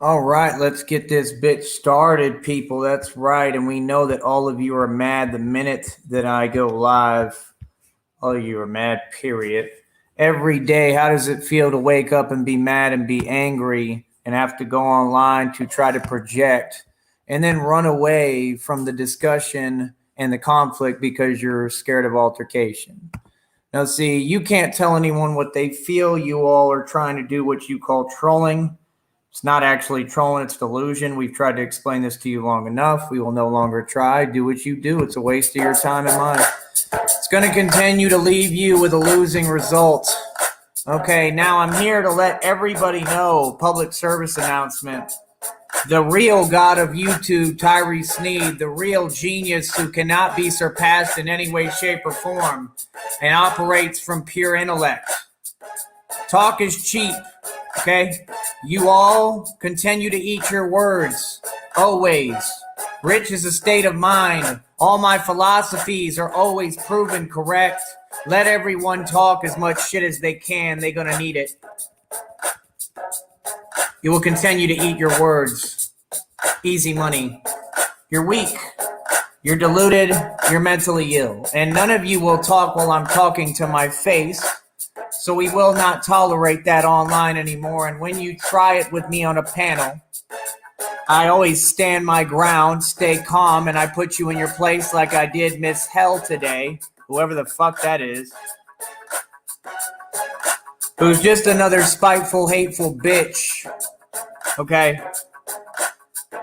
All right, let's get this bitch started, people. That's right. And we know that all of you are mad the minute that I go live. All of you are mad, period. Every day, how does it feel to wake up and be mad and be angry and have to go online to try to project and then run away from the discussion and the conflict because you're scared of altercation? Now, see, you can't tell anyone what they feel. You all are trying to do what you call trolling. It's not actually trolling, it's delusion. We've tried to explain this to you long enough. We will no longer try. Do what you do. It's a waste of your time and mine. It's going to continue to leave you with a losing result. Okay, now I'm here to let everybody know, public service announcement. The real god of YouTube, Tyree Sneed, the real genius who cannot be surpassed in any way, shape, or form, and operates from pure intellect. Talk is cheap, okay? You all continue to eat your words, always. Rich is a state of mind. All my philosophies are always proven correct. Let everyone talk as much shit as they can. They're gonna need it. You will continue to eat your words. Easy money. You're weak. You're deluded. You're mentally ill. And none of you will talk while I'm talking to my face. So we will not tolerate that online anymore. And when you try it with me on a panel, I always stand my ground, stay calm, and I put you in your place like I did Miss Hell today, whoever the fuck that is, who's just another spiteful, hateful bitch, okay,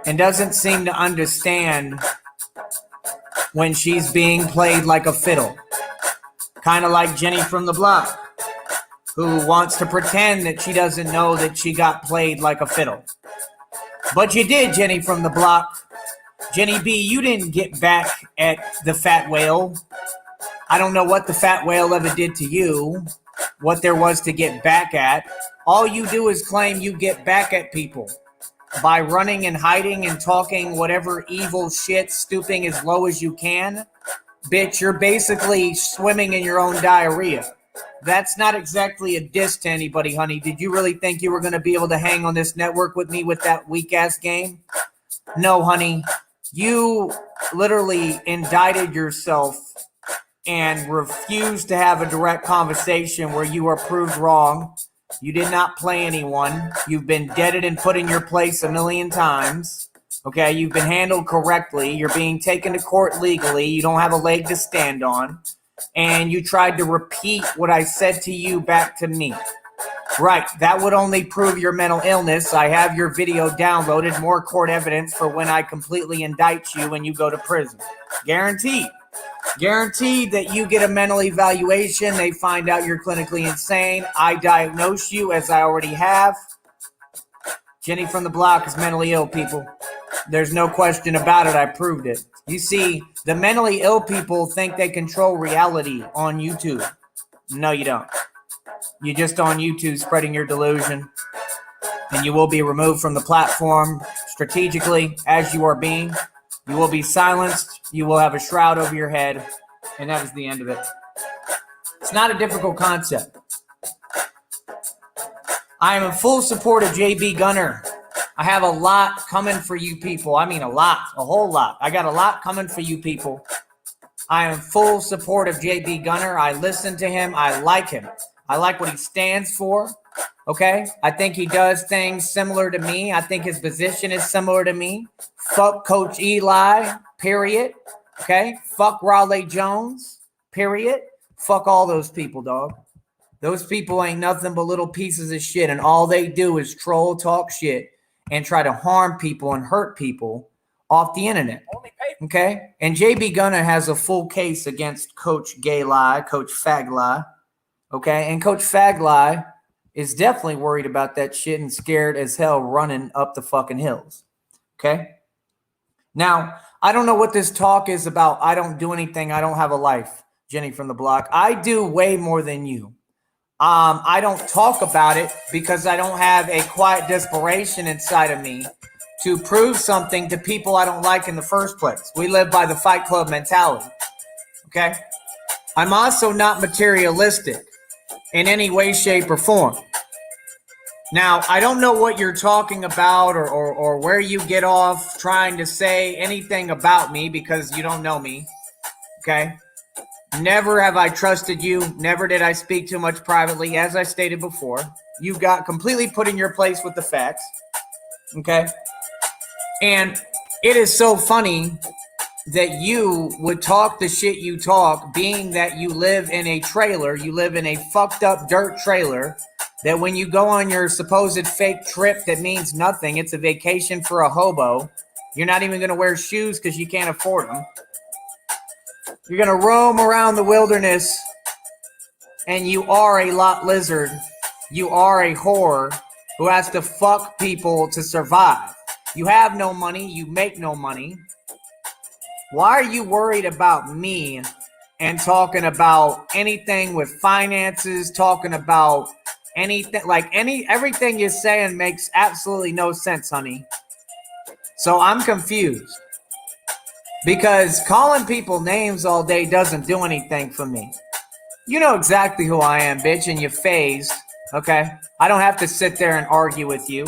and doesn't seem to understand when she's being played like a fiddle, kind of like Jenny from the block, who wants to pretend that she doesn't know that she got played like a fiddle. But you did, Jenny from the block. Jenny B, you didn't get back at the fat whale. I don't know what the fat whale ever did to you, what there was to get back at. All you do is claim you get back at people by running and hiding and talking whatever evil shit, stooping as low as you can. Bitch, you're basically swimming in your own diarrhea. That's not exactly a diss to anybody, honey. Did you really think you were going to be able to hang on this network with me with that weak-ass game? No, honey. You literally indicted yourself and refused to have a direct conversation where you were proved wrong. You did not play anyone. You've been deaded and put in your place a million times. Okay, you've been handled correctly. You're being taken to court legally. You don't have a leg to stand on. And you tried to repeat what I said to you back to me. Right, that would only prove your mental illness. I have your video downloaded, more court evidence for when I completely indict you and you go to prison. Guaranteed. Guaranteed that you get a mental evaluation. They find out you're clinically insane. I diagnose you, as I already have. Jenny from the block is mentally ill, people. There's no question about it. I proved it. You see, the mentally ill people think they control reality on YouTube. No, you don't. You're just on YouTube spreading your delusion. And you will be removed from the platform strategically as you are being. You will be silenced. You will have a shroud over your head. And that is the end of it. It's not a difficult concept. I am in full support of JB Gunner. I have a lot coming for you people. I mean a lot, a whole lot. I got a lot coming for you people. I am in full support of JB Gunner. I listen to him. I like him. I like what he stands for. Okay? I think he does things similar to me. I think his position is similar to me. Fuck Coach Eli, period. Okay? Fuck Raleigh Jones, period. Fuck all those people, dog. Those people ain't nothing but little pieces of shit, and all they do is troll, talk shit, and try to harm people and hurt people off the internet. Okay? And JB Gunner has a full case against Coach Gay Lie, Coach Fag Lie. Okay? And Coach Fag Lie is definitely worried about that shit and scared as hell running up the fucking hills. Okay? Now, I don't know what this talk is about. I don't do anything. I don't have a life, Jenny from the block. I do way more than you. I don't talk about it because I don't have a quiet desperation inside of me to prove something to people I don't like in the first place. We live by the Fight Club mentality. Okay? I'm also not materialistic in any way, shape, or form. Now, I don't know what you're talking about or where you get off trying to say anything about me because you don't know me, okay? Never have I trusted you. Never did I speak too much privately, as I stated before. You got completely put in your place with the facts, okay? And it is so funny that you would talk the shit you talk, being that you live in a trailer, you live in a fucked up dirt trailer, that when you go on your supposed fake trip that means nothing, it's a vacation for a hobo, you're not even going to wear shoes because you can't afford them. You're going to roam around the wilderness, and you are a lot lizard. You are a whore who has to fuck people to survive. You have no money. You make no money. Why are you worried about me and talking about anything with finances, talking about anything, everything you're saying makes absolutely no sense, honey. So I'm confused because calling people names all day doesn't do anything for me. You know exactly who I am, bitch, and you're phased, okay? I don't have to sit there and argue with you,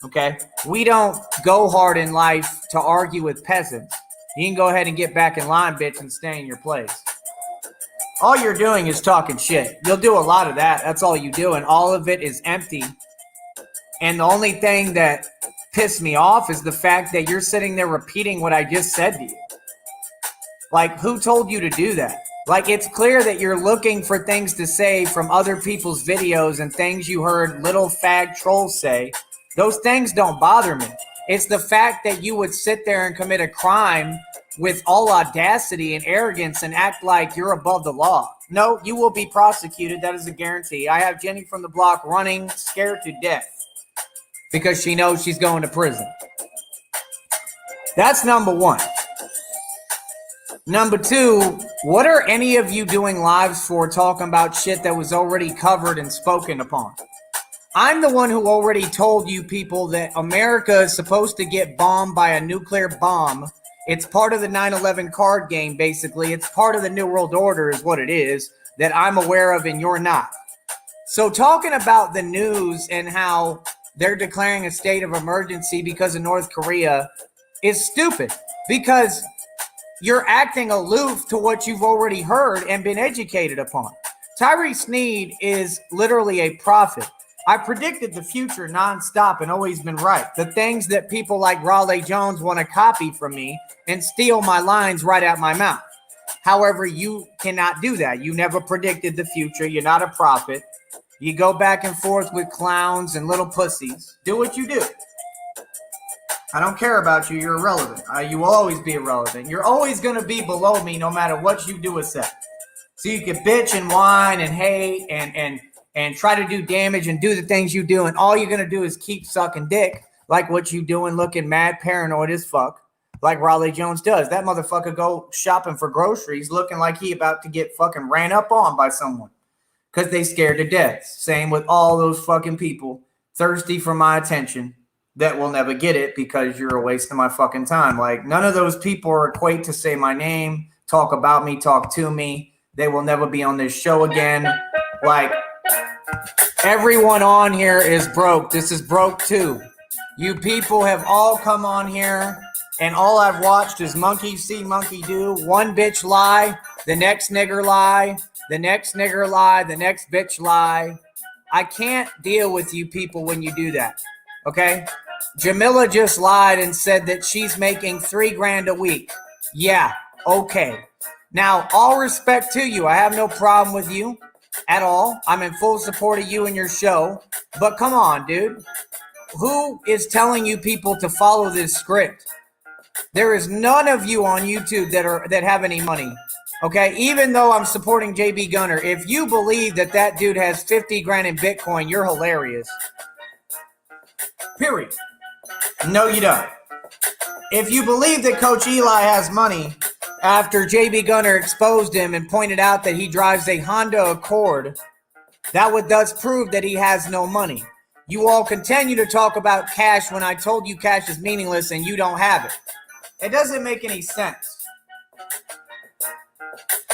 okay? We don't go hard in life to argue with peasants. You can go ahead and get back in line, bitch, and stay in your place. All you're doing is talking shit. You'll do a lot of that. That's all you do, and all of it is empty. And the only thing that pissed me off is the fact that you're sitting there repeating what I just said to you. Like, who told you to do that? Like, it's clear that you're looking for things to say from other people's videos and things you heard little fag trolls say. Those things don't bother me. It's the fact that you would sit there and commit a crime with all audacity and arrogance and act like you're above the law. No, you will be prosecuted. That is a guarantee. I have Jenny from the block running, scared to death because she knows she's going to prison. That's number one. Number two, what are any of you doing lives for talking about shit that was already covered and spoken upon? I'm the one who already told you people that America is supposed to get bombed by a nuclear bomb. It's part of the 9/11 card game, basically. It's part of the New World Order is what it is that I'm aware of and you're not. So talking about the news and how they're declaring a state of emergency because of North Korea is stupid because you're acting aloof to what you've already heard and been educated upon. Tyree Sneed is literally a prophet. I predicted the future nonstop and always been right. The things that people like Raleigh Jones want to copy from me and steal my lines right out my mouth. However, you cannot do that. You never predicted the future. You're not a prophet. You go back and forth with clowns and little pussies. Do what you do. I don't care about you. You're irrelevant. You will always be irrelevant. You're always going to be below me no matter what you do or say. So you can bitch and whine and hate and try to do damage and do the things you do. And all you're going to do is keep sucking dick like what you doing, looking mad paranoid as fuck like Raleigh Jones does. That motherfucker go shopping for groceries looking like he about to get fucking ran up on by someone because they scared to death. Same with all those fucking people thirsty for my attention that will never get it because you're a waste of my fucking time. Like, none of those people are equate to say my name, talk about me, talk to me. They will never be on this show again. Like, everyone on here is broke. This is broke too. You people have all come on here and all I've watched is monkey see, monkey do. One bitch lie, the next nigger lie, the next nigger lie, the next bitch lie. I can't deal with you people when you do that. Okay? Jamila just lied and said that she's making $3,000 a week. Yeah, okay. Now, all respect to you. I have no problem with you at all. I'm in full support of you and your show. But come on, dude. Who is telling you people to follow this script? There is none of you on YouTube that have any money. Okay, even though I'm supporting JB Gunner, if you believe that dude has 50 grand in Bitcoin, you're hilarious. Period. No, you don't. If you believe that Coach Eli has money after JB Gunner exposed him and pointed out that he drives a Honda Accord, that would thus prove that he has no money. You all continue to talk about cash when I told you cash is meaningless and you don't have it. It doesn't make any sense.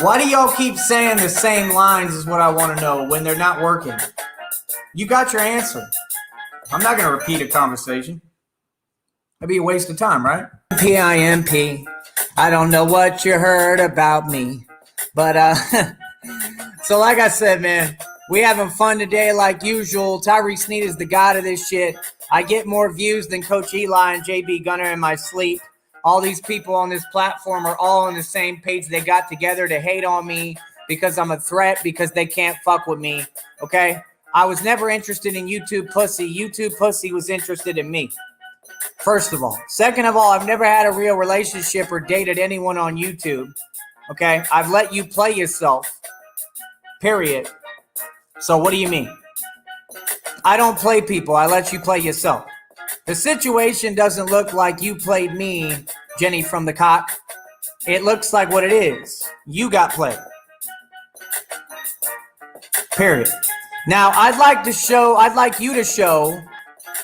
Why do y'all keep saying the same lines is what I want to know when they're not working? You got your answer. I'm not going to repeat a conversation. That'd be a waste of time, right? PIMP. I don't know what you heard about me. But, so like I said, man, we having fun today like usual. Tyree Sneed is the god of this shit. I get more views than Coach Eli and JB Gunner in my sleep. All these people on this platform are all on the same page. They got together to hate on me because I'm a threat, because they can't fuck with me, okay? I was never interested in YouTube pussy. YouTube pussy was interested in me, first of all. Second of all, I've never had a real relationship or dated anyone on YouTube, okay? I've let you play yourself, period. So what do you mean? I don't play people. I let you play yourself. The situation doesn't look like you played me, Jenny from the cock. It looks like what it is. You got played. Period. Now, I'd like you to show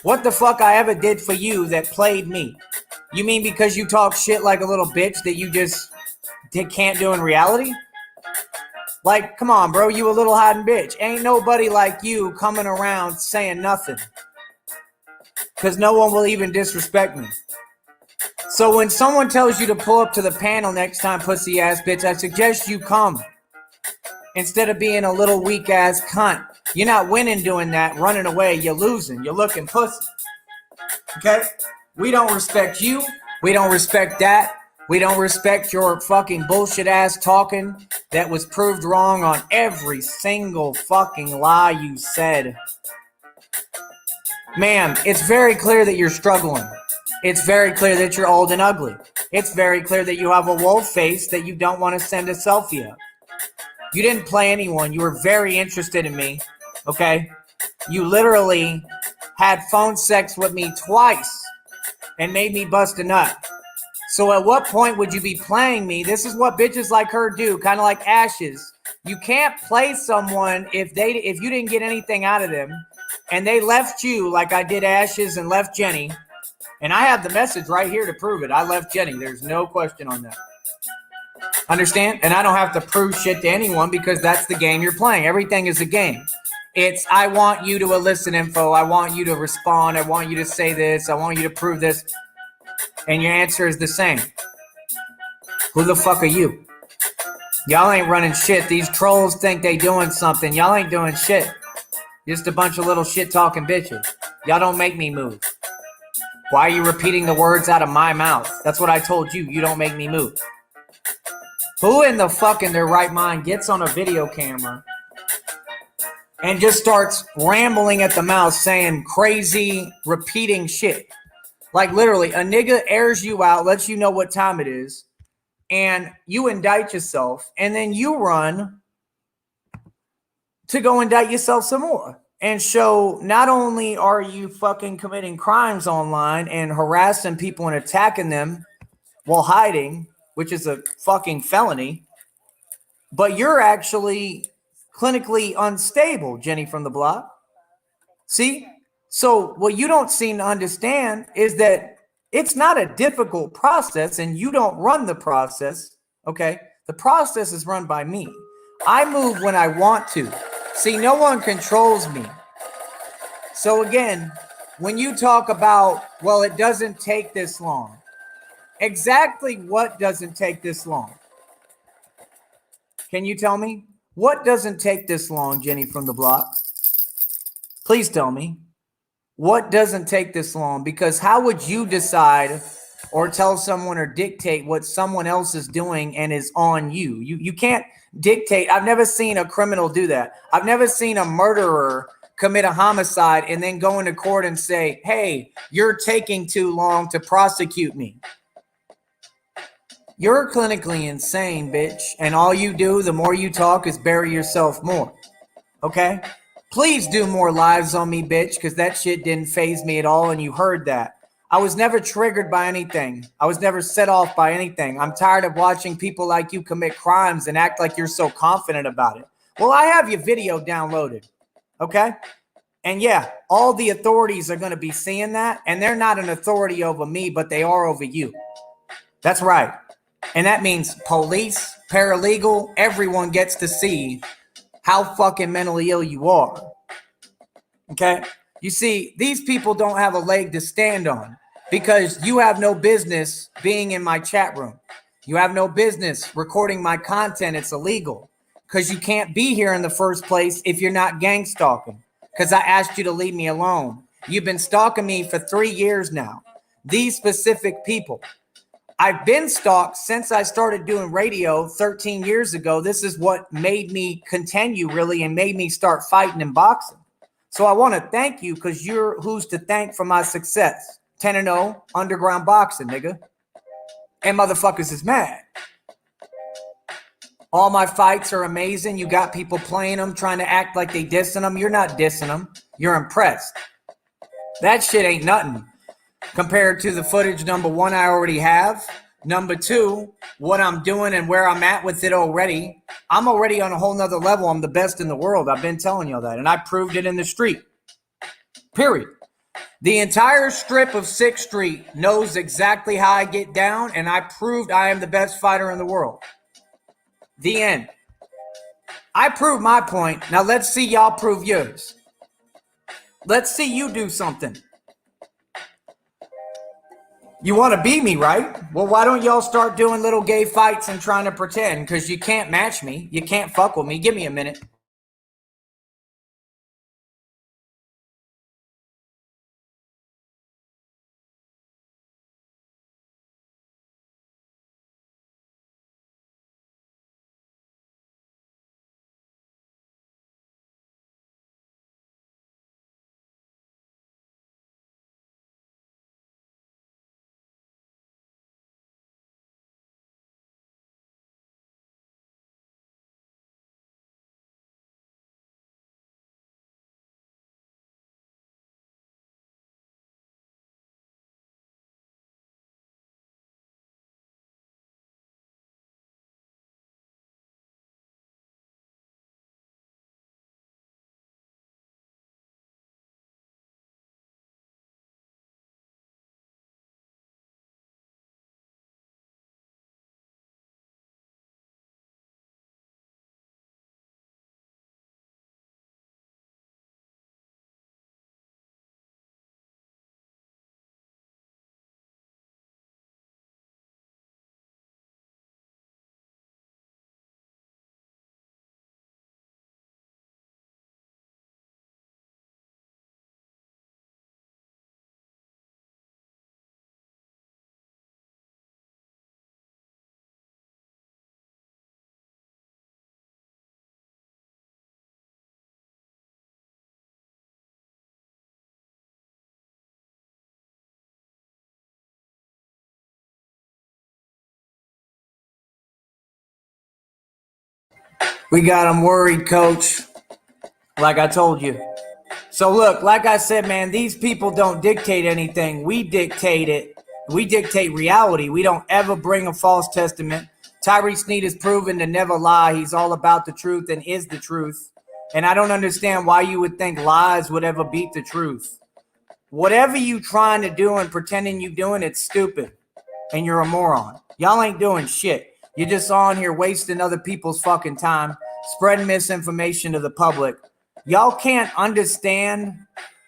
what the fuck I ever did for you that played me. You mean because you talk shit like a little bitch that you just can't do in reality? Like, come on, bro, you a little hiding bitch. Ain't nobody like you coming around saying nothing. Because no one will even disrespect me. So when someone tells you to pull up to the panel next time, pussy ass bitch, I suggest you come. Instead of being a little weak ass cunt. You're not winning doing that, running away. You're losing. You're looking pussy. Okay? We don't respect you. We don't respect that. We don't respect your fucking bullshit ass talking that was proved wrong on every single fucking lie you said. Ma'am, it's very clear that you're struggling. It's very clear that you're old and ugly. It's very clear that you have a wolf face that you don't want to send a selfie of. You didn't play anyone. You were very interested in me, okay? You literally had phone sex with me twice and made me bust a nut. So at what point would you be playing me? This is what bitches like her do, kind of like Ashes. You can't play someone if you didn't get anything out of them, and they left you like I did Ashes and left Jenny. And I have the message right here to prove it. I left Jenny. There's no question on that. Understand? And I don't have to prove shit to anyone because that's the game you're playing. Everything is a game. It's, I want you to elicit info. I want you to respond. I want you to say this. I want you to prove this. And your answer is the same. Who the fuck are you? Y'all ain't running shit. These trolls think they doing something. Y'all ain't doing shit. Just a bunch of little shit-talking bitches. Y'all don't make me move. Why are you repeating the words out of my mouth? That's what I told you. You don't make me move. Who in the fuck in their right mind gets on a video camera and just starts rambling at the mouth saying crazy, repeating shit? Like literally, a nigga airs you out, lets you know what time it is, and you indict yourself, and then you run to go indict yourself some more and show not only are you fucking committing crimes online and harassing people and attacking them while hiding, which is a fucking felony, but you're actually clinically unstable, Jenny from the block. See? So what you don't seem to understand is that it's not a difficult process and you don't run the process, okay? The process is run by me. I move when I want to. See, no one controls me. So again, when you talk about, well, it doesn't take this long. Exactly what doesn't take this long? Can you tell me? What doesn't take this long, Jenny from the block? Please tell me. What doesn't take this long? Because how would you decide or tell someone or dictate what someone else is doing and is on you? You can't dictate. I've never seen a criminal do that. I've never seen a murderer commit a homicide and then go into court and say, hey, you're taking too long to prosecute me. You're clinically insane, bitch. And all you do, the more you talk, is bury yourself more. Okay? Please do more lives on me, bitch, because that shit didn't faze me at all, and you heard that. I was never triggered by anything. I was never set off by anything. I'm tired of watching people like you commit crimes and act like you're so confident about it. Well, I have your video downloaded, okay? And yeah, all the authorities are going to be seeing that, and they're not an authority over me, but they are over you. That's right. And that means police, paralegal, everyone gets to see how fucking mentally ill you are. Okay? You see, these people don't have a leg to stand on because you have no business being in my chat room. You have no business recording my content. It's illegal because you can't be here in the first place if you're not gang stalking, because I asked you to leave me alone. You've been stalking me for 3 years now. These specific people. I've been stalked since I started doing radio 13 years ago. This is what made me continue, really, and made me start fighting and boxing. So I want to thank you because you're who's to thank for my success. 10-0 underground boxing, nigga. And motherfuckers is mad. All my fights are amazing. You got people playing them, trying to act like they dissing them. You're not dissing them. You're impressed. That shit ain't nothing compared to the footage, number one, I already have. Number two, what I'm doing and where I'm at with it already. I'm already on a whole nother level. I'm the best in the world. I've been telling y'all that. And I proved it in the street. Period. The entire strip of 6th Street knows exactly how I get down. And I proved I am the best fighter in the world. The end. I proved my point. Now let's see y'all prove yours. Let's see you do something. You want to beat me, right? Well, why don't y'all start doing little gay fights and trying to pretend? Because you can't match me. You can't fuck with me. Give me a minute. We got them worried, coach. Like I told you. So look, like I said, man, these people don't dictate anything. We dictate it. We dictate reality. We don't ever bring a false testament. Tyree Sneed is proven to never lie. He's all about the truth and is the truth. And I don't understand why you would think lies would ever beat the truth. Whatever you trying to do and pretending you doing, it's stupid. And you're a moron. Y'all ain't doing shit. You're just on here wasting other people's fucking time, spreading misinformation to the public. Y'all can't understand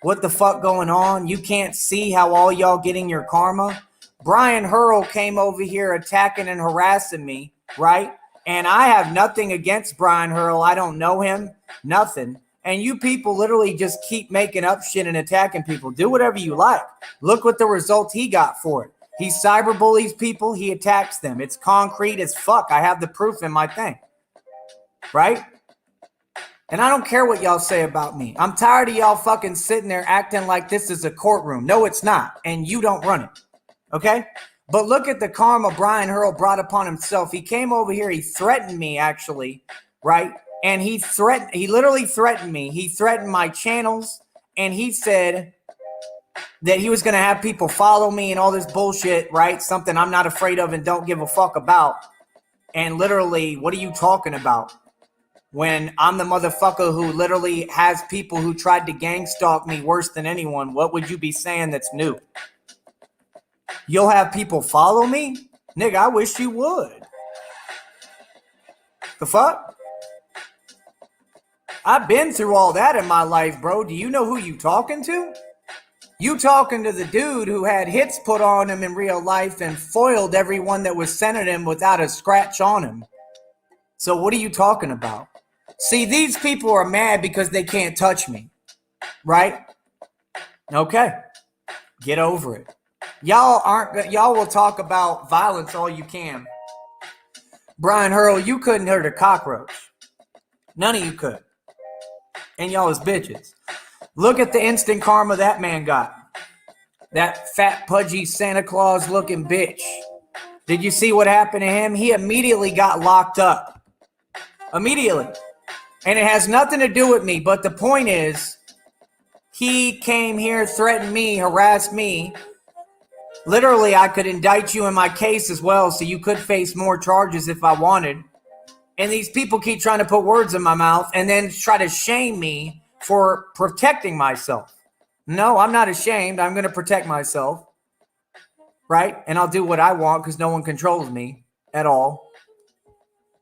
what the fuck going on. You can't see how all y'all getting your karma. Brian Hurl came over here attacking and harassing me, right? And I have nothing against Brian Hurl. I don't know him, nothing. And you people literally just keep making up shit and attacking people. Do whatever you like. Look what the results he got for it. He cyberbullies people. He attacks them. It's concrete as fuck. I have the proof in my thing, right? And I don't care what y'all say about me. I'm tired of y'all fucking sitting there acting like this is a courtroom. No, it's not. And you don't run it. Okay? But look at the karma Brian Hurl brought upon himself. He came over here. He threatened me, actually, right? And he literally threatened me. He threatened my channels. And he said that he was going to have people follow me and all this bullshit, right? Something I'm not afraid of and don't give a fuck about. And literally, what are you talking about? When I'm the motherfucker who literally has people who tried to gang stalk me worse than anyone, what would you be saying that's new? You'll have people follow me? Nigga, I wish you would. The fuck? I've been through all that in my life, bro. Do you know who you talking to? You talking to the dude who had hits put on him in real life and foiled everyone that was sent at him without a scratch on him. So what are you talking about? See, these people are mad because they can't touch me, right? Okay, get over it. Y'all will talk about violence all you can. Brian Hurl, you couldn't hurt a cockroach. None of you could. And y'all is bitches. Look at the instant karma that man got. That fat, pudgy Santa Claus looking bitch. Did you see what happened to him? He immediately got locked up. Immediately. And it has nothing to do with me. But the point is, he came here, threatened me, harassed me. Literally, I could indict you in my case as well, so you could face more charges if I wanted. And these people keep trying to put words in my mouth and then try to shame me for protecting myself. No, I'm not ashamed. I'm going to protect myself. Right? And I'll do what I want because no one controls me at all.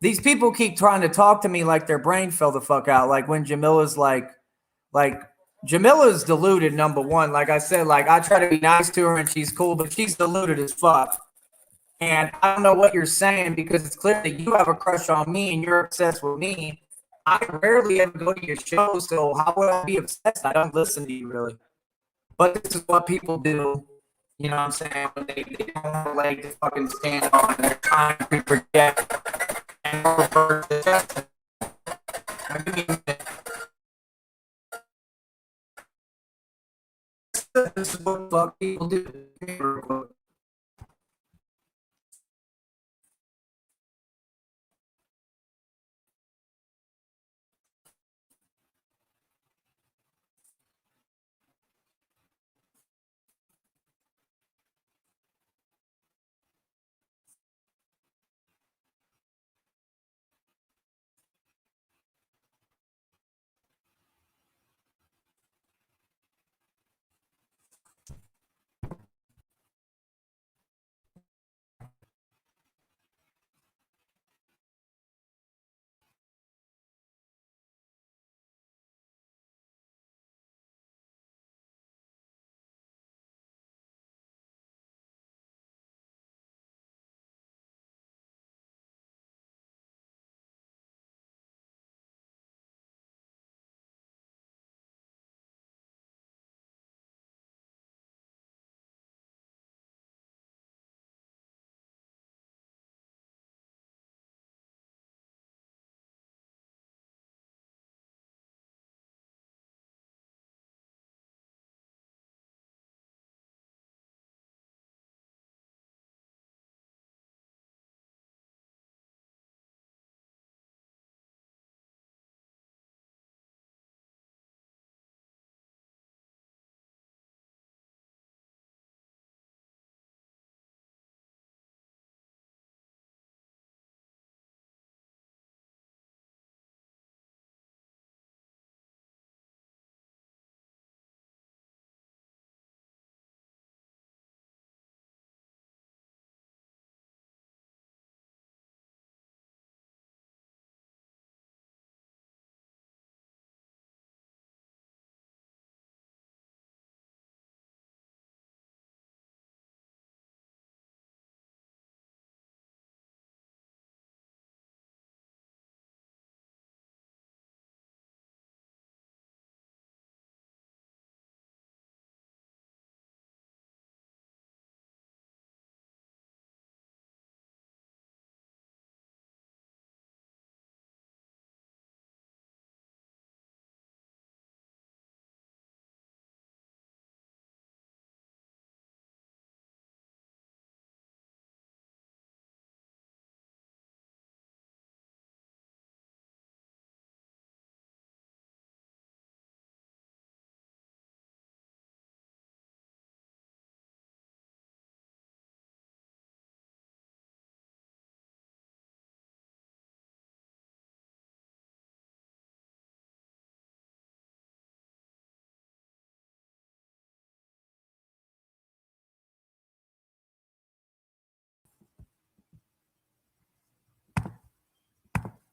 These people keep trying to talk to me like their brain fell the fuck out. Like when Jamila's like Jamila's deluded, number one. Like I said, like I try to be nice to her and she's cool, but she's deluded as fuck. And I don't know what you're saying because it's clear that you have a crush on me and you're obsessed with me. I rarely ever go to your show, so how would I be obsessed? I don't listen to you really. But this is what people do. You know what I'm saying? When they don't have a leg to fucking stand on, they're trying to project and reverse the test. This is what fuck people do.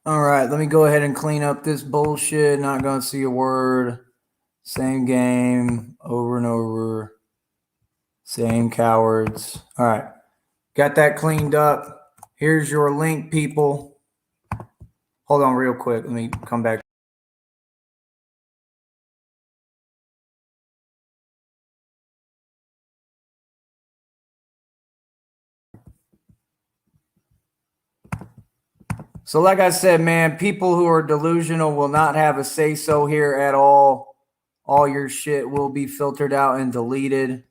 All right, let me go ahead and clean up this bullshit. Not going to see a word. Same game over and over. Same cowards. All right, got that cleaned up. Here's your link, people. Hold on real quick. Let me come back. So like I said, man, people who are delusional will not have a say-so here at all. All your shit will be filtered out and deleted.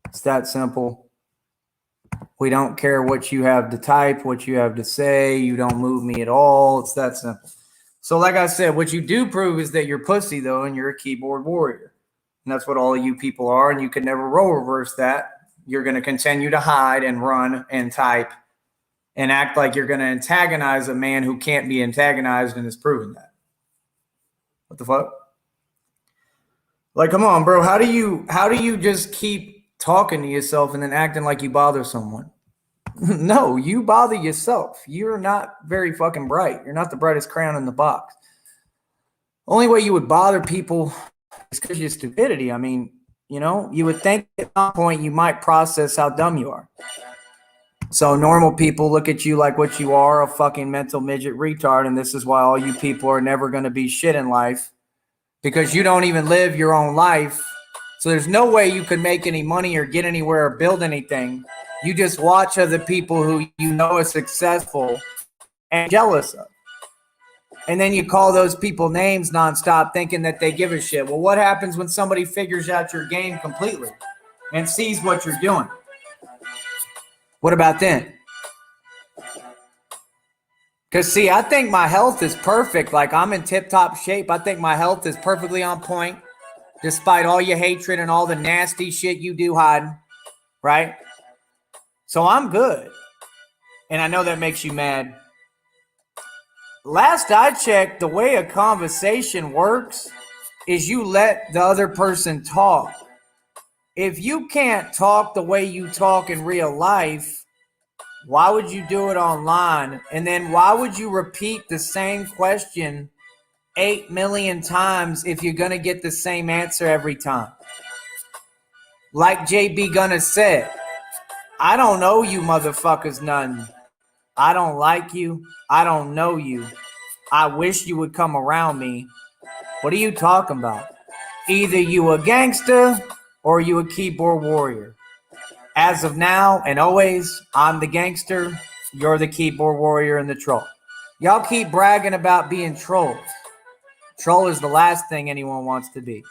It's that simple. We don't care what you have to type, what you have to say. You don't move me at all. It's that simple. So like I said, what you do prove is that you're pussy, though, and you're a keyboard warrior. And that's what all of you people are, and you can never role reverse that. You're going to continue to hide and run and type and act like you're going to antagonize a man who can't be antagonized and has proven that. What the fuck? Like, come on, bro. How do you just keep talking to yourself and then acting like you bother someone? No, you bother yourself. You're not very fucking bright. You're not the brightest crayon in the box. Only way you would bother people is because of your stupidity. I mean, you know, you would think at some point you might process how dumb you are. So normal people look at you like what you are, a fucking mental midget retard, and this is why all you people are never going to be shit in life, because you don't even live your own life. So there's no way you could make any money or get anywhere or build anything. You just watch other people who you know are successful and jealous of. And then you call those people names nonstop thinking that they give a shit. Well, what happens when somebody figures out your game completely and sees what you're doing? What about then? Because, see, I think my health is perfect. Like, I'm in tip-top shape. I think my health is perfectly on point, despite all your hatred and all the nasty shit you do hiding, right? So I'm good. And I know that makes you mad. Last I checked, the way a conversation works is you let the other person talk. If you can't talk the way you talk in real life, why would you do it online? And then why would you repeat the same question 8 million times if you're going to get the same answer every time? Like JB Gunner said, I don't know you motherfuckers none. I don't like you. I don't know you. I wish you would come around me. What are you talking about? Either you a gangster or you a keyboard warrior. As of now and always, I'm the gangster, you're the keyboard warrior and the troll. Y'all keep bragging about being trolls. Troll is the last thing anyone wants to be.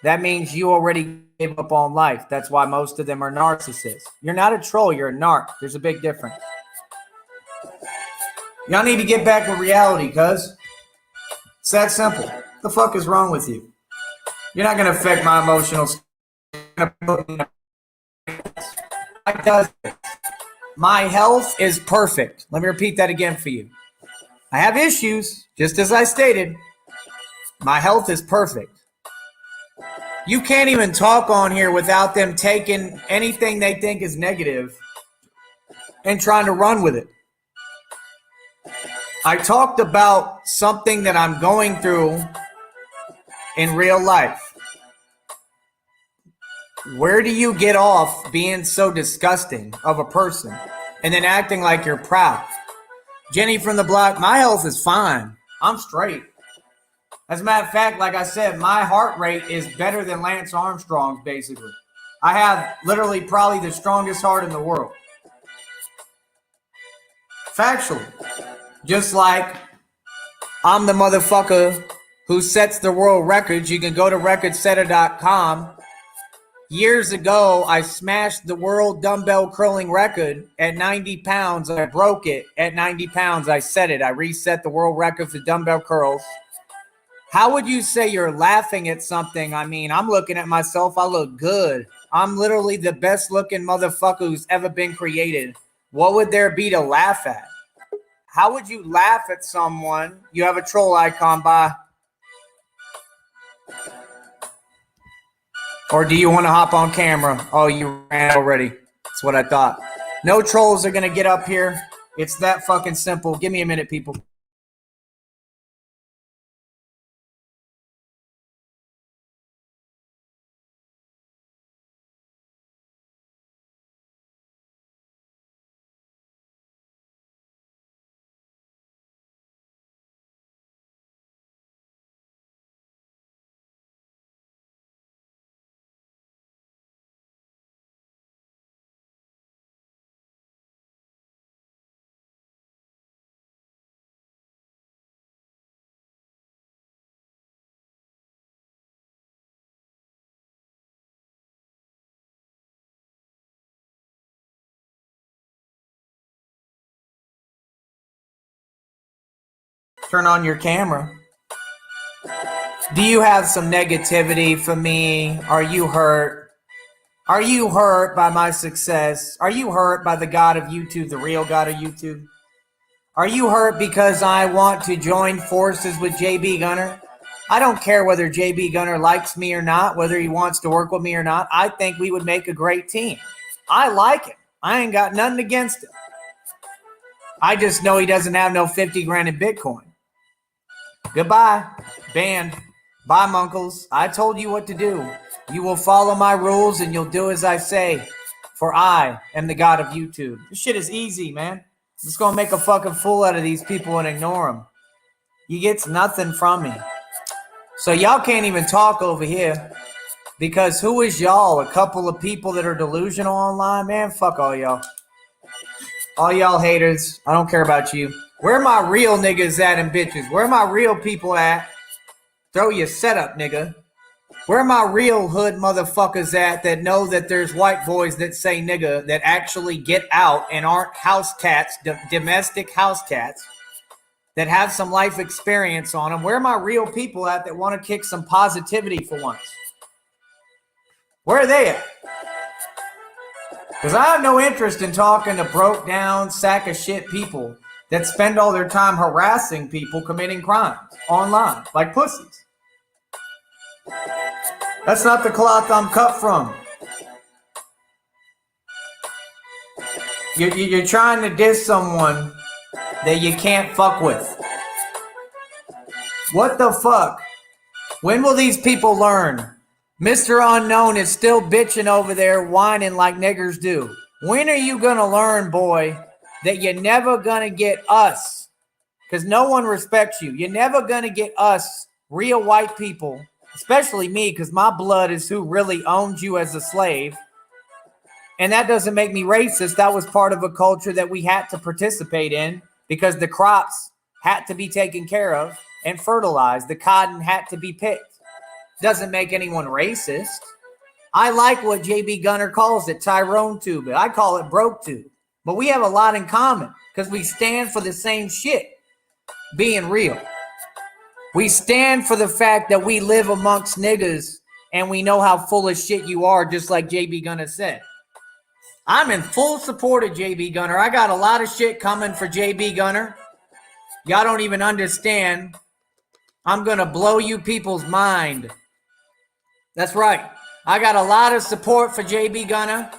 That means you already gave up on life. That's why most of them are narcissists. You're not a troll, you're a narc. There's a big difference. Y'all need to get back with reality, cuz. It's that simple. What the fuck is wrong with you? You're not going to affect my emotional state. My health is perfect. Let me repeat that again for you. I have issues, just as I stated. My health is perfect. You can't even talk on here without them taking anything they think is negative and trying to run with it. I talked about something that I'm going through in real life. Where do you get off being so disgusting of a person and then acting like you're proud? Jenny from the block, my health is fine. I'm straight. As a matter of fact, like I said, my heart rate is better than Lance Armstrong's, basically. I have literally probably the strongest heart in the world. Factually. Just like I'm the motherfucker who sets the world records. You can go to recordsetter.com. Years ago, I smashed the world dumbbell curling record at 90 pounds. I broke it at 90 pounds. I set it. I reset the world record for dumbbell curls. How would you say you're laughing at something? I mean, I'm looking at myself. I look good. I'm literally the best looking motherfucker who's ever been created. What would there be to laugh at? How would you laugh at someone? You have a troll icon, bye. Or do you want to hop on camera? Oh, you ran already. That's what I thought. No trolls are going to get up here. It's that fucking simple. Give me a minute, people. Turn on your camera. Do you have some negativity for me? Are you hurt? Are you hurt by my success? Are you hurt by the God of YouTube, the real God of YouTube? Are you hurt because I want to join forces with JB Gunner? I don't care whether JB Gunner likes me or not, whether he wants to work with me or not. I think we would make a great team. I like him. I ain't got nothing against him. I just know he doesn't have no 50 grand in Bitcoin. Goodbye. Banned. Bye, Munkles. I told you what to do. You will follow my rules and you'll do as I say. For I am the God of YouTube. This shit is easy, man. I'm just going to make a fucking fool out of these people and ignore them. You get nothing from me. So y'all can't even talk over here. Because who is y'all? A couple of people that are delusional online? Man, fuck all y'all. All y'all haters. I don't care about you. Where my real niggas at and bitches? Where my real people at? Throw your setup, nigga. Where my real hood motherfuckers at that know that there's white boys that say nigga that actually get out and aren't house cats, domestic house cats, that have some life experience on them? Where my real people at that want to kick some positivity for once? Where are they at? Because I have no interest in talking to broke down sack of shit people that spend all their time harassing people committing crimes online like pussies. That's not the cloth I'm cut from. You're trying to diss someone that you can't fuck with. What the fuck? When will these people learn? Mr. Unknown is still bitching over there, whining like niggers do. When are you going to learn, boy, that you're never going to get us? Because no one respects you. You're never going to get us, real white people, especially me, because my blood is who really owned you as a slave. And that doesn't make me racist. That was part of a culture that we had to participate in because the crops had to be taken care of and fertilized. The cotton had to be picked. Doesn't make anyone racist. I like what JB Gunner calls it, Tyrone Tube. I call it Broketube. But we have a lot in common because we stand for the same shit, being real. We stand for the fact that we live amongst niggas and we know how full of shit you are, just like JB Gunner said. I'm in full support of JB Gunner. I got a lot of shit coming for JB Gunner. Y'all don't even understand. I'm going to blow you people's mind. That's right. I got a lot of support for JB Gunner.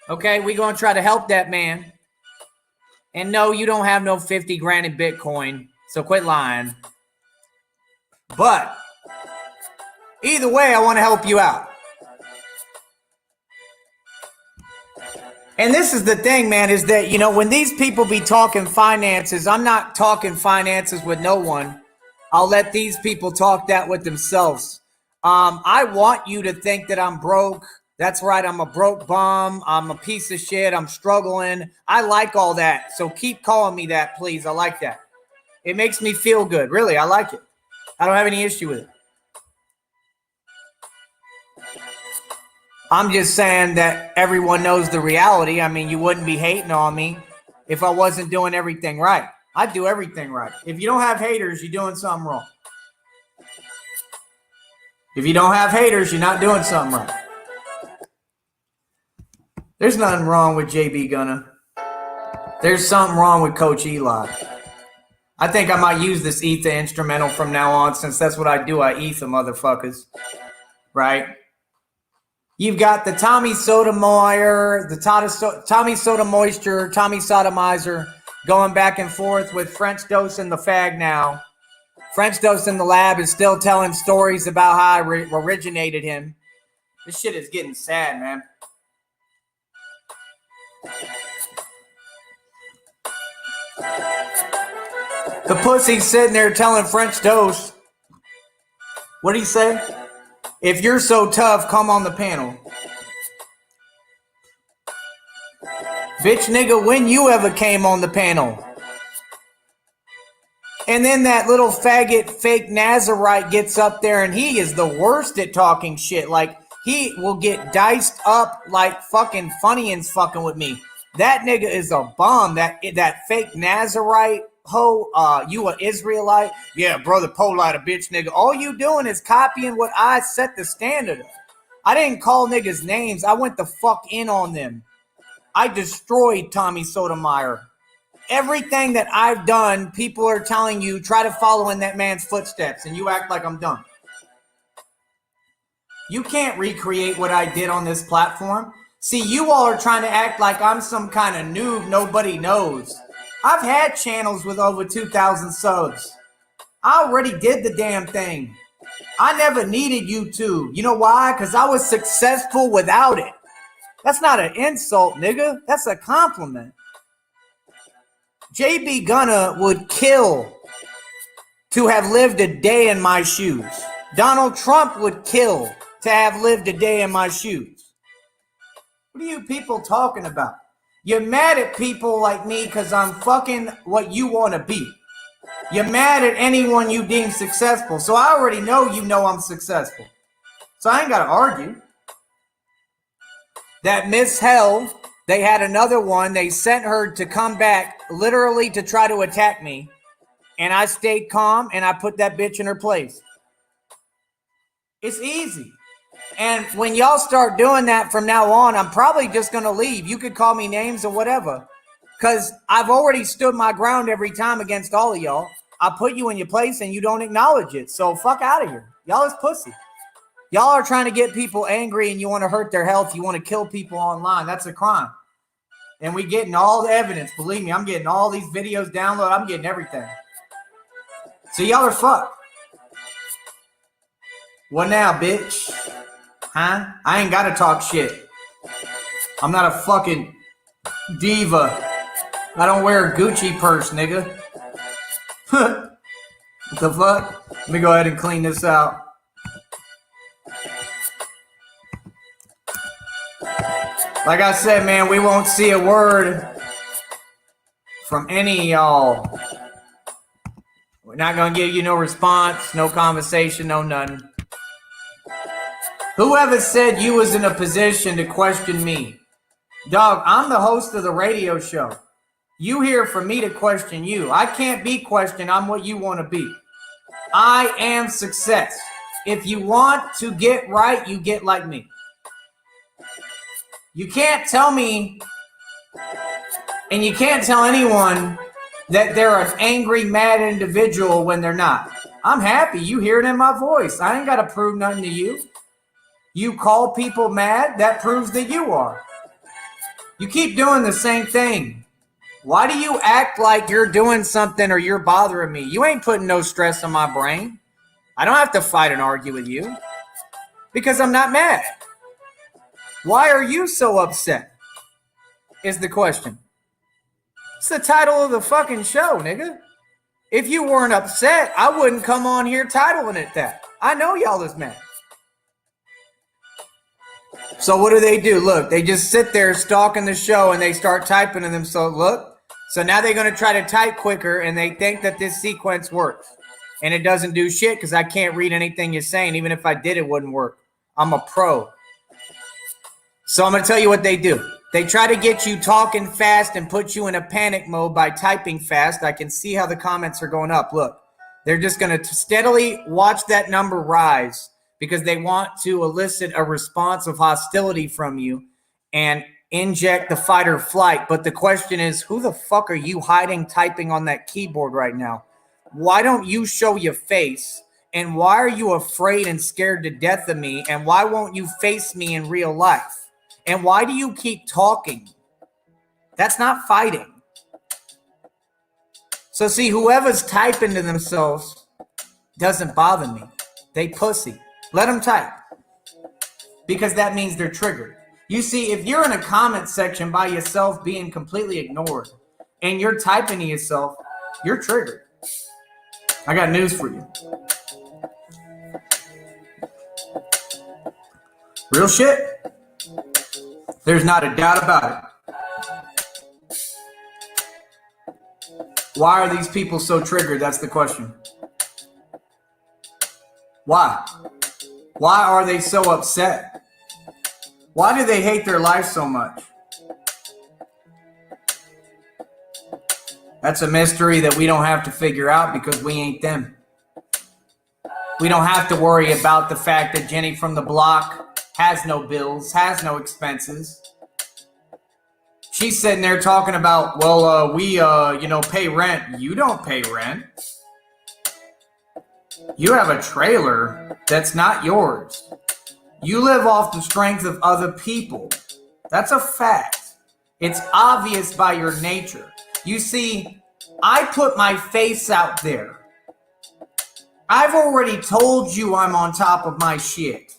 Okay, we're going to try to help that man. And no, you don't have no 50 grand in Bitcoin, so quit lying. But either way, I want to help you out. And this is the thing, man, is that, you know, when these people be talking finances, I'm not talking finances with no one. I'll let these people talk that with themselves. I want you to think that I'm broke. That's right. I'm a broke bum. I'm a piece of shit. I'm struggling. I like all that. So keep calling me that, please. I like that. It makes me feel good. Really, I like it. I don't have any issue with it. I'm just saying that everyone knows the reality. I mean, you wouldn't be hating on me if I wasn't doing everything right. I do everything right. If you don't have haters, you're doing something wrong. If you don't have haters, you're not doing something right. There's nothing wrong with JB Gunner. There's something wrong with Coach Eli. I think I might use this Ether instrumental from now on, since that's what I do. I Ether motherfuckers. Right? You've got the Tommy Sotomayor, the Tommy Sotomoisture, Tommy Sodomizer going back and forth with French Dose and the Fag now. French Dose in the lab is still telling stories about how I originated him. This shit is getting sad, man. The pussy's sitting there telling French Dose, what'd he say? If you're so tough, come on the panel. Bitch nigga, when you ever came on the panel? And then that little faggot fake Nazarite gets up there and he is the worst at talking shit. Like, he will get diced up like fucking Funny and's fucking with me. That nigga is a bum. That fake Nazarite you a Israelite? Yeah, brother Polite a bitch nigga. All you doing is copying what I set the standard of. I didn't call niggas names. I went the fuck in on them. I destroyed Tommy Sotomayor. Everything that I've done, people are telling you, try to follow in that man's footsteps, and you act like I'm dumb. You can't recreate what I did on this platform. See, you all are trying to act like I'm some kind of noob nobody knows. I've had channels with over 2,000 subs. I already did the damn thing. I never needed YouTube. You know why? Because I was successful without it. That's not an insult, nigga. That's a compliment. JB Gunna would kill to have lived a day in my shoes. Donald Trump would kill to have lived a day in my shoes. What are you people talking about? You're mad at people like me because I'm fucking what you want to be. You're mad at anyone you deem successful. So I already know you know I'm successful. So I ain't got to argue. That Miss Hell, they had another one. They sent her to come back literally to try to attack me. And I stayed calm and I put that bitch in her place. It's easy. And when y'all start doing that from now on, I'm probably just going to leave. You could call me names or whatever. Because I've already stood my ground every time against all of y'all. I put you in your place and you don't acknowledge it. So fuck out of here. Y'all is pussy. Y'all are trying to get people angry and you want to hurt their health. You want to kill people online. That's a crime. And we getting all the evidence. Believe me, I'm getting all these videos downloaded. I'm getting everything. So y'all are fucked. What now, bitch? Huh? I ain't got to talk shit. I'm not a fucking diva. I don't wear a Gucci purse, nigga. What the fuck? Let me go ahead and clean this out. Like I said, man, we won't see a word from any of y'all. We're not going to give you no response, no conversation, no nothing. Whoever said you was in a position to question me? Dog, I'm the host of the radio show. You here for me to question you. I can't be questioned. I'm what you want to be. I am success. If you want to get right, you get like me. You can't tell me, and you can't tell anyone that they're an angry, mad individual when they're not. I'm happy. You hear it in my voice. I ain't got to prove nothing to you. You call people mad, that proves that you are. You keep doing the same thing. Why do you act like you're doing something or you're bothering me? You ain't putting no stress on my brain. I don't have to fight and argue with you because I'm not mad. Why are you so upset? Is the question. It's the title of the fucking show, nigga. If you weren't upset, I wouldn't come on here titling it that. I know y'all is mad. So what do? Look, they just sit there stalking the show and they start typing to themselves. Look, so now they're going to try to type quicker and they think that this sequence works. And it doesn't do shit because I can't read anything you're saying. Even if I did, it wouldn't work. I'm a pro. So I'm going to tell you what they do. They try to get you talking fast and put you in a panic mode by typing fast. I can see how the comments are going up. Look, they're just going to steadily watch that number rise because they want to elicit a response of hostility from you and inject the fight or flight. But the question is, who the fuck are you hiding typing on that keyboard right now? Why don't you show your face? And why are you afraid and scared to death of me? And why won't you face me in real life? And why do you keep talking? That's not fighting. So see, whoever's typing to themselves doesn't bother me. They pussy. Let them type. Because that means they're triggered. You see, if you're in a comment section by yourself being completely ignored and you're typing to yourself, you're triggered. I got news for you. Real shit. There's not a doubt about it. Why are these people so triggered? That's the question. Why? Why are they so upset? Why do they hate their life so much? That's a mystery that we don't have to figure out because we ain't them. We don't have to worry about the fact that Jenny from the block has no bills, has no expenses. She's sitting there talking about, well, we pay rent. You don't pay rent. You have a trailer that's not yours. You live off the strength of other people. That's a fact. It's obvious by your nature. You see, I put my face out there. I've already told you I'm on top of my shit.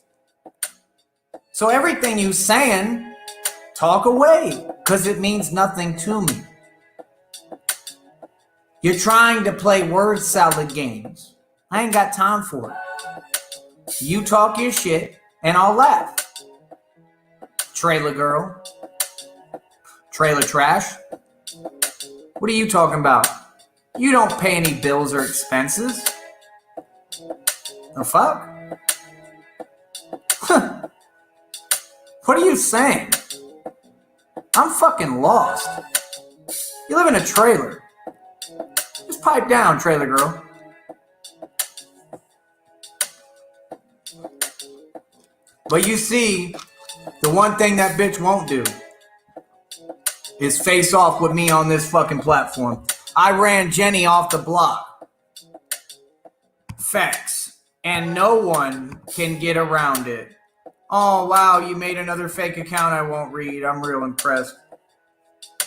So everything you saying, talk away, because it means nothing to me. You're trying to play word salad games. I ain't got time for it. You talk your shit, and I'll laugh. Trailer girl. Trailer trash. What are you talking about? You don't pay any bills or expenses. The fuck? What are you saying? I'm fucking lost. You live in a trailer. Just pipe down, trailer girl. But you see, the one thing that bitch won't do is face off with me on this fucking platform. I ran Jenny off the block. Facts. And no one can get around it. Oh, wow, you made another fake account I won't read. I'm real impressed.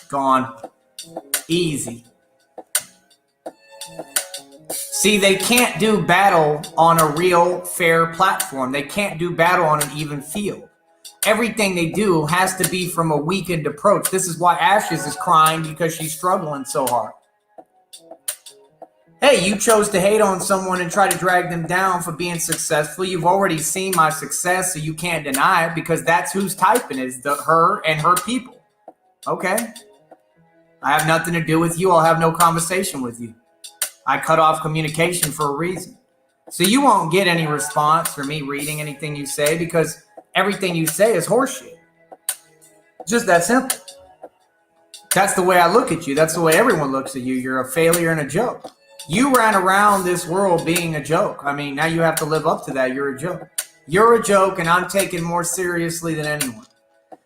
Gone. Easy. See, they can't do battle on a real, fair platform. They can't do battle on an even field. Everything they do has to be from a weakened approach. This is why Ashes is crying because she's struggling so hard. Hey, you chose to hate on someone and try to drag them down for being successful. You've already seen my success, so you can't deny it because that's who's typing is her and her people. Okay. I have nothing to do with you. I'll have no conversation with you. I cut off communication for a reason. So you won't get any response for me reading anything you say because everything you say is horseshit. Just that simple. That's the way I look at you. That's the way everyone looks at you. You're a failure and a joke. You ran around this world being a joke. I mean, now you have to live up to that. You're a joke. You're a joke, and I'm taken more seriously than anyone.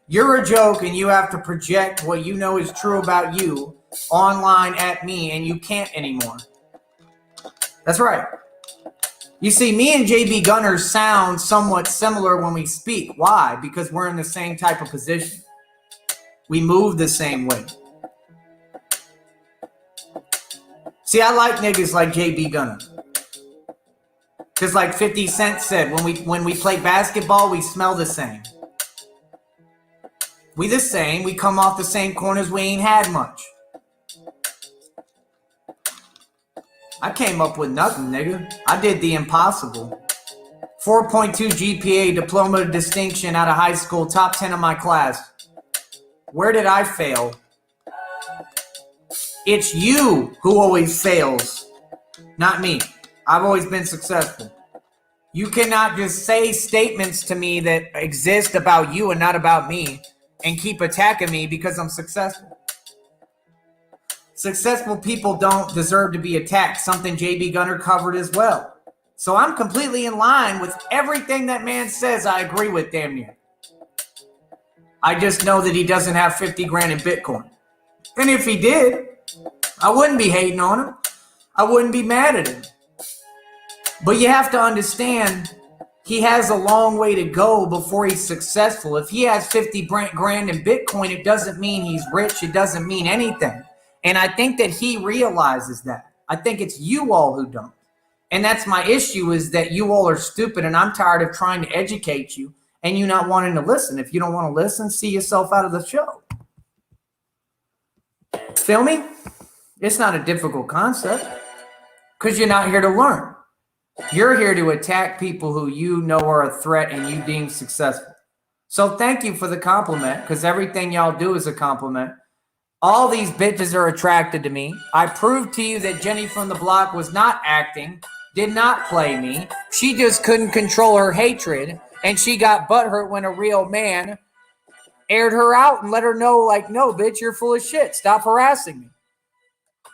You're a joke, and you have to project what you know is true about you online at me, and you can't anymore. That's right. You see, me and JB Gunner sound somewhat similar when we speak. Why? Because we're in the same type of position. We move the same way. See, I like niggas like JB Gunner. Because like 50 Cent said, when we play basketball, we smell the same. We the same. We come off the same corners. We ain't had much. I came up with nothing, nigga. I did the impossible. 4.2 GPA, diploma of distinction out of high school, top 10 of my class. Where did I fail? It's you who always fails, not me. I've always been successful. You cannot just say statements to me that exist about you and not about me and keep attacking me because I'm successful. Successful people don't deserve to be attacked, something JB Gunner covered as well. So I'm completely in line with everything that man says. I agree with damn near. I just know that he doesn't have 50 grand in Bitcoin. And if he did, I wouldn't be hating on him. I wouldn't be mad at him. But you have to understand, he has a long way to go before he's successful. If he has 50 grand in Bitcoin, it doesn't mean he's rich. It doesn't mean anything. And I think that he realizes that. I think it's you all who don't. And that's my issue, is that you all are stupid, and I'm tired of trying to educate you and you not wanting to listen. If you don't want to listen, see yourself out of the show. Feel me? It's not a difficult concept because you're not here to learn. You're here to attack people who you know are a threat and you deem successful. So thank you for the compliment, because everything y'all do is a compliment. All these bitches are attracted to me. I proved to you that Jenny from the block was not acting, did not play me. She just couldn't control her hatred, and she got butthurt when a real man aired her out and let her know, like, no, bitch, you're full of shit. Stop harassing me.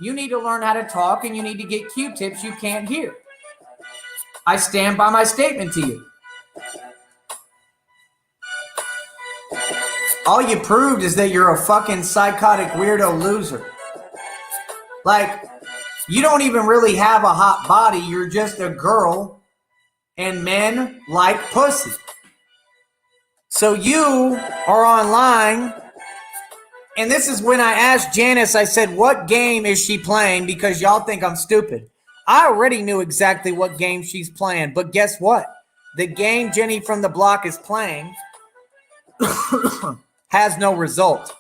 You need to learn how to talk, and you need to get Q-tips you can't hear. I stand by my statement to you. All you proved is that you're a fucking psychotic weirdo loser. Like, you don't even really have a hot body. You're just a girl, and men like pussy. So you are online, and this is when I asked Janice, I said, what game is she playing? Because y'all think I'm stupid. I already knew exactly what game she's playing, but guess what? The game Jenny from the block is playing has no result.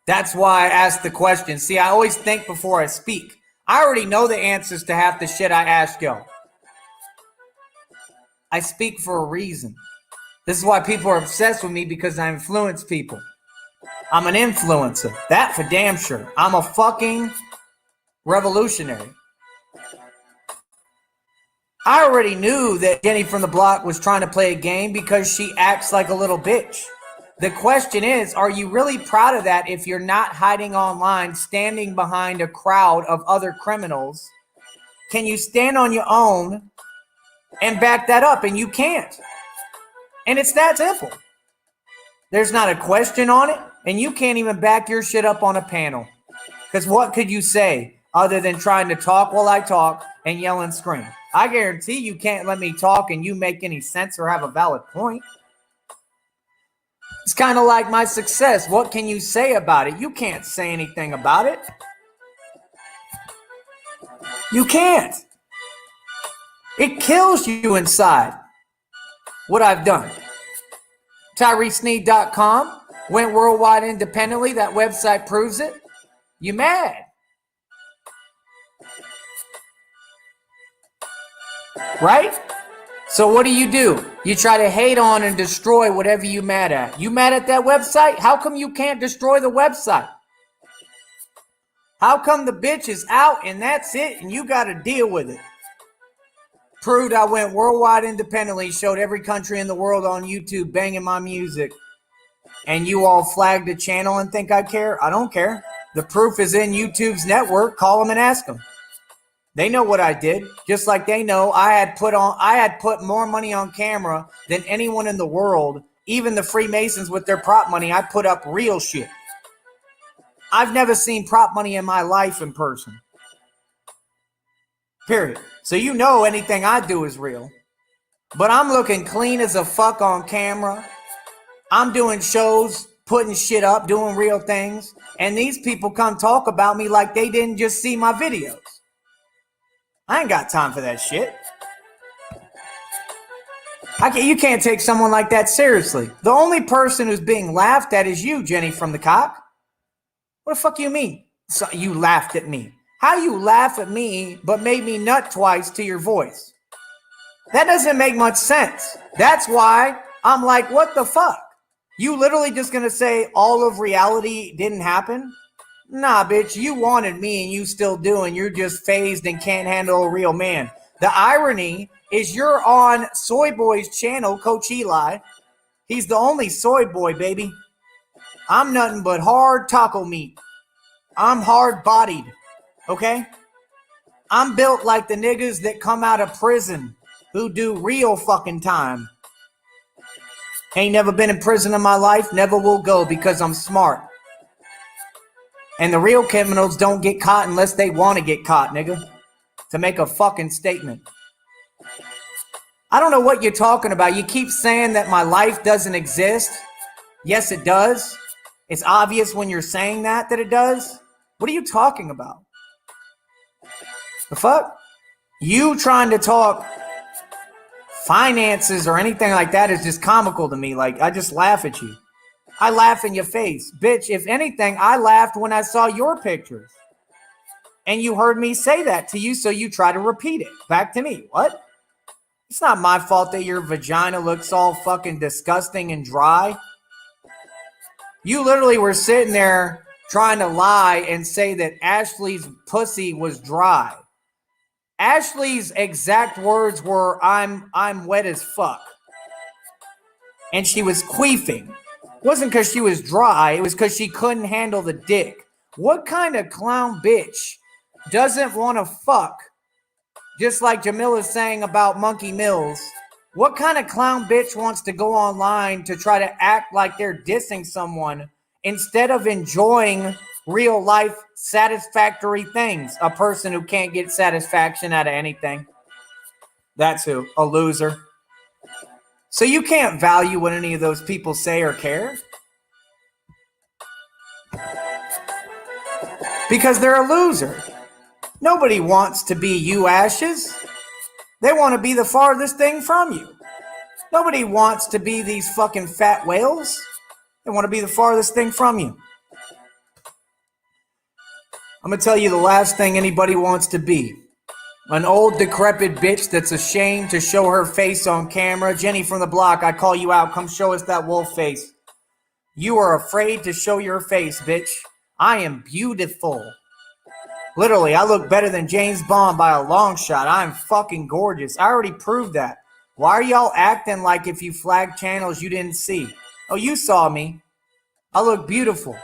That's why I asked the question. See, I always think before I speak. I already know the answers to half the shit I ask y'all. I speak for a reason. This is why people are obsessed with me, because I influence people. I'm an influencer. That for damn sure. I'm a fucking revolutionary. I already knew that Jenny from the block was trying to play a game because she acts like a little bitch. The question is, are you really proud of that if you're not hiding online, standing behind a crowd of other criminals? Can you stand on your own and back that up? And you can't. And it's that simple. There's not a question on it, and you can't even back your shit up on a panel. Because what could you say other than trying to talk while I talk and yell and scream? I guarantee you can't let me talk and you make any sense or have a valid point. It's kind of like my success. What can you say about it? You can't say anything about it. You can't. It kills you inside what I've done. TyreeSneed.com went worldwide independently. That website proves it. You mad? Right? So what do? You try to hate on and destroy whatever you mad at. You mad at that website? How come you can't destroy the website? How come the bitch is out and that's it and you got to deal with it? Proved I went worldwide independently, showed every country in the world on YouTube banging my music, and you all flagged the channel and think I care? I don't care. The proof is in YouTube's network. Call them and ask them. They know what I did, just like they know I had put more money on camera than anyone in the world, even the Freemasons with their prop money. I put up real shit. I've never seen prop money in my life in person. Period. So you know anything I do is real. But I'm looking clean as a fuck on camera. I'm doing shows, putting shit up, doing real things. And these people come talk about me like they didn't just see my videos. I ain't got time for that shit. You can't take someone like that seriously. The only person who's being laughed at is you, Jenny from the cock. What the fuck you mean? So you laughed at me. How you laugh at me but made me nut twice to your voice? That doesn't make much sense. That's why I'm like, what the fuck? You literally just gonna say all of reality didn't happen? Nah, bitch, you wanted me and you still do, and you're just phased and can't handle a real man. The irony is you're on Soy Boy's channel, Coach Eli. He's the only soy boy, baby. I'm nothing but hard taco meat. I'm hard-bodied, okay? I'm built like the niggas that come out of prison who do real fucking time. Ain't never been in prison in my life, never will go because I'm smart. And the real criminals don't get caught unless they want to get caught, nigga. To make a fucking statement. I don't know what you're talking about. You keep saying that my life doesn't exist. Yes, it does. It's obvious when you're saying that it does. What are you talking about? The fuck? You trying to talk finances or anything like that is just comical to me. Like, I just laugh at you. I laugh in your face. Bitch, if anything, I laughed when I saw your pictures. And you heard me say that to you, so you try to repeat it back to me. What? It's not my fault that your vagina looks all fucking disgusting and dry. You literally were sitting there trying to lie and say that Ashley's pussy was dry. Ashley's exact words were, I'm wet as fuck. And she was queefing. It wasn't because she was dry. It was because she couldn't handle the dick. What kind of clown bitch doesn't want to fuck? Just like Jamila's saying about Monkey Mills. What kind of clown bitch wants to go online to try to act like they're dissing someone instead of enjoying real life satisfactory things? A person who can't get satisfaction out of anything. That's who, a loser. So you can't value what any of those people say or care. Because they're a loser. Nobody wants to be you, Ashes. They want to be the farthest thing from you. Nobody wants to be these fucking fat whales. They want to be the farthest thing from you. I'm going to tell you the last thing anybody wants to be. An old decrepit bitch that's ashamed to show her face on camera. Jenny from the block, I call you out. Come show us that wolf face. You are afraid to show your face, bitch. I am beautiful. Literally, I look better than James Bond by a long shot. I'm fucking gorgeous. I already proved that. Why are y'all acting like if you flagged channels you didn't see? Oh, you saw me. I look beautiful.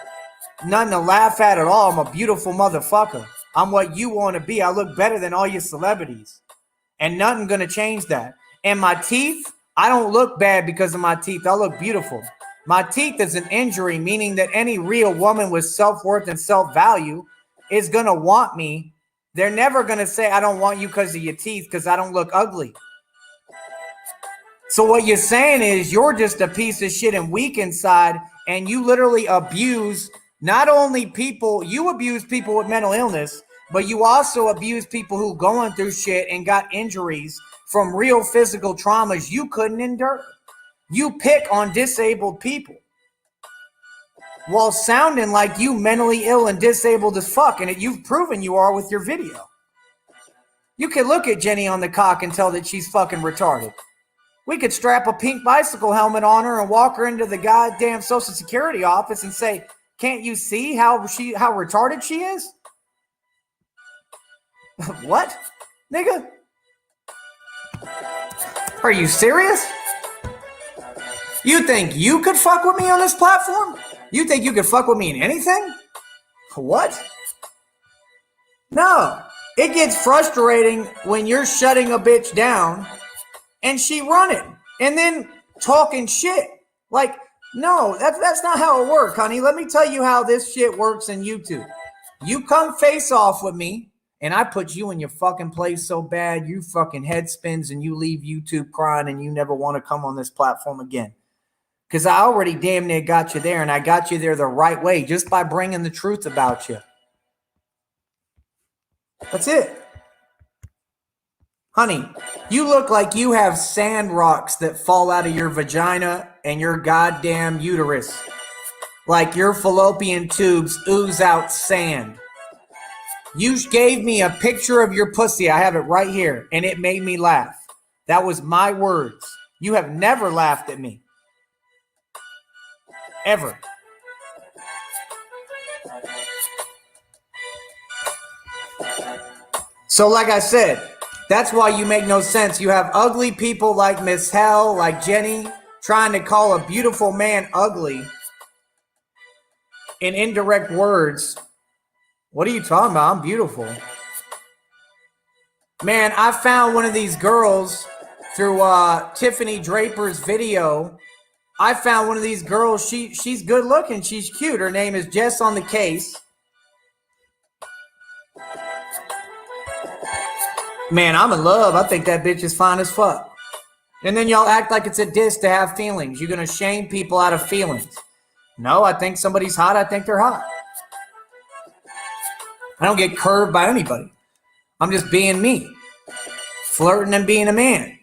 Nothing to laugh at all. I'm a beautiful motherfucker. I'm what you want to be. I look better than all your celebrities. And nothing gonna change that. And my teeth, I don't look bad because of my teeth. I look beautiful. My teeth is an injury, meaning that any real woman with self-worth and self-value is gonna want me. They're never gonna say, I don't want you because of your teeth, because I don't look ugly. So what you're saying is you're just a piece of shit and weak inside, and you literally abuse not only people, you abuse people with mental illness, but you also abuse people who going through shit and got injuries from real physical traumas you couldn't endure. You pick on disabled people while sounding like you mentally ill and disabled as fuck, and you've proven you are with your video. You can look at Jenny on the cock and tell that she's fucking retarded. We could strap a pink bicycle helmet on her and walk her into the goddamn Social Security office and say, can't you see how retarded she is? What? Nigga? Are you serious? You think you could fuck with me on this platform? You think you could fuck with me in anything? What? No. It gets frustrating when you're shutting a bitch down and she running and then talking shit. Like, no, that's not how it works, honey. Let me tell you how this shit works in YouTube. You come face off with me, and I put you in your fucking place so bad, you fucking head spins and you leave YouTube crying and you never want to come on this platform again. Because I already damn near got you there, and I got you there the right way just by bringing the truth about you. That's it. Honey, you look like you have sand rocks that fall out of your vagina and your goddamn uterus. Like your fallopian tubes ooze out sand. You gave me a picture of your pussy. I have it right here, and it made me laugh. That was my words. You have never laughed at me. Ever. So like I said, that's why you make no sense. You have ugly people like Miss Hell, like Jenny, trying to call a beautiful man ugly in indirect words. What are you talking about? I'm beautiful. Man, I found one of these girls through Tiffany Draper's video. I found one of these girls. She's good looking. She's cute. Her name is Jess on the Case. Man, I'm in love. I think that bitch is fine as fuck. And then y'all act like it's a diss to have feelings. You're going to shame people out of feelings. No, I think somebody's hot. I think they're hot. I don't get curved by anybody. I'm just being me. Flirting and being a man.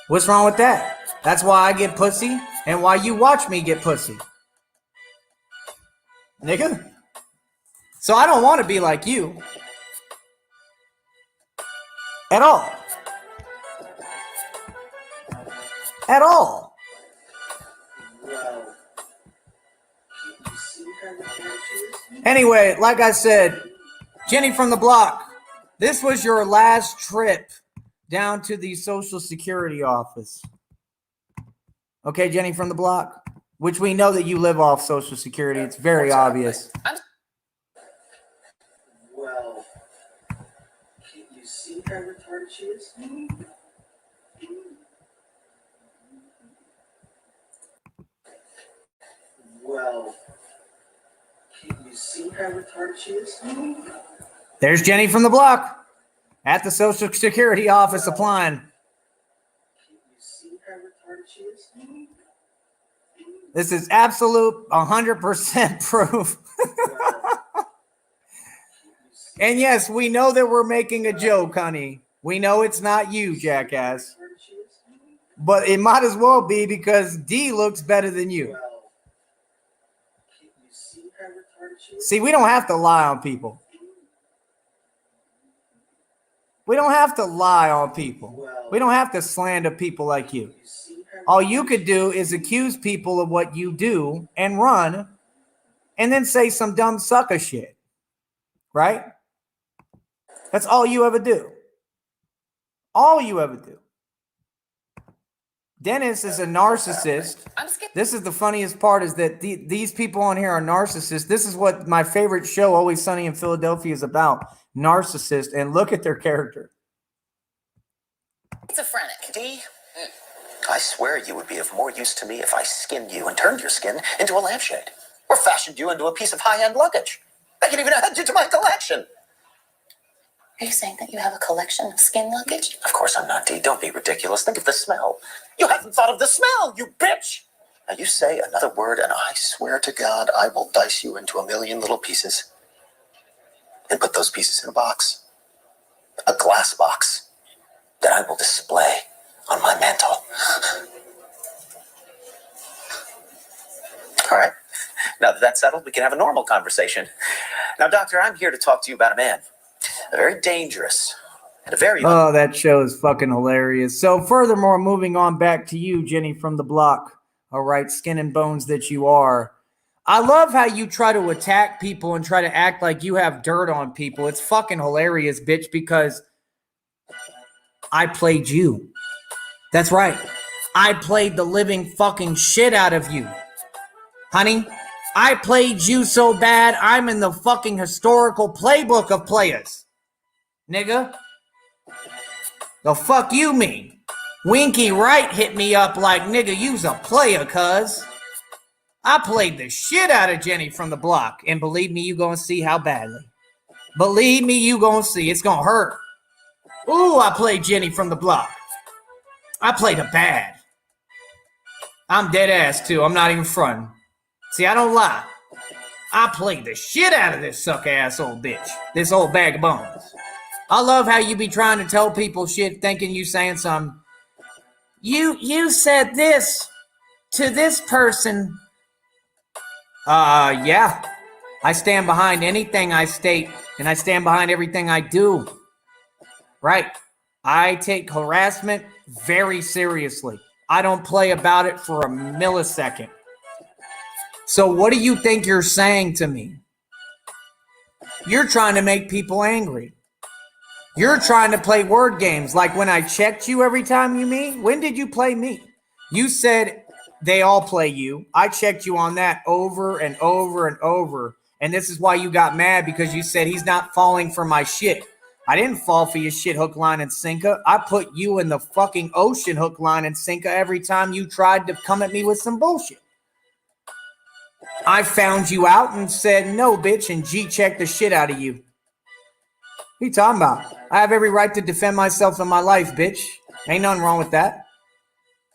What's wrong with that? That's why I get pussy and why you watch me get pussy. Nigga. So I don't want to be like you. At all. At all. Anyway, like I said, Jenny from the block, this was your last trip down to the Social Security office. Okay, Jenny from the block, which we know that you live off Social Security. It's very obvious. see how retarded she is? Well, can you see how retarded she is? There's Jenny from the block at the Social Security office applying. Can you see how retarded she is? This is absolute 100% proof. And yes, we know that we're making a joke, honey. We know it's not you, jackass. But it might as well be because D looks better than you. See, we don't have to lie on people. We don't have to lie on people. We don't have to slander people like you. All you could do is accuse people of what you do and run and then say some dumb sucker shit. Right? That's all you ever do. All you ever do. Dennis is a narcissist. This is the funniest part is that these people on here are narcissists. This is what my favorite show, Always Sunny in Philadelphia, is about. Narcissist. And look at their character. Schizophrenic. D, I swear you would be of more use to me if I skinned you and turned your skin into a lampshade. Or fashioned you into a piece of high-end luggage. I can even add you to my collection. Are you saying that you have a collection of skin luggage? Of course I'm not, D. Don't be ridiculous. Think of the smell. You haven't thought of the smell, you bitch! Now you say another word and I swear to God I will dice you into a million little pieces. And put those pieces in a box. A glass box. That I will display on my mantle. All right. Now that that's settled, we can have a normal conversation. Now, Doctor, I'm here to talk to you about a man. A very dangerous and a very... Oh, that show is fucking hilarious. So furthermore, moving on back to you, Jenny from the block. All right, skin and bones that you are. I love how you try to attack people and try to act like you have dirt on people. It's fucking hilarious, bitch, because I played you. That's right. I played the living fucking shit out of you. Honey, I played you so bad, I'm in the fucking historical playbook of players. Nigga. The fuck you mean? Winky Wright hit me up like, nigga, you's a player, cuz. I played the shit out of Jenny from the block. And believe me, you gonna see how badly. Believe me, you gonna see. It's gonna hurt. Ooh, I played Jenny from the block. I played her bad. I'm dead ass, too. I'm not even fronting. See, I don't lie. I played the shit out of this suck-ass old bitch. This old bag of bones. I love how you be trying to tell people shit thinking you saying something. You said this to this person. Yeah. I stand behind anything I state, and I stand behind everything I do. Right. I take harassment very seriously. I don't play about it for a millisecond. So what do you think you're saying to me? You're trying to make people angry. You're trying to play word games. Like when I checked you every time you meet. When did you play me? You said they all play you. I checked you on that over and over and over. And this is why you got mad, because you said he's not falling for my shit. I didn't fall for your shit hook, line, and sinker. I put you in the fucking ocean hook, line, and sinker every time you tried to come at me with some bullshit. I found you out and said, no, bitch, and G-checked the shit out of you. What are you talking about? I have every right to defend myself in my life, bitch. Ain't nothing wrong with that.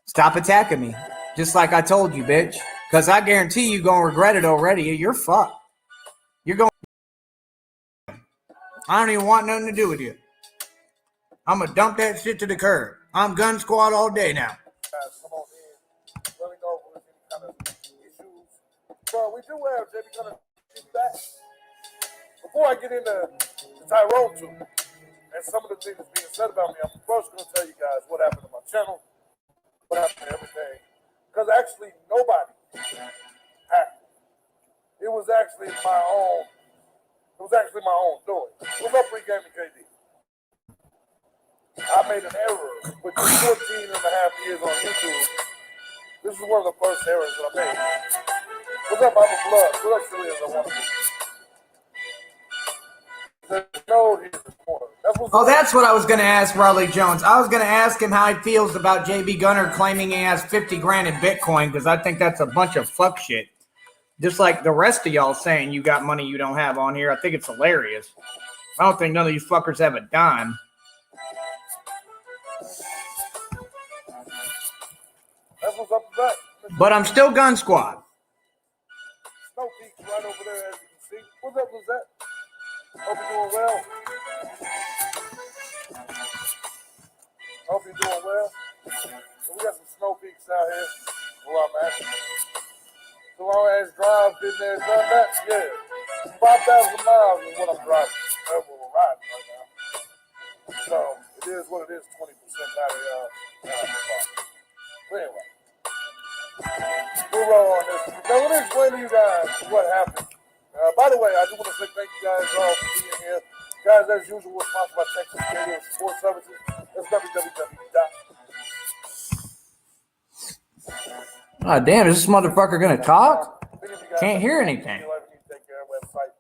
Stop attacking me. Just like I told you, bitch. Because I guarantee you're going to regret it already. You're fucked. You're going... I don't even want nothing to do with you. I'm going to dump that shit to the curb. I'm gun squad all day now. Come on in. Let me know if any kind of issues. But we do have Jamie kind of back. Before I get into the Tyrone too, and some of the things that's being said about me, I'm first going to tell you guys what happened to my channel, what happened to everything. Because actually, nobody hacked me. It was actually my own. It was actually my own doing. What's up, pre-gaming KD? I made an error with 14 and a half years on YouTube. This is one of the first errors that I made. What's up, Papa Blood? What up, Julius? I want to be. No, he's the corner. Oh, that's what I was going to ask Raleigh Jones. I was going to ask him how he feels about JB Gunner claiming he has 50 grand in Bitcoin, because I think that's a bunch of fuck shit. Just like the rest of y'all saying you got money you don't have on here. I think it's hilarious. I don't think none of these fuckers have a dime. That's what's up to that. But I'm still Gun Squad. Snow Peak's right over there, as you can see. What's up, Lizette? Hope you're doing well. Hope you're doing well. So we got some Snow Peaks out here where I'm at. So long as drive, been there, done that, yeah. 5,000 miles is what I'm driving. That's what we're riding right now. So it is what it is, 20% out of the car. But anyway, we'll roll on this. Now let me explain to you guys what happened. By the way, I just want to say thank you guys all for being here. Guys, as usual, we're sponsored by Texas Radio Support Services. That's www. Oh, damn, is this motherfucker going to talk? Can't hear anything. Take care of website.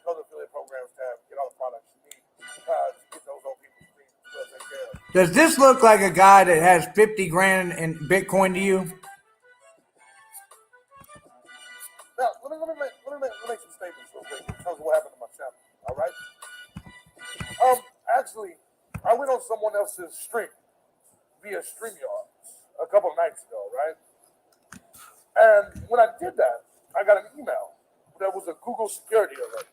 Go to affiliate programs tab. Get all the products you need. Get those old people screens. Take care of. Does this look like a guy that has 50 grand in Bitcoin to you? Now, let me make some statements real quick in terms of what happened to my channel. All right. Actually, I went on someone else's stream via StreamYard a couple of nights ago, right? And when I did that, I got an email that was a Google security alert.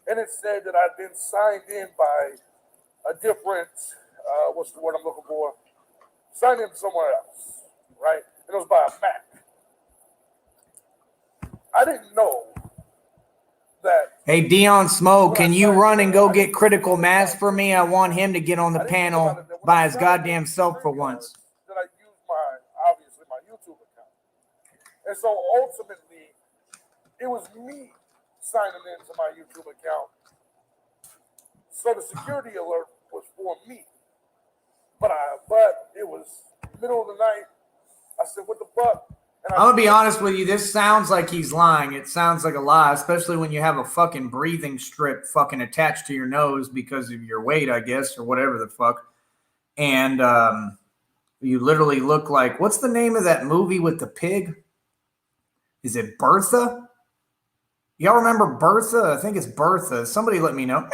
And it said that I'd been signed in by a different, what's the word I'm looking for? Signed in somewhere else, right? And it was by a Mac. I didn't know that. Hey, Dion Smoke, can you run and go get Critical Mass for me? I want him to get on the panel by his goddamn self for once. That I used obviously my YouTube account. And so ultimately, it was me signing into my YouTube account. So the security alert was for me. But it was middle of the night. I said, what the fuck? And I'm going to be honest with you. This sounds like he's lying. It sounds like a lie, especially when you have a fucking breathing strip fucking attached to your nose because of your weight, I guess, or whatever the fuck. And you literally look like, what's the name of that movie with the pig? Is it Bertha? Y'all remember Bertha? I think it's Bertha. Somebody let me know.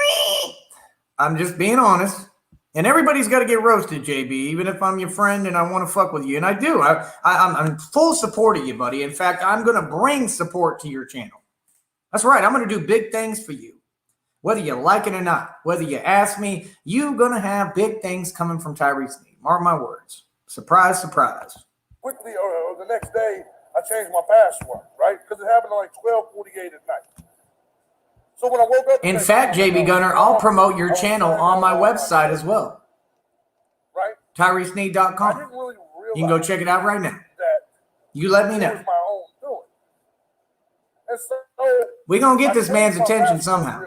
I'm just being honest. And everybody's got to get roasted, JB, even if I'm your friend and I want to fuck with you. And I do. I'm in full support of you, buddy. In fact, I'm going to bring support to your channel. That's right. I'm going to do big things for you, whether you like it or not. Whether you ask me, you're going to have big things coming from Tyree Sneed. Mark my words. Surprise, surprise. Quickly, or the next day, I changed my password, right? Because it happened at like 12:48 at night. So when I woke up, in fact, JB Gunner, I'll promote your channel on my website as well. Right? TyreeSneed.com. Really, you can go check it out right now. You let me know. It was my own doing. And so we're going to get this man's attention somehow.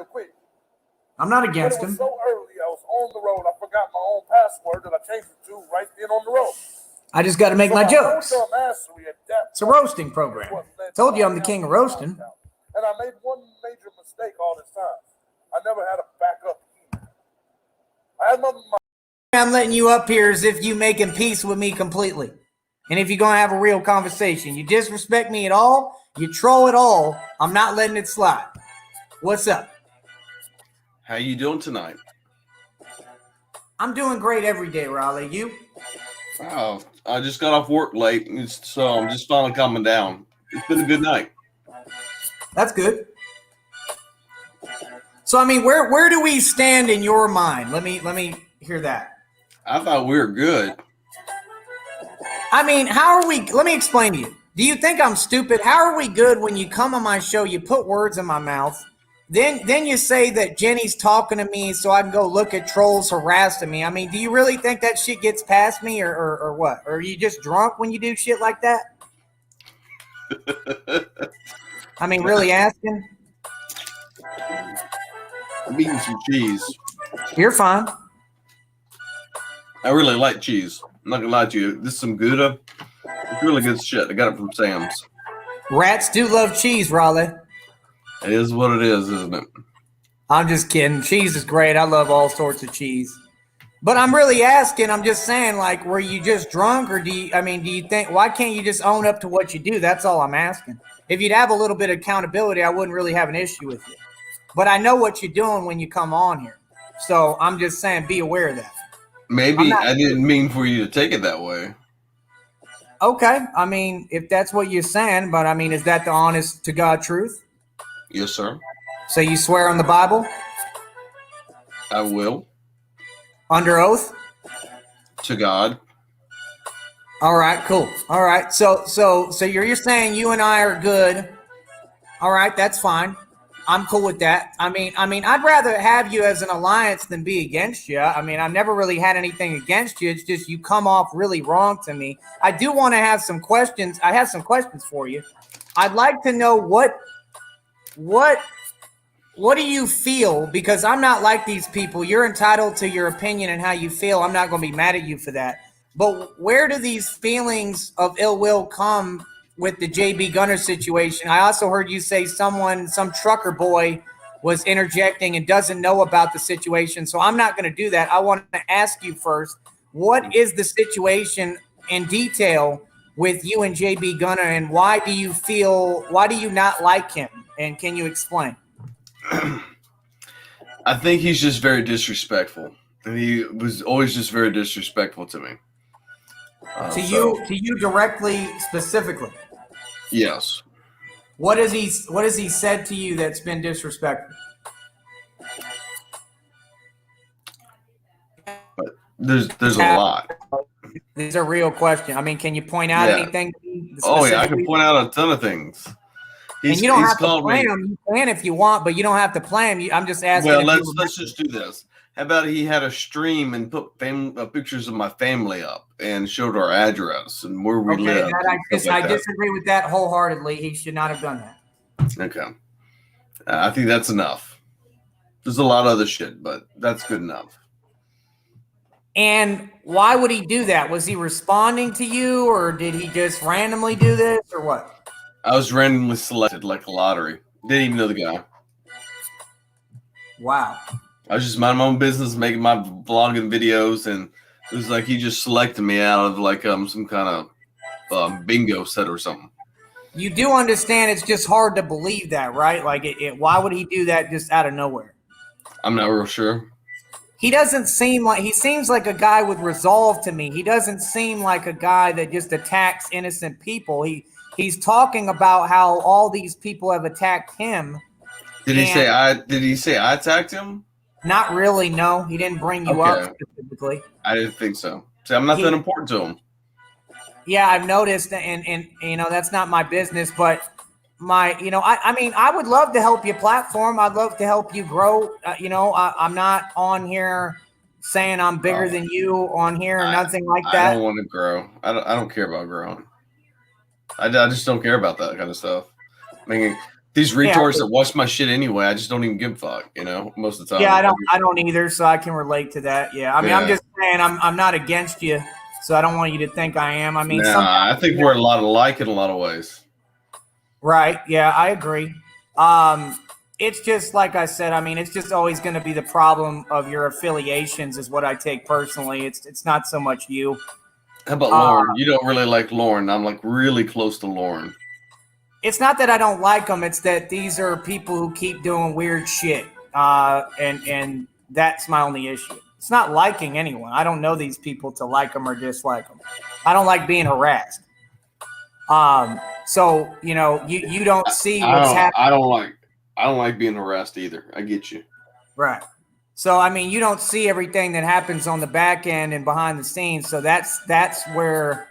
I'm not against him. So early, I was on the road. I forgot my own password that I changed it to right then on the road. I just got to make my jokes. It's a roasting program. Told you I'm the king of roasting. And I made one major mistake all this time. I never had a backup email. I had I'm letting you up here as if you making peace with me completely. And if you're going to have a real conversation, you disrespect me at all, you troll at all, I'm not letting it slide. What's up? How you doing tonight? I'm doing great every day, Raleigh. You? Oh, I just got off work late, so I'm just finally calming down. It's been a good night. That's good. So, I mean, where do we stand in your mind? Let me hear that. I thought we were good. I mean, how are we? Let me explain to you. Do you think I'm stupid? How are we good when you come on my show, you put words in my mouth, then you say that Jenny's talking to me so I can go look at trolls harassing me? I mean, do you really think that shit gets past me or what? Or are you just drunk when you do shit like that? I mean, really asking? I'm eating some cheese. You're fine. I really like cheese. I'm not going to lie to you. This is some Gouda. It's really good shit. I got it from Sam's. Rats do love cheese, Raleigh. It is what it is, isn't it? I'm just kidding. Cheese is great. I love all sorts of cheese. But I'm really asking, I'm just saying, like, were you just drunk or do you think, why can't you just own up to what you do? That's all I'm asking. If you'd have a little bit of accountability, I wouldn't really have an issue with you. But I know what you're doing when you come on here. So I'm just saying, be aware of that. Maybe I didn't mean for you to take it that way. Okay. I mean, if that's what you're saying, but I mean, is that the honest to God truth? Yes, sir. So you swear on the Bible? I will. Under oath? To God. All right, cool. All right. So you're saying you and I are good. All right, that's fine. I'm cool with that. I mean, I'd rather have you as an alliance than be against you. I mean, I've never really had anything against you. It's just you come off really wrong to me. I do want to have some questions. I have some questions for you. I'd like to know what do you feel? Because I'm not like these people. You're entitled to your opinion and how you feel. I'm not going to be mad at you for that. But where do these feelings of ill will come with the JB Gunner situation? I also heard you say some trucker boy was interjecting and doesn't know about the situation. So I'm not going to do that. I want to ask you first, what is the situation in detail with you and JB Gunner, and why do you not like him? And can you explain? I think he's just very disrespectful. And he was always just very disrespectful to me. To you directly, specifically? Yes. What has he said to you that's been disrespectful? But there's a lot. These are real questions. I mean, can you point out anything? Oh yeah, I can point out a ton of things. And you don't have to play them. You can if you want, but you don't have to play them. I'm just asking. Well, let's just do this. How about he had a stream and put pictures of my family up and showed our address and where we live. I disagree with that wholeheartedly. He should not have done that. Okay. I think that's enough. There's a lot of other shit, but that's good enough. And why would he do that? Was he responding to you, or did he just randomly do this, or what? I was randomly selected like a lottery. Didn't even know the guy. Wow. I was just minding my own business, making my vlogging videos, and it was like he just selected me out of like some kind of bingo set or something. You do understand it's just hard to believe that, right? Like, why would he do that just out of nowhere? I'm not real sure. He seems like a guy with resolve to me. He doesn't seem like a guy that just attacks innocent people. He's talking about how all these people have attacked him. Did he say I attacked him? Not really, no. He didn't bring you up specifically. I didn't think so. See, I'm not that important to him. Yeah, I've noticed, and that's not my business, but I would love to help your platform. I'd love to help you grow. I'm not on here saying I'm bigger than you on here or nothing like that. I don't want to grow. I don't care about growing. I just don't care about that kind of stuff. I mean, these retards that watch my shit anyway, I just don't even give a fuck, most of the time. Yeah, I don't either, so I can relate to that. Yeah, I mean, I'm just saying I'm not against you, so I don't want you to think I am. I mean, I think we're a lot alike in a lot of ways. Right. Yeah, I agree. It's just like I said. I mean, it's just always going to be the problem of your affiliations, is what I take personally. It's not so much you. How about Lauren? You don't really like Lauren. I'm like really close to Lauren. It's not that I don't like them. It's that these are people who keep doing weird shit, and that's my only issue. It's not liking anyone. I don't know these people to like them or dislike them. I don't like being harassed. So you don't see what's happening. I don't like being harassed either. I get you. Right. So I mean, you don't see everything that happens on the back end and behind the scenes. So that's where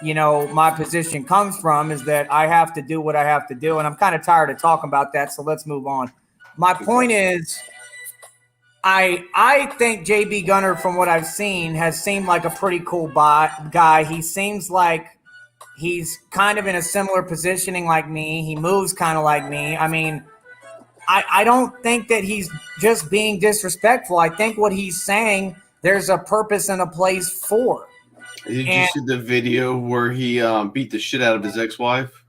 my position comes from, is that I have to do what I have to do, and I'm kind of tired of talking about that. So let's move on. My point is, I think JB Gunner, from what I've seen, has seemed like a pretty cool guy. He seems like he's kind of in a similar positioning like me. He moves kind of like me. I mean, I don't think that he's just being disrespectful. I think what he's saying, there's a purpose and a place for. Did you see the video where he beat the shit out of his ex-wife?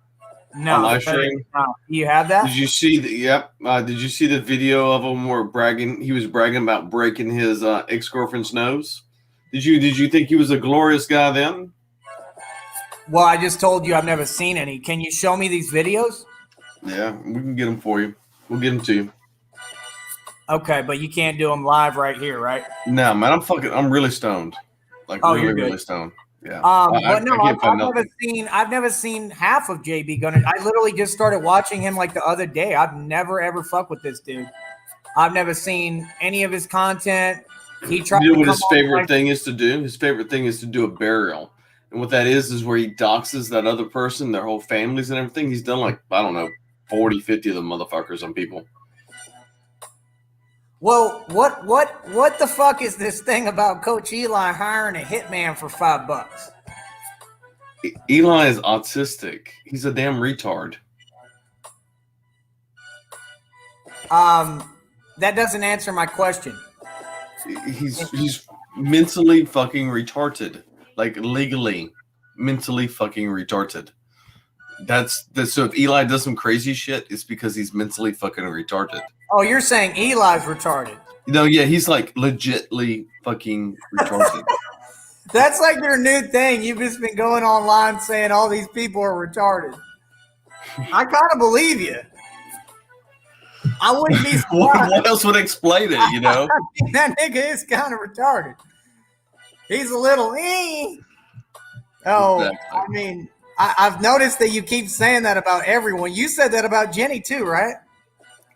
No, on live stream. no. You have that? Did you see the? Yep. Did you see the video of him where bragging? He was bragging about breaking his ex-girlfriend's nose. Did you think he was a glorious guy then? Well, I just told you I've never seen any. Can you show me these videos? Yeah, we can get them for you. We'll get them to you. Okay, but you can't do them live right here, right? No, man, I'm really stoned. Like you're good. really stoned. Yeah. But no, I can't find I've never seen half of JB Gunner. I literally just started watching him like the other day. I've never ever fucked with this dude. I've never seen any of his content. He tried. You know what his favorite thing is to do? His favorite thing is to do a burial. And what that is where he doxes that other person, their whole families and everything. He's done like, I don't know, 40, 50 of them motherfuckers on people. Well, what the fuck is this thing about Coach Eli hiring a hitman for $5? Eli is autistic. He's a damn retard. That doesn't answer my question. He's mentally fucking retarded. Like legally mentally fucking retarded. That's so if Eli does some crazy shit, it's because he's mentally fucking retarded. Oh, you're saying Eli's retarded? No, yeah, he's like legitly fucking retarded. That's like your new thing. You've just been going online saying all these people are retarded. I kind of believe you. I wouldn't be surprised. What else would explain it, you know? That nigga is kind of retarded. He's a little Oh, exactly. I mean, I've noticed that you keep saying that about everyone. You said that about Jenny too, right?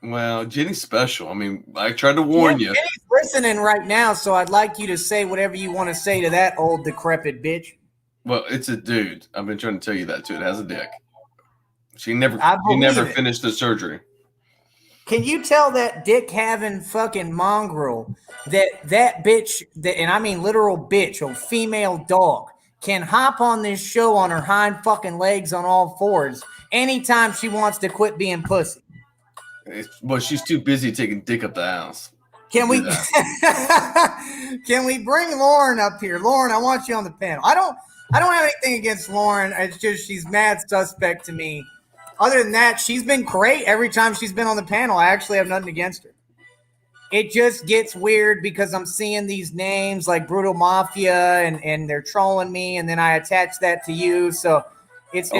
Well, Jenny's special. I mean, I tried to warn you. Jenny's listening right now, so I'd like you to say whatever you want to say to that old decrepit bitch. Well, it's a dude. I've been trying to tell you that too. It has a dick. She never finished the surgery. Can you tell that dick having fucking mongrel that bitch, and I mean literal bitch, a female dog, can hop on this show on her hind fucking legs on all fours anytime she wants to quit being pussy? Well, she's too busy taking dick up the ass. Can we can we bring Lauren up here? Lauren, I want you on the panel. I don't have anything against Lauren. It's just she's mad suspect to me. Other than that, she's been great every time she's been on the panel. I actually have nothing against her. It just gets weird because I'm seeing these names like Brutal Mafia and they're trolling me, and then I attach that to you. So it's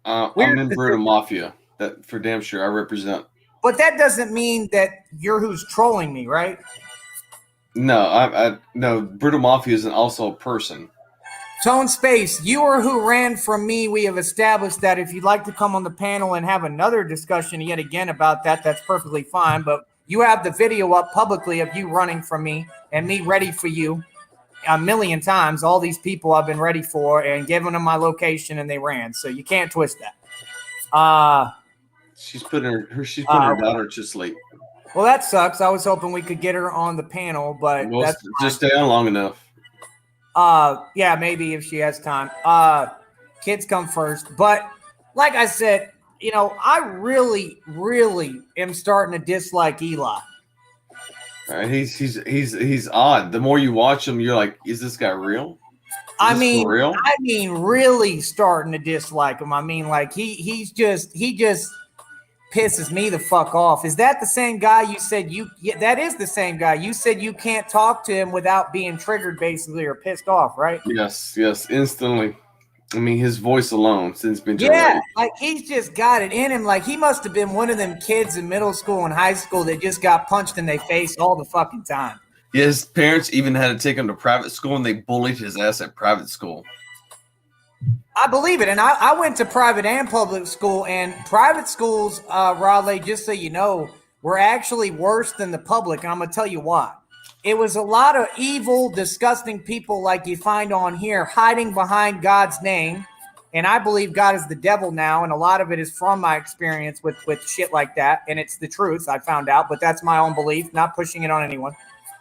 I'm in Brutal Mafia. That for damn sure I represent. But that doesn't mean that you're who's trolling me, right? No, no. Brutal Mafia is also a person. Tone Space, you are who ran from me. We have established that if you'd like to come on the panel and have another discussion yet again about that, that's perfectly fine. But you have the video up publicly of you running from me and me ready for you a million times. All these people I've been ready for and giving them my location and they ran. So you can't twist that. She's putting her daughter to sleep. Well, that sucks. I was hoping we could get her on the panel, but that's just stay on long enough. Yeah, maybe if she has time. Kids come first. But like I said, I really, really am starting to dislike Eli. He's odd. The more you watch him, you're like, is this guy real? I mean, really starting to dislike him. I mean, like he just pisses me the fuck off. Is that the same guy you said that is the same guy. You said you can't talk to him without being triggered basically or pissed off, right? Yes, instantly. I mean, his voice alone since been generated. Yeah, like he's just got it in him. Like he must have been one of them kids in middle school and high school that just got punched in their face all the fucking time. Yeah, his parents even had to take him to private school and they bullied his ass at private school. I believe it. And I went to private and public school, and private schools, Raleigh, just so you know, were actually worse than the public. And I'm going to tell you why. It was a lot of evil, disgusting people like you find on here hiding behind God's name. And I believe God is the devil now. And a lot of it is from my experience with shit like that. And it's the truth, I found out. But that's my own belief, not pushing it on anyone.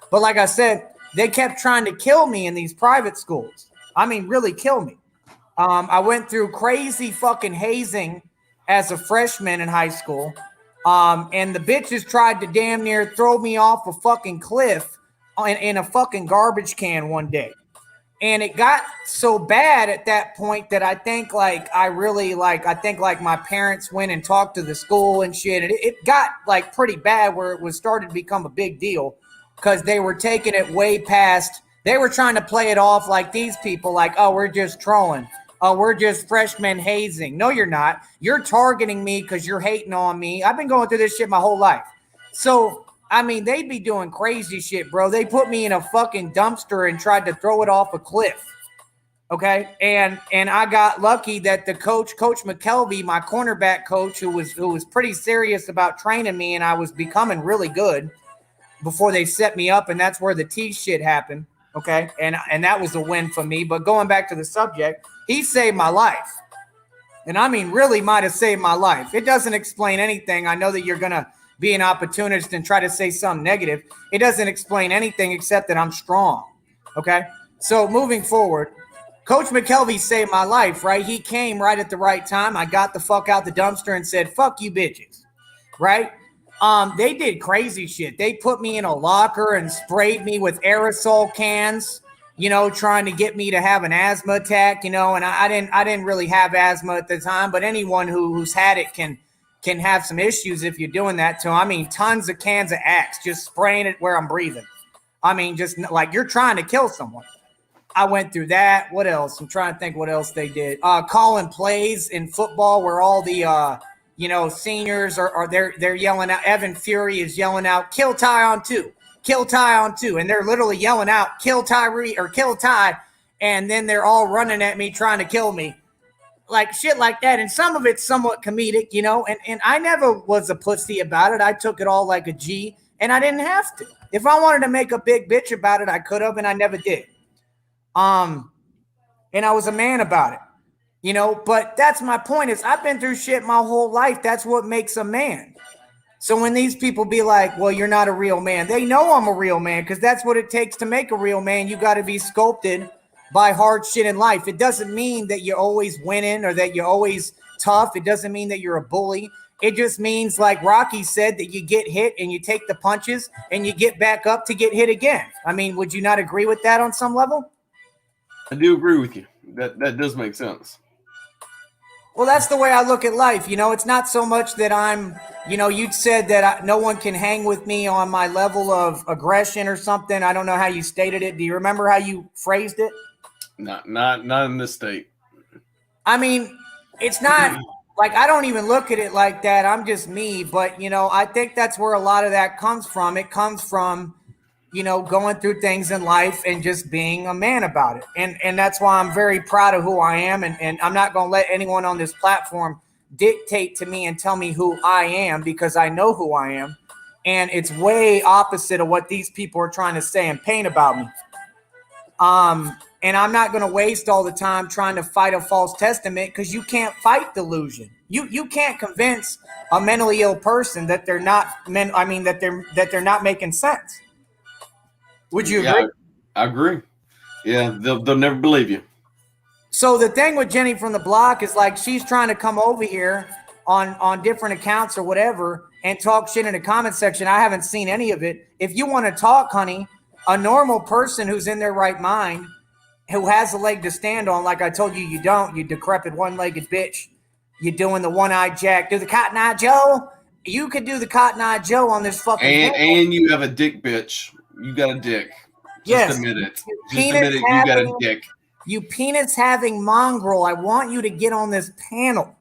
But like I said, they kept trying to kill me in these private schools. I mean, really kill me. I went through crazy fucking hazing as a freshman in high school. And the bitches tried to damn near throw me off a fucking cliff in a fucking garbage can one day. And it got so bad at that point that I think like my parents went and talked to the school and shit. And it got like pretty bad where it was started to become a big deal because they were taking it way past. They were trying to play it off like these people, like, oh, we're just trolling. Oh, we're just freshmen hazing. No, you're not. You're targeting me because you're hating on me. I've been going through this shit my whole life. So, I mean, they'd be doing crazy shit, bro. They put me in a fucking dumpster and tried to throw it off a cliff. Okay. And I got lucky that the Coach McKelvey, my cornerback coach, who was pretty serious about training me, and I was becoming really good before they set me up, and that's where the T shit happened. Okay. And that was a win for me. But going back to the subject, he saved my life. And I mean, really might have saved my life. It doesn't explain anything. I know that you're going to be an opportunist and try to say something negative. It doesn't explain anything except that I'm strong. Okay. So moving forward, Coach McKelvey saved my life, right? He came right at the right time. I got the fuck out the dumpster and said, fuck you bitches. Right. They did crazy shit. They put me in a locker and sprayed me with aerosol cans, trying to get me to have an asthma attack, and I didn't really have asthma at the time, but anyone who's had it can have some issues if you're doing that. So, I mean, tons of cans of Axe, just spraying it where I'm breathing. I mean, just like you're trying to kill someone. I went through that. What else? I'm trying to think what else they did. Calling plays in football where all the seniors are they're yelling out. Evan Fury is yelling out, kill Ty on two, kill Ty on two. And they're literally yelling out, kill Tyree or kill Ty. And then they're all running at me, trying to kill me. Like shit like that. And some of it's somewhat comedic, and I never was a pussy about it. I took it all like a G, and I didn't have to. If I wanted to make a big bitch about it, I could have, and I never did. And I was a man about it. But that's my point is I've been through shit my whole life. That's what makes a man. So when these people be like, well, you're not a real man, they know I'm a real man because that's what it takes to make a real man. You got to be sculpted by hard shit in life. It doesn't mean that you're always winning or that you're always tough. It doesn't mean that you're a bully. It just means, like Rocky said, that you get hit and you take the punches and you get back up to get hit again. I mean, would you not agree with that on some level? I do agree with you. That does make sense. Well, that's the way I look at life. It's not so much that I'm, you said that no one can hang with me on my level of aggression or something. I don't know how you stated it. Do you remember how you phrased it? Not in this state. I mean, it's not like I don't even look at it like that. I'm just me. But, I think that's where a lot of that comes from. It comes from, going through things in life and just being a man about it. And that's why I'm very proud of who I am. And I'm not going to let anyone on this platform dictate to me and tell me who I am because I know who I am. And it's way opposite of what these people are trying to say and paint about me. And I'm not going to waste all the time trying to fight a false testament because you can't fight delusion. You can't convince a mentally ill person that they're not that they're not making sense. Would you agree? I agree. Yeah, they'll never believe you. So the thing with Jenny from the block is like she's trying to come over here on different accounts or whatever and talk shit in the comment section. I haven't seen any of it. If you want to talk, honey, a normal person who's in their right mind, who has a leg to stand on, like I told you, you don't, you decrepit one-legged bitch. You're doing the one-eyed Jack. Do the Cotton Eye Joe. You could do the Cotton Eye Joe on this fucking and you have a dick, bitch. You got a dick. Just admit it. Just admit it. You got a dick. You penis-having mongrel. I want you to get on this panel,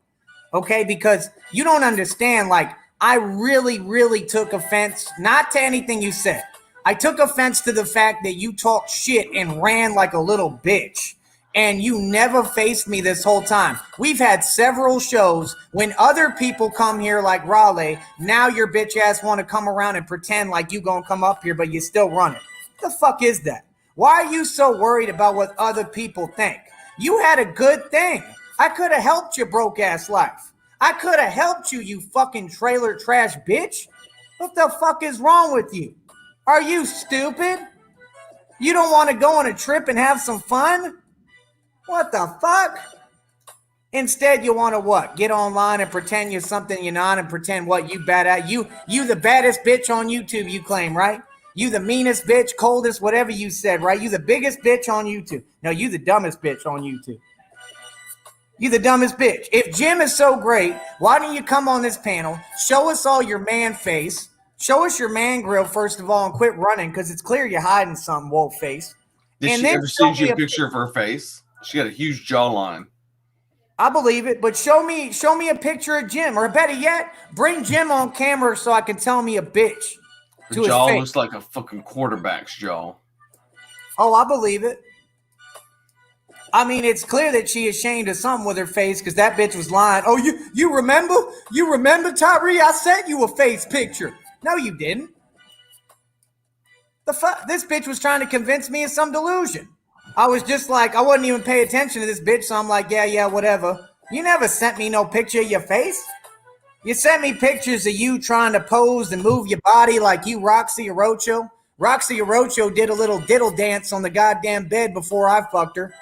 okay? Because you don't understand. Like, I really, really took offense, not to anything you said. I took offense to the fact that you talked shit and ran like a little bitch. And you never faced me this whole time. We've had several shows when other people come here like Raleigh. Now your bitch ass want to come around and pretend like you gonna come up here, but you still run it. What the fuck is that? Why are you so worried about what other people think? You had a good thing. I could have helped your broke ass life. I could have helped you, you fucking trailer trash bitch. What the fuck is wrong with you? Are you stupid? You don't want to go on a trip and have some fun? What the fuck? Instead, you want to what? Get online and pretend you're something you're not and pretend what you bad at. You the baddest bitch on YouTube, you claim, right? You the meanest bitch, coldest, whatever you said, right? You the biggest bitch on YouTube. No, you the dumbest bitch on YouTube. You the dumbest bitch. If Jim is so great, why don't you come on this panel, show us all your man face, show us your man grill first of all, and quit running because it's clear you're hiding something, wolf face. Did And she then ever show send you me a picture of her face? She got a huge jawline. I believe it, but show me a picture of Jim, or better yet, bring Jim on camera so I can tell me a bitch Her to his jaw face. looks like a fucking quarterback's jaw. Oh, I believe it. I mean, it's clear that she ashamed of something with her face because that bitch was lying. Oh, you remember? You remember, Tyree? I sent you a face picture. No, you didn't. The fuck? This bitch was trying to convince me of some delusion. I was just like, I wouldn't even pay attention to this bitch, so I'm like, yeah, whatever. You never sent me no picture of your face. You sent me pictures of you trying to pose and move your body like you Roxy Orocho. Roxy Orocho did a little diddle dance on the goddamn bed before I fucked her.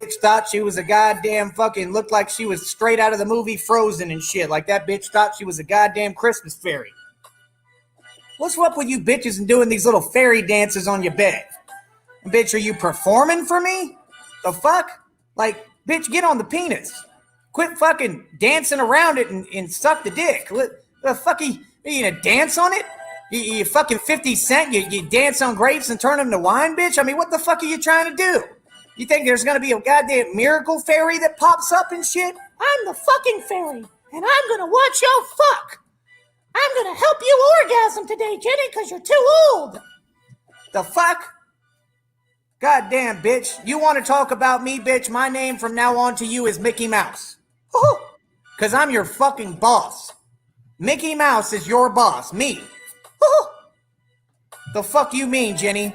Bitch thought she was a goddamn fucking, looked like she was straight out of the movie Frozen and shit. Like that bitch thought she was a goddamn Christmas fairy. What's up with you bitches and doing these little fairy dances on your bed? Bitch, are you performing for me? The fuck? Like, bitch, get on the penis. Quit fucking dancing around it and suck the dick. What the fuck are you gonna dance on it? You fucking 50 Cent, you dance on grapes and turn them to wine, bitch? I mean, what the fuck are you trying to do? You think there's gonna be a goddamn miracle fairy that pops up and shit? I'm the fucking fairy, and I'm gonna watch y'all fuck. I'm gonna help you orgasm today, Jenny, because you're too old. The fuck? Goddamn, bitch. You want to talk about me, bitch? My name from now on to you is Mickey Mouse. Because I'm your fucking boss. Mickey Mouse is your boss. Me. The fuck you mean, Jenny?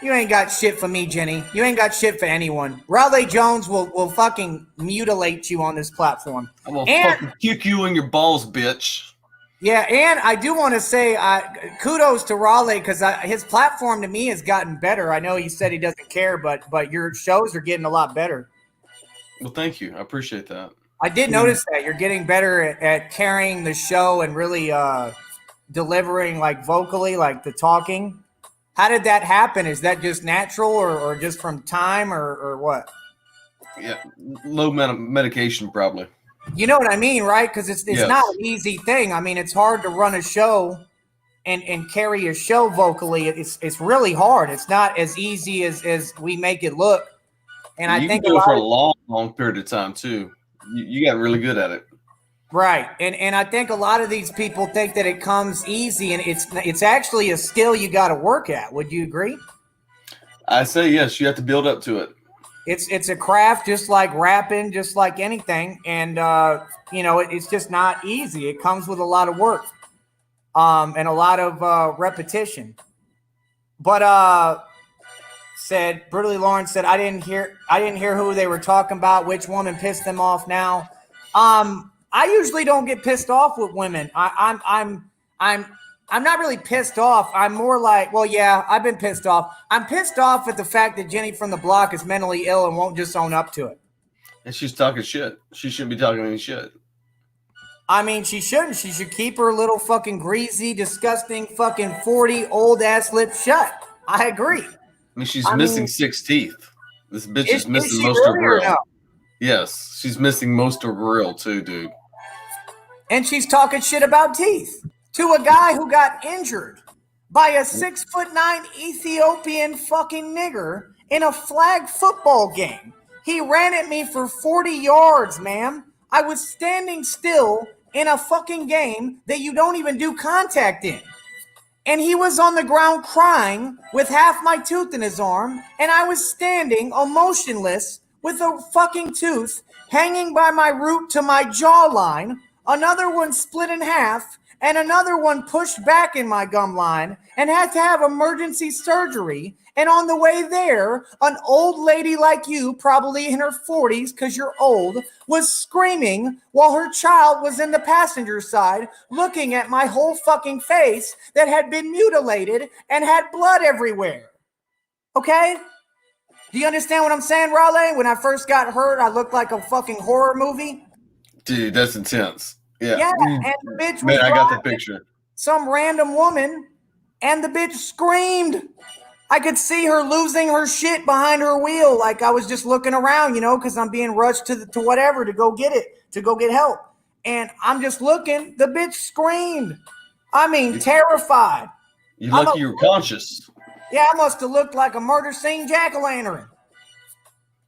You ain't got shit for me, Jenny. You ain't got shit for anyone. Raleigh Jones will fucking mutilate you on this platform. I'm gonna fucking kick you in your balls, bitch. Yeah, and I do want to say kudos to Raleigh because his platform to me has gotten better. I know he said he doesn't care, but your shows are getting a lot better. Well, thank you. I appreciate that. I did notice that you're getting better at carrying the show and really delivering like vocally, like the talking. How did that happen? Is that just natural or just from time or what? Yeah, low medication probably. You know what I mean, right? Because it's Yes. not an easy thing. I mean, it's hard to run a show and carry a show vocally. It's really hard. It's not as easy as we make it look. And I you think can do it for a long period of time too. You got really good at it. Right. And I think a lot of these people think that it comes easy, and it's actually a skill you got to work at. Would you agree? I say yes. You have to build up to it. It's a craft, just like rapping, just like anything, and it's just not easy. It comes with a lot of work, and a lot of repetition. But said Brutally Lawrence said I didn't hear who they were talking about. Which woman pissed them off now? I usually don't get pissed off with women. I'm not really pissed off. I'm more like, well, yeah, I've been pissed off. I'm pissed off at the fact that Jenny from the block is mentally ill and won't just own up to it. And she's talking shit. She shouldn't be talking any shit. I mean, she shouldn't. She should keep her little fucking greasy, disgusting, fucking 40 old ass lips shut. I agree. I mean, she's missing 6 teeth. This bitch is missing she most of really her or grill. no? Yes, she's missing most of her grill too, dude. And she's talking shit about teeth to a guy who got injured by a 6'9" Ethiopian fucking nigger in a flag football game. He ran at me for 40 yards, ma'am. I was standing still in a fucking game that you don't even do contact in. And he was on the ground crying with half my tooth in his arm, and I was standing motionless with a fucking tooth hanging by my root to my jawline, another one split in half, and another one pushed back in my gum line, and had to have emergency surgery. And on the way there, an old lady like you, probably in her 40s because you're old, was screaming while her child was in the passenger side looking at my whole fucking face that had been mutilated and had blood everywhere. Okay? Do you understand what I'm saying, Raleigh? When I first got hurt, I looked like a fucking horror movie. Dude, that's intense. Yeah. Yeah, and the bitch was Man, I got the driving picture. some random woman, and the bitch screamed. I could see her losing her shit behind her wheel. Like I was just looking around, you know, because I'm being rushed to whatever to go get it, to go get help. And I'm just looking. The bitch screamed. I mean, terrified. You lucky you were conscious. Yeah, I must have looked like a murder scene jack-o'-lantern.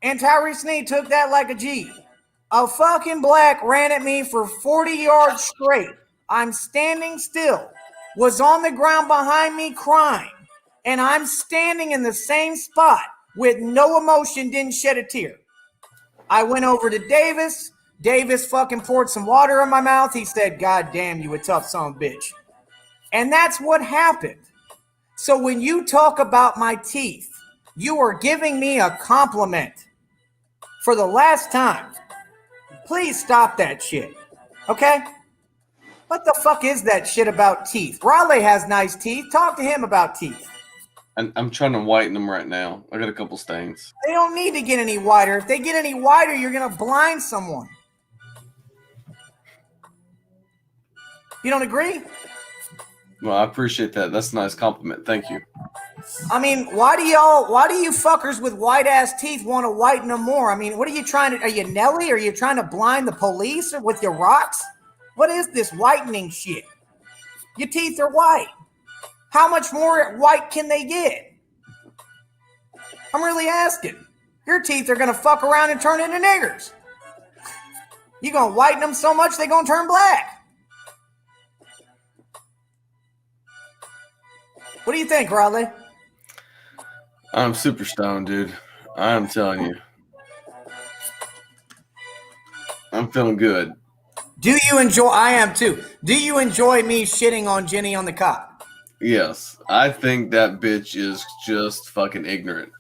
And Tyree Sneed took that like a G. A fucking black ran at me for 40 yards straight. I'm standing still. Was on the ground behind me crying. And I'm standing in the same spot with no emotion, didn't shed a tear. I went over to Davis. Davis fucking poured some water in my mouth. He said, God damn, you a tough son of a bitch. And that's what happened. So when you talk about my teeth, you are giving me a compliment. For the last time, please stop that shit. Okay? What the fuck is that shit about teeth? Raleigh has nice teeth. Talk to him about teeth. I'm trying to whiten them right now. I got a couple stains. They don't need to get any wider. If they get any wider, you're going to blind someone. You don't agree? Well, I appreciate that. That's a nice compliment. Thank you. I mean, why do you fuckers with white ass teeth want to whiten them more? I mean, what are you trying to, are you Nelly? Are you trying to blind the police with your rocks? What is this whitening shit? Your teeth are white. How much more white can they get? I'm really asking. Your teeth are going to fuck around and turn into niggers. You're going to whiten them so much they're going to turn black. What do you think, Raleigh? I'm super stoned, dude. I'm telling you. I'm feeling good. Do you enjoy, I am too. Do you enjoy me shitting on Jenny on the cop? Yes. I think that bitch is just fucking ignorant.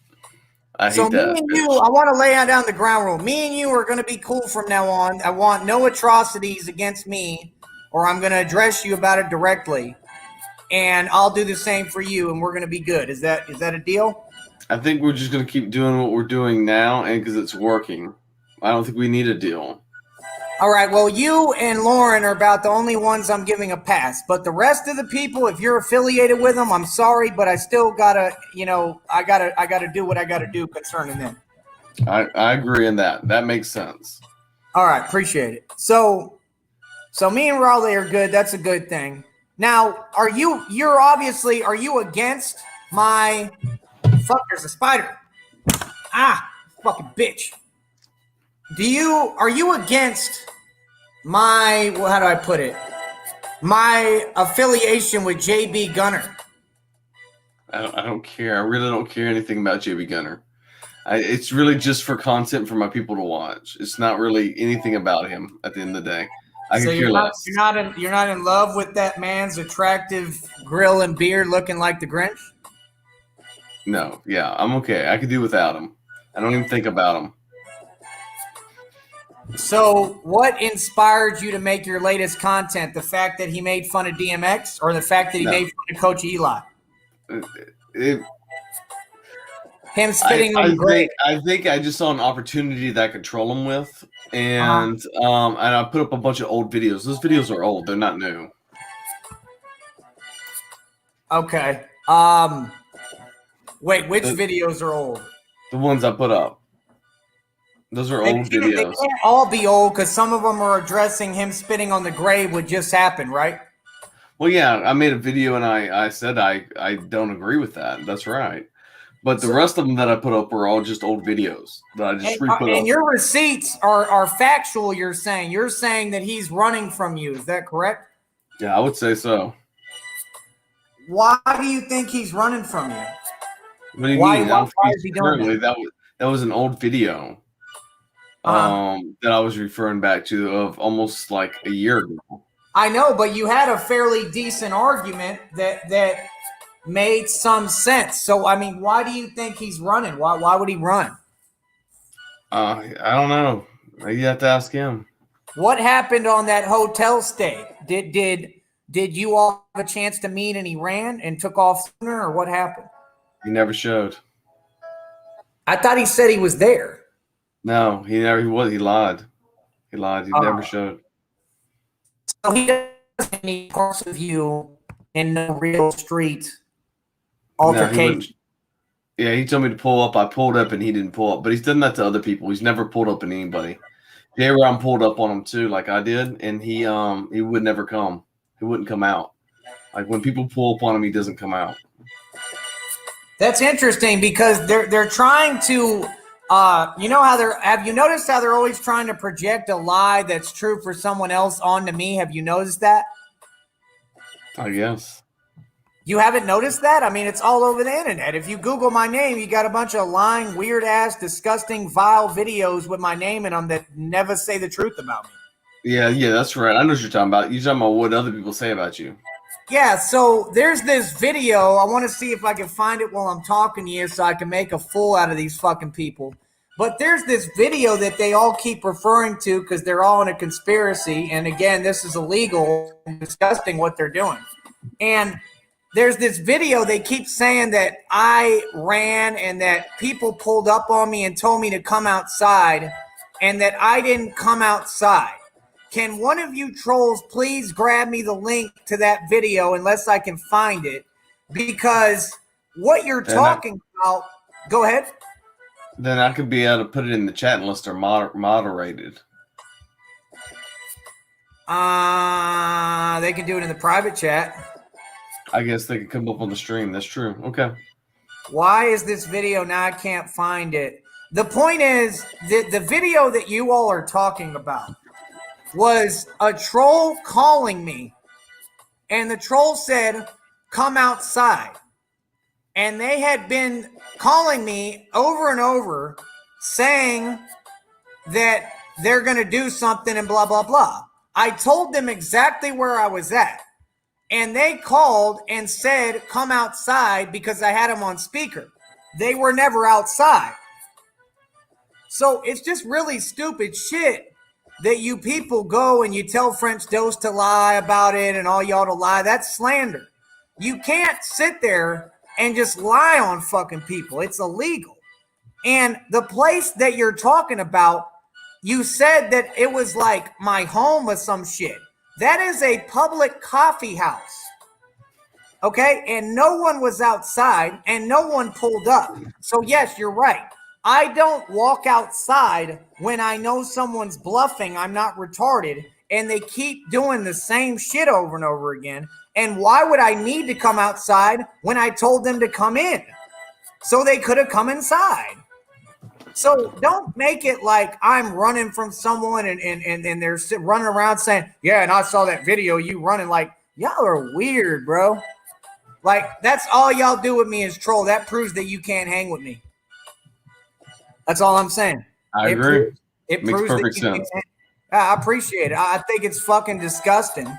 I So hate me that and bitch. you, I want to lay down the ground rule. Me and you are going to be cool from now on. I want no atrocities against me, or I'm going to address you about it directly. And I'll do the same for you, and we're going to be good. Is that a deal? I think we're just going to keep doing what we're doing now, and because it's working. I don't think we need a deal. All right. Well, you and Lauren are about the only ones I'm giving a pass. But the rest of the people, if you're affiliated with them, I'm sorry, but I still gotta, I gotta do what I gotta do concerning them. I agree in that. That makes sense. All right. Appreciate it. So me and Raleigh are good. That's a good thing. Now, are you against my, fuck, there's a spider. Ah, fucking bitch. Are you against my, well, how do I put it? My affiliation with JB Gunner? I don't care. I really don't care anything about JB Gunner. It's really just for content for my people to watch. It's not really anything about him at the end of the day. I So could care less. you're not in love with that man's attractive grill and beard looking like the Grinch? No, yeah, I'm okay. I could do without him. I don't even think about him. So what inspired you to make your latest content? The fact that he made fun of DMX, or the fact that he made fun of Coach Eli? Him spitting on the grave. I think I just saw an opportunity that I could troll him with, and I put up a bunch of old videos. Those videos are old; they're not new. Okay. Wait, which videos are old? The ones I put up. Those are old videos. They can't all be old because some of them are addressing him spitting on the grave, what just happened, right? Well, yeah, I made a video and I said I don't agree with that. That's right. But the rest of them that I put up were all just old videos that I just re-put up. And your receipts are factual, you're saying. You're saying that he's running from you. Is that correct? Yeah, I would say so. Why do you think he's running from you? What do you mean? Why is he doing that? That was an old video that I was referring back to of almost like a year ago. I know, but you had a fairly decent argument that made some sense. So, I mean, why do you think he's running? Why would he run? I don't know. You have to ask him. What happened on that hotel stay? Did you all have a chance to meet and he ran and took off sooner, or what happened? He never showed. I thought he said he was there. No, he never. He was. He lied. He lied. He never showed. So he doesn't have any parts of you in no real street altercation. wouldn't. Yeah, he told me to pull up. I pulled up and he didn't pull up. But he's done that to other people. He's never pulled up on anybody. Jay Brown pulled up on him too, like I did, and he would never come. He wouldn't come out. Like when people pull up on him, he doesn't come out. That's interesting because they're trying to have you noticed how they're always trying to project a lie that's true for someone else onto me? Have you noticed that? I guess. You haven't noticed that? I mean, it's all over the internet. If you Google my name, you got a bunch of lying, weird-ass, disgusting, vile videos with my name in them that never say the truth about me. Yeah, that's right. I know what you're talking about. You're talking about what other people say about you. Yeah, so there's this video. I want to see if I can find it while I'm talking to you so I can make a fool out of these fucking people. But there's this video that they all keep referring to because they're all in a conspiracy. And again, this is illegal and disgusting what they're doing. And there's this video they keep saying that I ran and that people pulled up on me and told me to come outside and that I didn't come outside. Can one of you trolls please grab me the link to that video unless I can find it? Because what you're talking about, go ahead. Then I could be able to put it in the chat unless they're moderated. They can do it in the private chat. I guess they could come up on the stream. That's true. Okay. Why is this video now? I can't find it. The point is that the video that you all are talking about was a troll calling me. And the troll said, come outside. And they had been calling me over and over saying that they're going to do something and blah, blah, blah. I told them exactly where I was at. And they called and said, come outside because I had them on speaker. They were never outside. So it's just really stupid shit that you people go and you tell French Dose to lie about it and all y'all to lie. That's slander. You can't sit there and just lie on fucking people. It's illegal. And the place that you're talking about, you said that it was like my home or some shit. That is a public coffee house. Okay? And no one was outside and no one pulled up. So yes, you're right. I don't walk outside when I know someone's bluffing. I'm not retarded. And they keep doing the same shit over and over again. And why would I need to come outside when I told them to come in? So they could have come inside. So don't make it like I'm running from someone and they're running around saying, yeah, and I saw that video, you running. Like, y'all are weird, bro. Like, that's all y'all do with me is troll. That proves that you can't hang with me. That's all I'm saying. I agree. It Makes proves perfect that you sense. I appreciate it. I think it's fucking disgusting.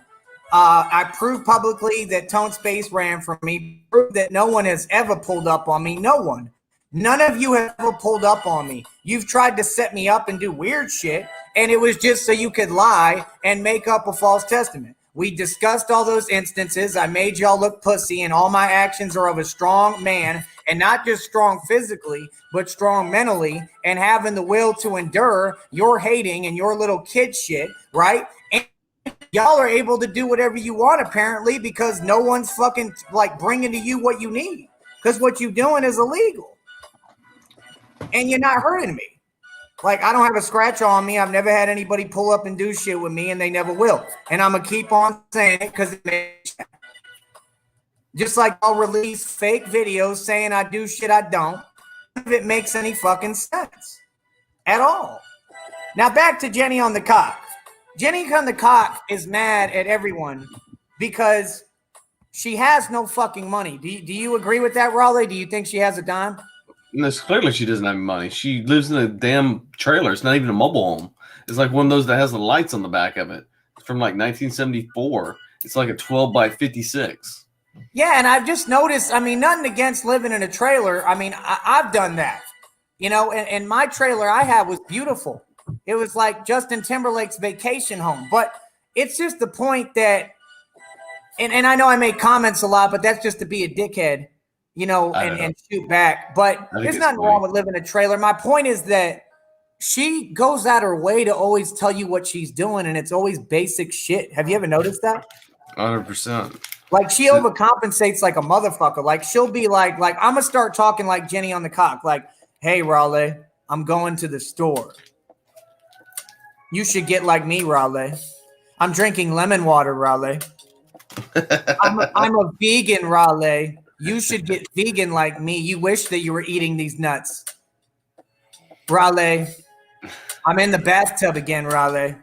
I proved publicly that Tone Space ran from me. Proved that no one has ever pulled up on me. No one. None of you have ever pulled up on me. You've tried to set me up and do weird shit, and it was just so you could lie and make up a false testament. We discussed all those instances. I made y'all look pussy, and all my actions are of a strong man, and not just strong physically, but strong mentally, and having the will to endure your hating and your little kid shit, right? And y'all are able to do whatever you want, apparently, because no one's fucking, like, bringing to you what you need, because what you're doing is illegal. And you're not hurting me. Like, I don't have a scratch on me. I've never had anybody pull up and do shit with me, and they never will. And I'm going to keep on saying it because it makes sense. Just like I'll release fake videos saying I do shit I don't. None of it makes any fucking sense at all. Now, back to Jenny on the cock. Jenny on the cock is mad at everyone because she has no fucking money. Do you agree with that, Raleigh? Do you think she has a dime? No, clearly she doesn't have money. She lives in a damn trailer. It's not even a mobile home. It's like one of those that has the lights on the back of it. It's from like 1974. It's like a 12 by 56. Yeah, and I've just noticed, I mean, nothing against living in a trailer. I mean, I've done that. You know, and my trailer I had was beautiful. It was like Justin Timberlake's vacation home. But it's just the point that, and I know I make comments a lot, but that's just to be a dickhead. You know, and shoot back. But there's nothing wrong with living in a trailer. My point is that she goes out her way to always tell you what she's doing, and it's always basic shit. Have you ever noticed that? 100%. Like she overcompensates like a motherfucker. Like she'll be like I'm gonna start talking like Jenny on the cock. Like, hey Raleigh, I'm going to the store. You should get like me, Raleigh. I'm drinking lemon water, Raleigh. I'm a vegan, Raleigh. You should get vegan like me. You wish that you were eating these nuts. Raleigh, I'm in the bathtub again, Raleigh.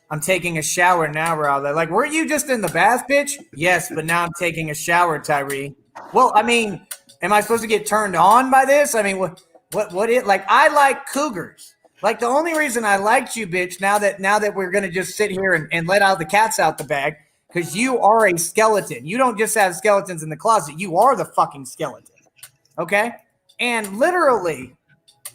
I'm taking a shower now, Raleigh. Like, were you just in the bath, bitch? Yes, but now I'm taking a shower, Tyree. Well, I mean, am I supposed to get turned on by this? I mean, what it like? I like cougars. Like the only reason I liked you, bitch, now that we're gonna just sit here and let out the cats out the bag, because you are a skeleton. You don't just have skeletons in the closet. You are the fucking skeleton. Okay? And literally,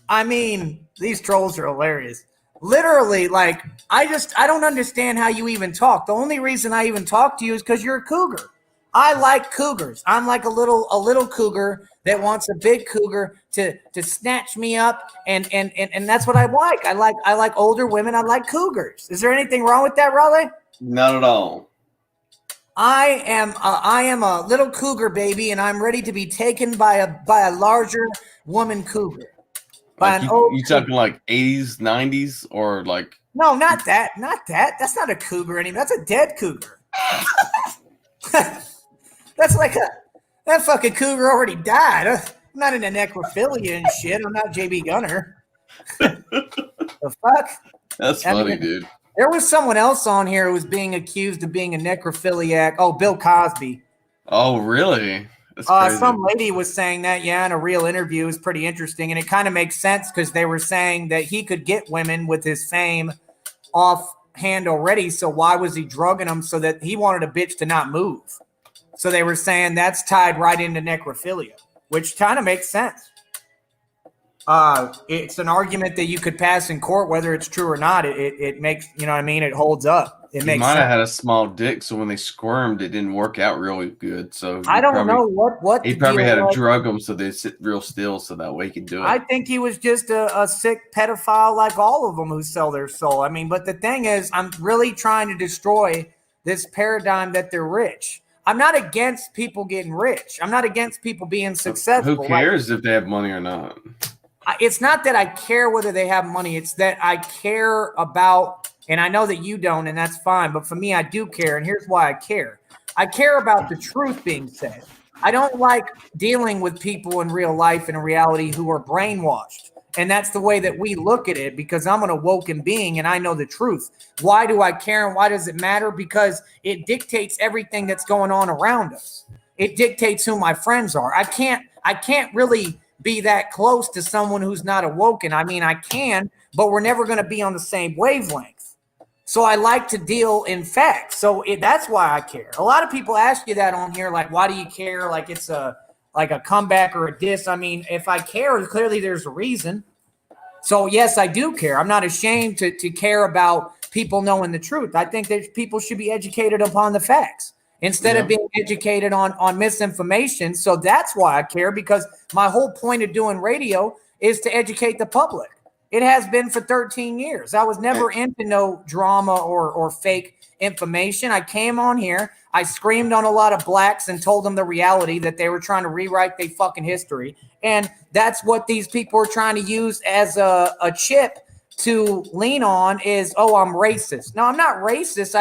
I mean, these trolls are hilarious. Literally, like, I don't understand how you even talk. The only reason I even talk to you is because you're a cougar. I like cougars. I'm like a little cougar that wants a big cougar to snatch me up, and that's what I like. I like older women. I like cougars. Is there anything wrong with that, Raleigh? Not at all. I am a little cougar baby, and I'm ready to be taken by a larger woman cougar. Like you talking like 80s, 90s, or like? No, not that. That's not a cougar anymore. That's a dead cougar. That's like that fucking cougar already died. I'm not into necrophilia and shit. I'm not JB Gunner. The fuck? That's funny, dude. There was someone else on here who was being accused of being a necrophiliac. Oh, Bill Cosby. Oh, really? That's crazy. Some lady was saying that, in a real interview. It was pretty interesting, and it kind of makes sense because they were saying that he could get women with his fame offhand already, so why was he drugging them? So that he wanted a bitch to not move. So they were saying that's tied right into necrophilia, which kind of makes sense. It's an argument that you could pass in court, whether it's true or not. It makes, you know what I mean? It holds up. It He makes might sense. have had a small dick, so when they squirmed, it didn't work out really good. So I don't know what he the probably deal had to was. drug them so they sit real still, so that way he can do it. I think he was just a sick pedophile like all of them who sell their soul. I mean, but the thing is, I'm really trying to destroy this paradigm that they're rich. I'm not against people getting rich. I'm not against people being successful. Who cares if they have money or not? It's not that I care whether they have money. It's that I care about, and I know that you don't, and that's fine. But for me, I do care, and here's why I care. I care about the truth being said. I don't like dealing with people in real life and in reality who are brainwashed. And that's the way that we look at it, because I'm an awoken being and I know the truth. Why do I care and why does it matter? Because it dictates everything that's going on around us. It dictates who my friends are. I can't really be that close to someone who's not awoken. I mean, I can, but we're never going to be on the same wavelength. So I like to deal in facts. So that's why I care. A lot of people ask you that on here, like, why do you care? Like it's like a comeback or a diss. I mean, if I care, clearly there's a reason. So yes, I do care. I'm not ashamed to care about people knowing the truth. I think that people should be educated upon the facts instead of being educated on misinformation. So that's why I care, because my whole point of doing radio is to educate the public. It has been for 13 years. I was never into no drama or fake information. I came on here, I screamed on a lot of blacks and told them the reality that they were trying to rewrite their fucking history. And that's what these people are trying to use as a chip to lean on is, oh, I'm racist. No, I'm not racist.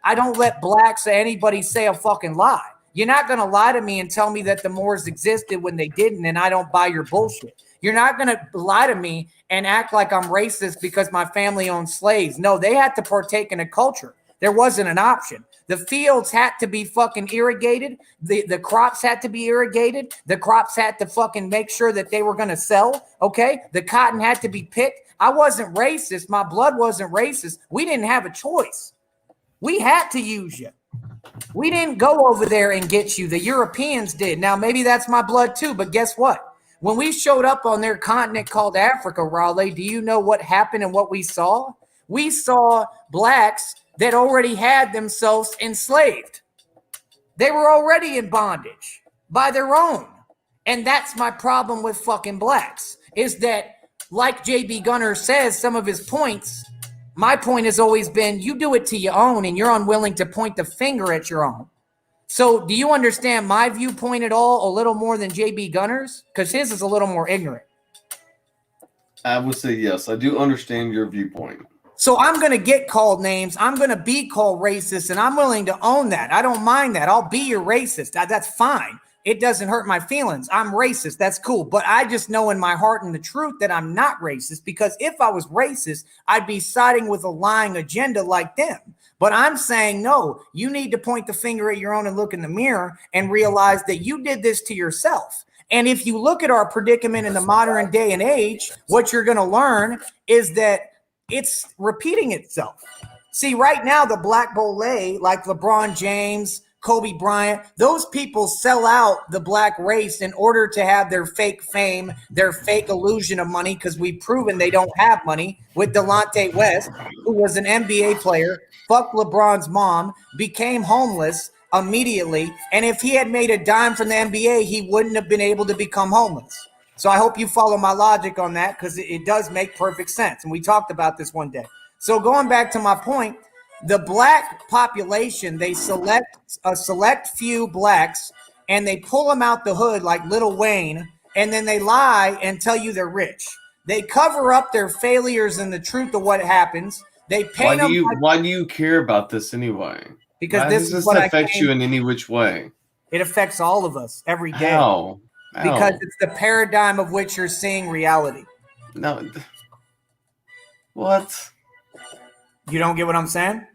I don't let blacks or anybody say a fucking lie. You're not going to lie to me and tell me that the Moors existed when they didn't, and I don't buy your bullshit. You're not going to lie to me and act like I'm racist because my family owned slaves. No, they had to partake in a culture. There wasn't an option. The fields had to be fucking irrigated. The crops had to be irrigated. The crops had to fucking make sure that they were going to sell. Okay. The cotton had to be picked. I wasn't racist. My blood wasn't racist. We didn't have a choice. We had to use you. We didn't go over there and get you. The Europeans did. Now, maybe that's my blood too, but guess what? When we showed up on their continent called Africa, Raleigh, do you know what happened and what we saw? We saw blacks that already had themselves enslaved. They were already in bondage by their own. And that's my problem with fucking blacks, is that, like JB Gunner says, some of his points, my point has always been, you do it to your own and you're unwilling to point the finger at your own. So do you understand my viewpoint at all a little more than JB Gunner's? Because his is a little more ignorant. I would say yes. I do understand your viewpoint. So I'm going to get called names. I'm going to be called racist, and I'm willing to own that. I don't mind that. I'll be your racist. That's fine. It doesn't hurt my feelings. I'm racist. That's cool. But I just know in my heart and the truth that I'm not racist, because if I was racist, I'd be siding with a lying agenda like them. But I'm saying, no, you need to point the finger at your own and look in the mirror and realize that you did this to yourself. And if you look at our predicament in the modern day and age, what you're going to learn is that it's repeating itself. See, right now, the black bole, like LeBron James, Kobe Bryant, those people sell out the black race in order to have their fake fame, their fake illusion of money, because we've proven they don't have money with Delonte West, who was an NBA player, fucked LeBron's mom, became homeless immediately. And if he had made a dime from the NBA, he wouldn't have been able to become homeless. So I hope you follow my logic on that, because it does make perfect sense. And we talked about this one day. So going back to my point, the black population, they select a select few blacks and they pull them out the hood like Lil Wayne, and then they lie and tell you they're rich. They cover up their failures and the truth of what happens. They paint Why do you care about this anyway? Because Why this does is what affect you in any which way? It affects all of us every day. How? Because it's the paradigm of which you're seeing reality. No. What? You don't get what I'm saying?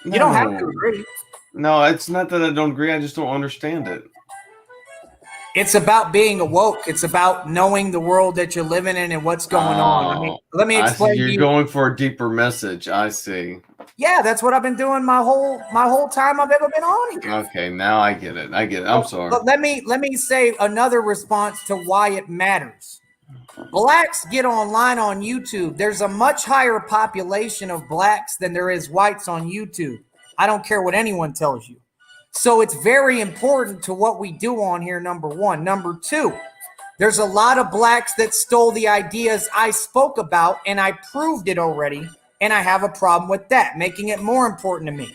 No. You don't have to agree. No, it's not that I don't agree. I just don't understand it. It's about being awoke. It's about knowing the world that you're living in and what's going on. I mean, let me explain. You're going for a deeper message. I see. Yeah, that's what I've been doing my whole time I've ever been on here. Okay, now I get it. I'm sorry. But let me say another response to why it matters. Blacks get online on YouTube. There's a much higher population of blacks than there is whites on YouTube. I don't care what anyone tells you. So it's very important to what we do on here, number one. Number two, there's a lot of blacks that stole the ideas I spoke about, and I proved it already, and I have a problem with that, making it more important to me.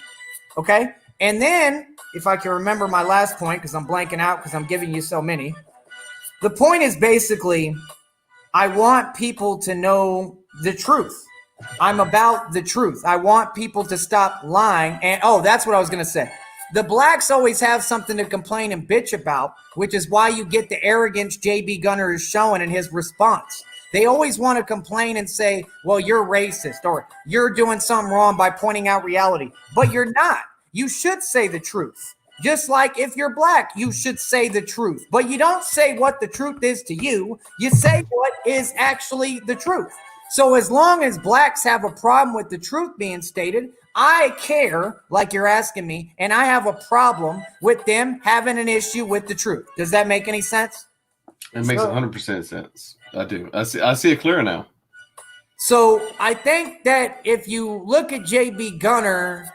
Okay? And then, if I can remember my last point, because I'm blanking out because I'm giving you so many. The point is basically, I want people to know the truth. I'm about the truth. I want people to stop lying. And, that's what I was going to say. The blacks always have something to complain and bitch about, which is why you get the arrogance JB Gunner is showing in his response. They always want to complain and say, well, you're racist or you're doing something wrong by pointing out reality. But you're not. You should say the truth. Just like if you're black, you should say the truth. But you don't say what the truth is to you. You say what is actually the truth. So as long as blacks have a problem with the truth being stated, I care, like you're asking me, and I have a problem with them having an issue with the truth. Does that make any sense? It makes 100% sense. I do. I see it clear now. So I think that if you look at JB Gunner,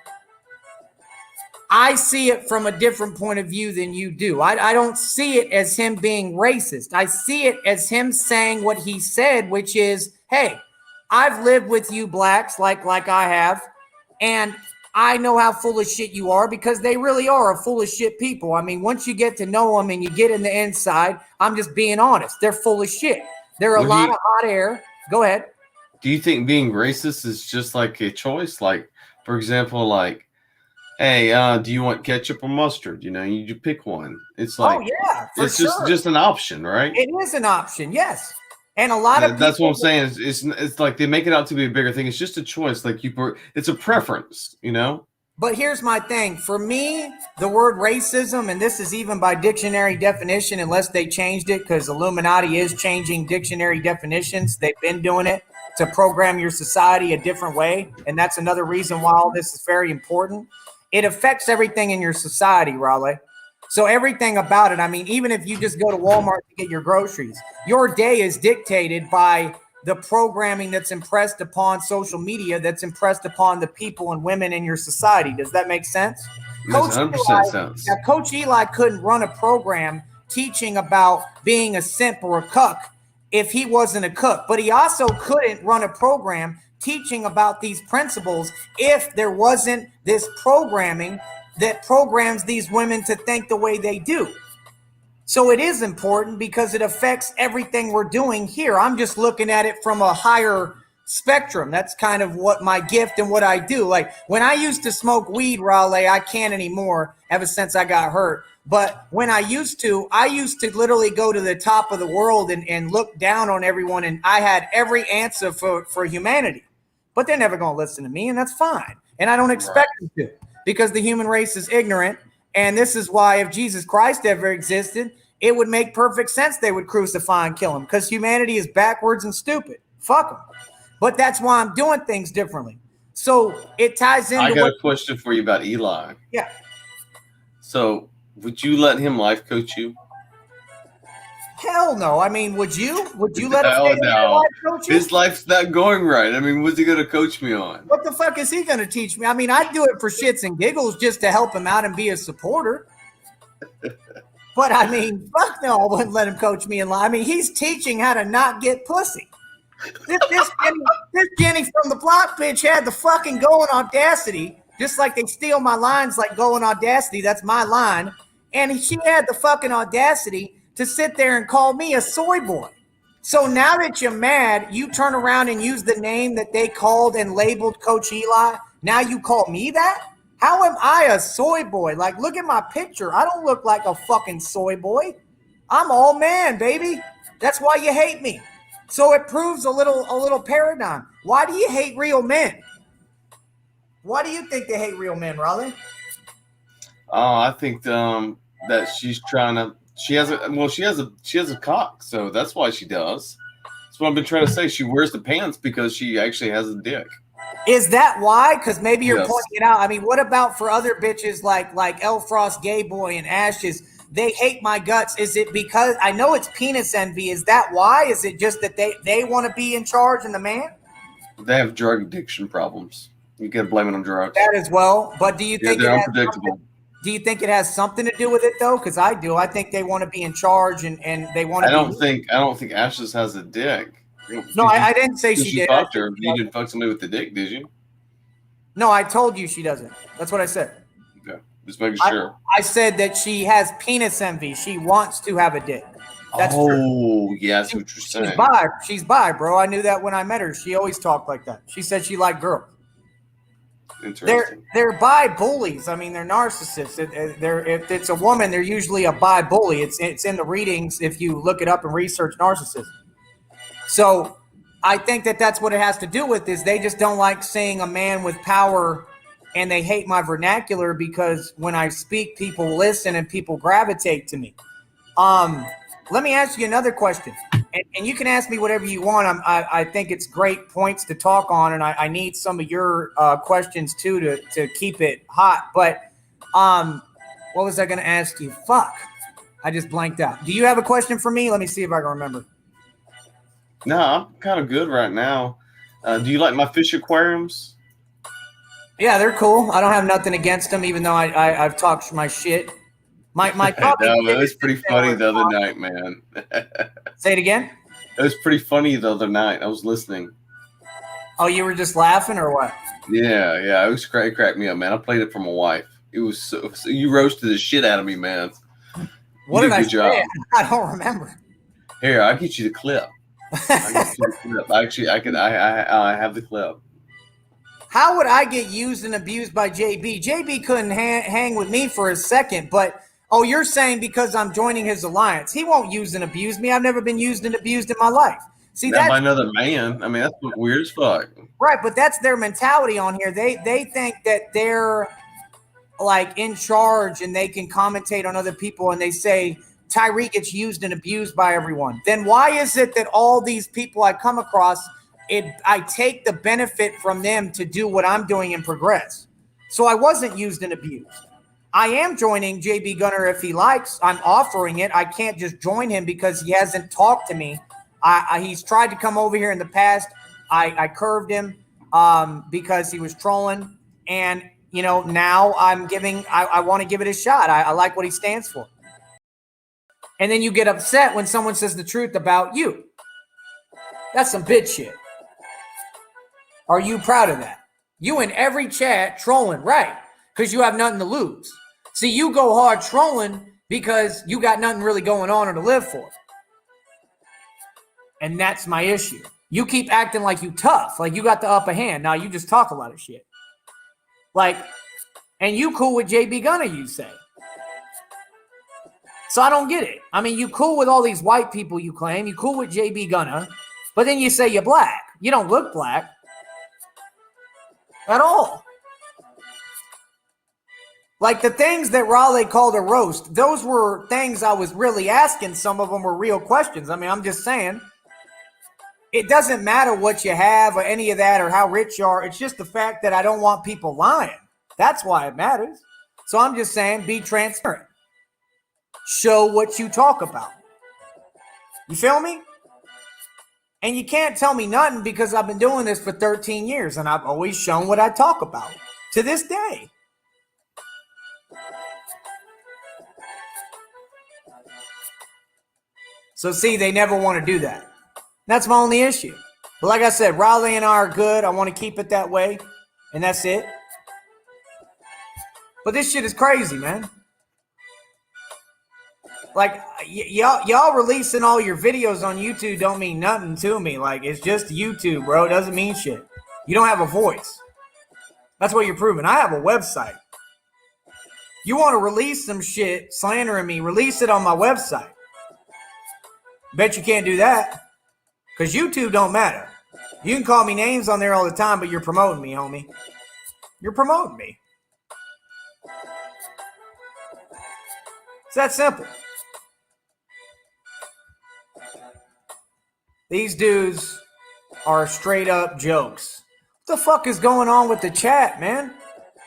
I see it from a different point of view than you do. I don't see it as him being racist. I see it as him saying what he said, which is, hey, I've lived with you blacks like I have, and I know how full of shit you are, because they really are a full of shit people. I mean, once you get to know them and you get in the inside, I'm just being honest. They're full of shit. They're a lot of hot air. Go ahead. Do you think being racist is just like a choice? Like, for example, like, hey, do you want ketchup or mustard? You pick one. It's like, it's just an option, right? It is an option, yes. And a lot of people, that's what I'm saying. It's like they make it out to be a bigger thing. It's just a choice. Like it's a preference, But here's my thing. For me, the word racism, and this is even by dictionary definition, unless they changed it, because Illuminati is changing dictionary definitions. They've been doing it to program your society a different way. And that's another reason why all this is very important. It affects everything in your society, Raleigh. So everything about it, I mean, even if you just go to Walmart to get your groceries, your day is dictated by the programming that's impressed upon social media, that's impressed upon the people and women in your society. Does that make sense? Makes 100% sense. Now, Coach Eli couldn't run a program teaching about being a simp or a cuck if he wasn't a cook, but he also couldn't run a program teaching about these principles if there wasn't this programming that programs these women to think the way they do. So it is important because it affects everything we're doing here. I'm just looking at it from a higher spectrum. That's kind of what my gift and what I do. Like when I used to smoke weed, Raleigh, I can't anymore ever since I got hurt. But when I used to literally go to the top of the world and look down on everyone. And I had every answer for humanity. But they're never going to listen to me, and that's fine. And I don't expect them to, because the human race is ignorant. And this is why if Jesus Christ ever existed, it would make perfect sense they would crucify and kill him, because humanity is backwards and stupid. Fuck them. But that's why I'm doing things differently. So it ties into I got a question for you about Eli. Yeah. So would you let him life coach you? Hell no. I mean, would you? Would you let him Oh, stay no. life coach you? His life's not going right. I mean, what's he going to coach me on? What the fuck is he going to teach me? I mean, I'd do it for shits and giggles just to help him out and be a supporter. But I mean, fuck no, I wouldn't let him coach me in life. I mean, he's teaching how to not get pussy. This Jenny from the block bitch had the fucking going audacity, just like they steal my lines like going audacity. That's my line. And she had the fucking audacity to sit there and call me a soy boy. So now that you're mad, you turn around and use the name that they called and labeled Coach Eli. Now you call me that? How am I a soy boy? Like, look at my picture. I don't look like a fucking soy boy. I'm all man, baby. That's why you hate me. So it proves a little paradigm. Why do you hate real men? Why do you think they hate real men, Raleigh? I think that she's trying to. She has a cock, so that's why she does. That's what I've been trying to say. She wears the pants because she actually has a dick. Is that why? Because maybe you're Yes. pointing it out. I mean, what about for other bitches like El Frost, Gay Boy, and Ashes? They hate my guts. Is it because I know it's penis envy? Is that why? Is it just that they want to be in charge and the man? They have drug addiction problems. You got to blame it on drugs. That as well. But do you Yeah, think they're it has unpredictable. do you think it has something to do with it though? Because I do. I think they want to be in charge and they want to. I don't think Ashes has a dick. No, I didn't say she did. Fucked her. You didn't fuck somebody with the dick, did you? No, I told you she doesn't. That's what I said. Okay, just making sure. I said that she has penis envy. She wants to have a dick. That's true. Oh, yeah, that's what you're saying. She's bi, bro. I knew that when I met her. She always talked like that. She said she liked girls. Interesting. They're bi bullies. I mean, they're narcissists. If it's a woman, they're usually a bi bully. It's in the readings if you look it up and research narcissism. So I think that's what it has to do with is they just don't like seeing a man with power, and they hate my vernacular because when I speak, people listen and people gravitate to me. Let me ask you another question, and you can ask me whatever you want. I think it's great points to talk on, and I need some of your questions too to keep it hot. But what was I going to ask you? Fuck, I just blanked out. Do you have a question for me? Let me see if I can remember. No, I'm kind of good right now. Do you like my fish aquariums? Yeah, they're cool. I don't have nothing against them, even though I've talked my shit. My No, it was pretty funny the other night, man. Say it again. It was pretty funny the other night. I was listening. Oh, you were just laughing or what? Yeah. It cracked me up, man. I played it for my wife. It was so you roasted the shit out of me, man. What You did I good job. say? I don't remember. Here, I'll get you the clip. Actually, I have the clip. How would I get used and abused by JB? JB couldn't hang with me for a second, but oh, you're saying because I'm joining his alliance. He won't use and abuse me. I've never been used and abused in my life. See, Not that's by another man. I mean, that's weird as fuck. right, but that's their mentality on here. They think that they're like in charge and they can commentate on other people, and they say Tyree gets used and abused by everyone. Then why is it that all these people I come across, I take the benefit from them to do what I'm doing and progress? So I wasn't used and abused. I am joining JB Gunner if he likes. I'm offering it. I can't just join him because he hasn't talked to me. He's tried to come over here in the past. I curved him because he was trolling. And, now I want to give it a shot. I like what he stands for. And then you get upset when someone says the truth about you. That's some bitch shit. Are you proud of that? You in every chat trolling, right? because you have nothing to lose. See, you go hard trolling because you got nothing really going on or to live for. And that's my issue. You keep acting like you tough, like you got the upper hand. Now you just talk a lot of shit. Like, and you cool with JB Gunner, you say. So I don't get it. I mean, you cool with all these white people you claim. You cool with JB Gunner. But then you say you're black. You don't look black. At all. Like the things that Raleigh called a roast, those were things I was really asking. Some of them were real questions. I mean, I'm just saying. It doesn't matter what you have or any of that or how rich you are. It's just the fact that I don't want people lying. That's why it matters. So I'm just saying, be transparent. Show what you talk about. You feel me? And you can't tell me nothing because I've been doing this for 13 years and I've always shown what I talk about to this day. So see, they never want to do that. That's my only issue. But like I said, Raleigh and I are good. I want to keep it that way. And that's it. But this shit is crazy, man. Like, y'all releasing all your videos on YouTube don't mean nothing to me. Like, it's just YouTube, bro. It doesn't mean shit. You don't have a voice. That's what you're proving. I have a website. You want to release some shit slandering me, release it on my website. Bet you can't do that. Because YouTube don't matter. You can call me names on there all the time, but you're promoting me, homie. You're promoting me. It's that simple. These dudes are straight up jokes. What the fuck is going on with the chat, man?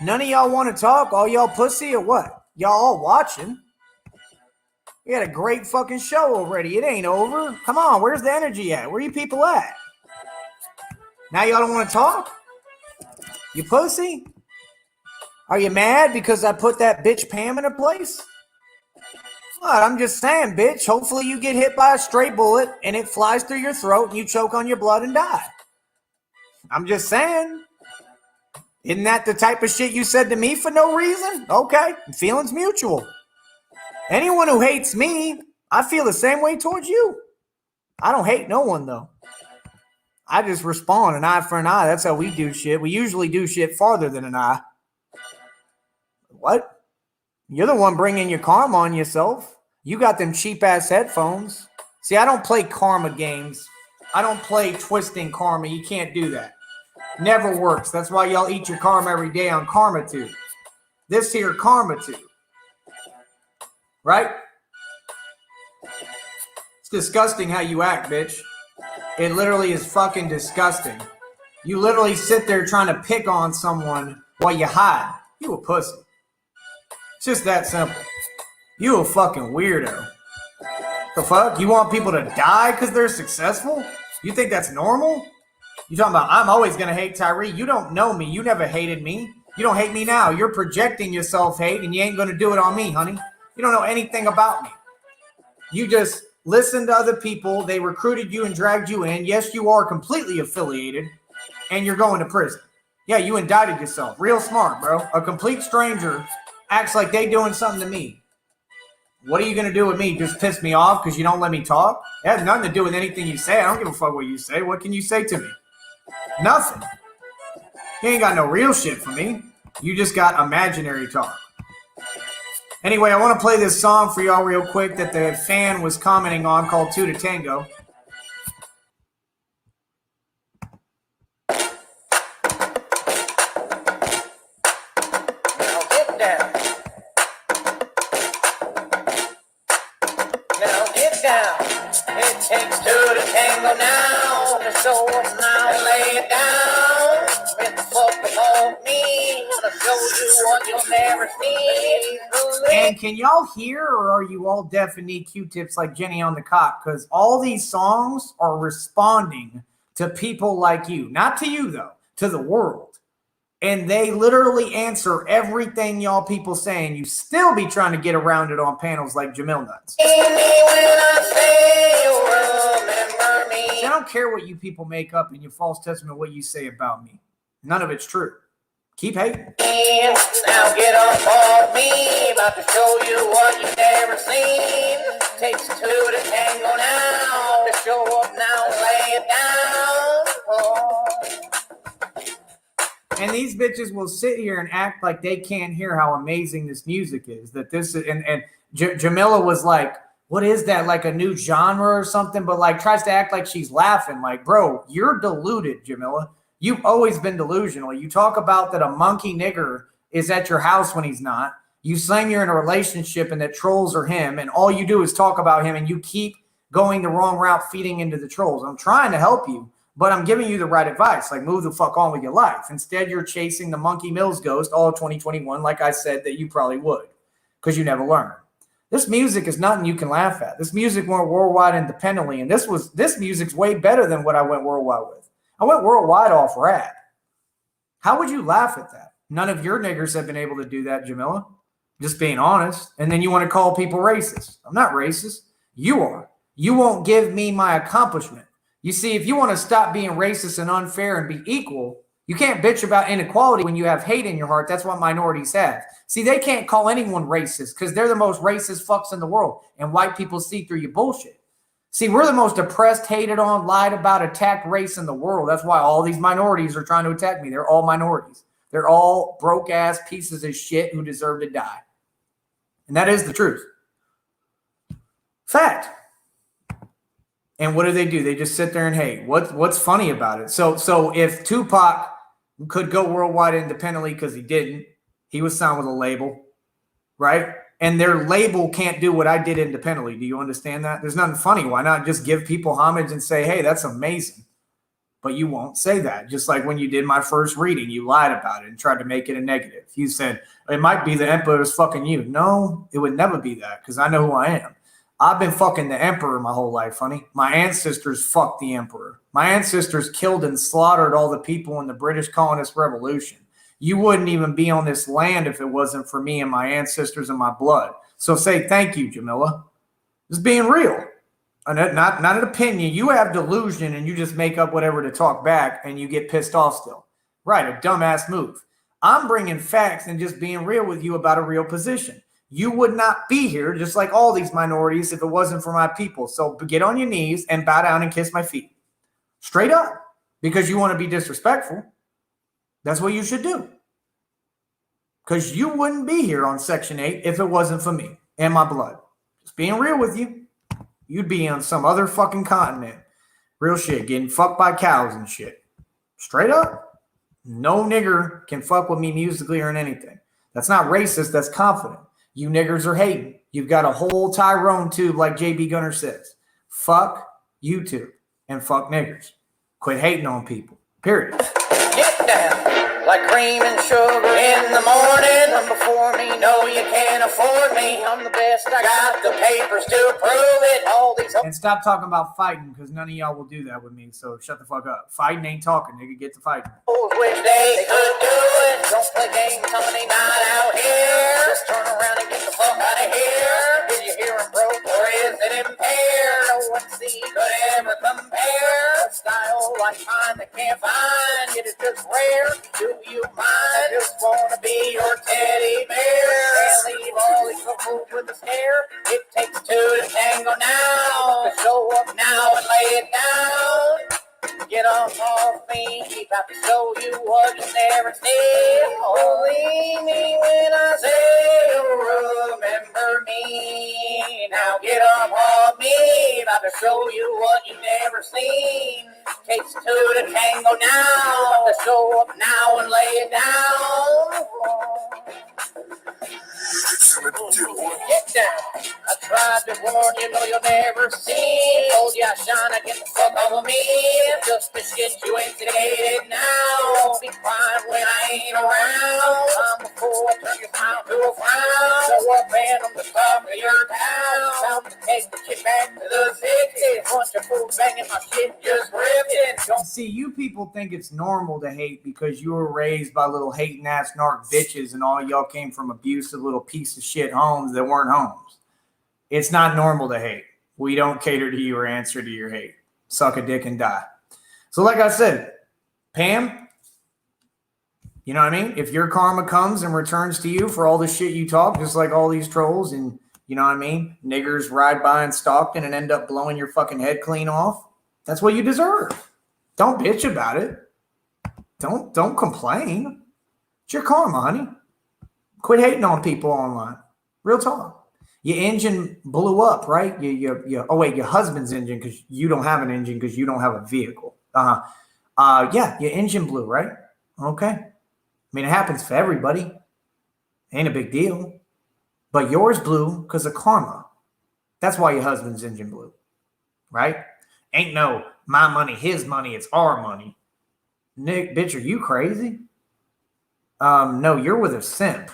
None of y'all want to talk? All y'all pussy or what? Y'all all watching? We had a great fucking show already. It ain't over. Come on, where's the energy at? Where you people at? Now y'all don't want to talk? You pussy? Are you mad because I put that bitch Pam in a place? What? I'm just saying, bitch. Hopefully you get hit by a stray bullet and it flies through your throat and you choke on your blood and die. I'm just saying. Isn't that the type of shit you said to me for no reason? Okay, feelings mutual. Anyone who hates me, I feel the same way towards you. I don't hate no one, though. I just respond an eye for an eye. That's how we do shit. We usually do shit farther than an eye. What? You're the one bringing your karma on yourself. You got them cheap-ass headphones. See, I don't play karma games. I don't play twisting karma. You can't do that. Never works. That's why y'all eat your karma every day on KarmaTube. This here KarmaTube. Right? It's disgusting how you act, bitch. It literally is fucking disgusting. You literally sit there trying to pick on someone while you hide. You a pussy. It's just that simple. You a fucking weirdo. The fuck? You want people to die because they're successful? You think that's normal? You talking about, I'm always going to hate Tyree. You don't know me. You never hated me. You don't hate me now. You're projecting your self-hate and you ain't going to do it on me, honey. You don't know anything about me. You just listen to other people. They recruited you and dragged you in. Yes, you are completely affiliated and you're going to prison. Yeah, you indicted yourself. Real smart, bro. A complete stranger acts like they doing something to me. What are you going to do with me? Just piss me off because you don't let me talk? It has nothing to do with anything you say. I don't give a fuck what you say. What can you say to me? Nothing. You ain't got no real shit for me. You just got imaginary talk. Anyway, I want to play this song for y'all real quick that the fan was commenting on called Two to Tango. Now get down. Now get down. It takes two to tango now. So now lay it down. It's fuck about me. I'm gonna show you what you'll never see. And can y'all hear, or are you all deaf and need Q-tips like Jenny on the Cock? Because all these songs are responding to people like you. Not to you, though. To the world. And they literally answer everything y'all people saying. You still be trying to get around it on panels like Jamil Nuts. See me when I say you'll remember me. See, I don't care what you people make up in your false testament, what you say about me. None of it's true. Keep hating. Now get up on me, about to show you what you've never seen. Takes two to tango now, to show up now, lay it down. Oh. And these bitches will sit here and act like they can't hear how amazing this music is. That this is, and Jamila was like, what is that? Like a new genre or something? But like tries to act like she's laughing. Like, bro, you're deluded, Jamila. You've always been delusional. You talk about that a monkey nigger is at your house when he's not. You claim you're in a relationship and that trolls are him. And all you do is talk about him and you keep going the wrong route, feeding into the trolls. I'm trying to help you, but I'm giving you the right advice. Like, move the fuck on with your life. Instead, you're chasing the Monkey Mills ghost all of 2021, like I said that you probably would, because you never learned. This music is nothing you can laugh at. This music went worldwide independently, and this music's way better than what I went worldwide with. I went worldwide off rap. How would you laugh at that? None of your niggers have been able to do that, Jamila. Just being honest. And then you want to call people racist. I'm not racist. You are. You won't give me my accomplishment. You see, if you want to stop being racist and unfair and be equal, you can't bitch about inequality when you have hate in your heart. That's what minorities have. See, they can't call anyone racist because they're the most racist fucks in the world. And white people see through your bullshit. See, we're the most oppressed, hated on, lied about, attacked race in the world. That's why all these minorities are trying to attack me. They're all minorities. They're all broke-ass pieces of shit who deserve to die. And that is the truth. Fact. And what do? They just sit there and hate. What's funny about it? So if Tupac could go worldwide independently because he didn't, he was signed with a label, right? And their label can't do what I did independently. Do you understand that? There's nothing funny. Why not just give people homage and say, hey, that's amazing? But you won't say that. Just like when you did my first reading, you lied about it and tried to make it a negative. You said, it might be the emperor's fucking you. No, it would never be that because I know who I am. I've been fucking the emperor my whole life, honey. My ancestors fucked the emperor. My ancestors killed and slaughtered all the people in the British colonist revolution. You wouldn't even be on this land if it wasn't for me and my ancestors and my blood. So say thank you, Jamila. Just being real. Not an opinion. You have delusion and you just make up whatever to talk back and you get pissed off still. Right, a dumbass move. I'm bringing facts and just being real with you about a real position. You would not be here, just like all these minorities, if it wasn't for my people. So get on your knees and bow down and kiss my feet. Straight up. Because you want to be disrespectful. That's what you should do. Because you wouldn't be here on Section 8 if it wasn't for me and my blood. Just being real with you. You'd be on some other fucking continent. Real shit. Getting fucked by cows and shit. Straight up. No nigger can fuck with me musically or in anything. That's not racist. That's confident. You niggers are hating. You've got a whole Tyrone tube like JB Gunner says. Fuck YouTube and fuck niggers. Quit hating on people. Period. Get down like cream and sugar in the morning. Come before me, no, you can't afford me. I'm the best. I got the papers to prove it. All these. And stop talking about fighting because none of y'all will do that with me. So shut the fuck up. Fighting ain't talking, nigga. Get to fighting. Which they could do it. Don't play games, company not out here. Just turn around and get the fuck out of here. Did you hear him broke or is it impaired? No one see could ever compare. A style like mine that can't find it is just rare. Do you mind? I just wanna be your teddy bear. Can't leave all these fools with a stare. It takes two to tango now. Show up now and lay it down. Get off me, about to show you what you never seen. Believe me when I say you'll remember me. Now get off me, about to show you what you never seen. Takes two to tango now, to show up now and lay it down. Get down. I tried to warn you, no, you'll never see. Told you I shine, I get the fuck over me. Just the shit you instigated now. Won't be crying when I ain't around. I'm a fool, turn your smile to a frown. Show up and I'm the top of your town. Time to take the shit back to the city. Bunch of fools banging my shit, just ripped it. See, you people think it's normal to hate because you were raised by little hating ass narc bitches and all y'all came from abusive little piece of shit homes that weren't homes. It's not normal to hate. We don't cater to you or answer to your hate. Suck a dick and die. So like I said, Pam, You know what I mean? If your karma comes and returns to you for all the shit you talk, just like all these trolls and, you know what I mean? Niggers ride by in Stockton and end up blowing your fucking head clean off. That's what you deserve. Don't bitch about it. Don't complain. It's your karma, honey. Quit hating on people online. Real talk. Your engine blew up, right? Your husband's engine, because you don't have an engine because you don't have a vehicle. Yeah, your engine blew, right? Okay. I mean, it happens for everybody. Ain't a big deal. But yours blew because of karma. That's why your husband's engine blew, right? Ain't no my money, his money, it's our money. Nick, bitch, are you crazy? No, you're with a simp.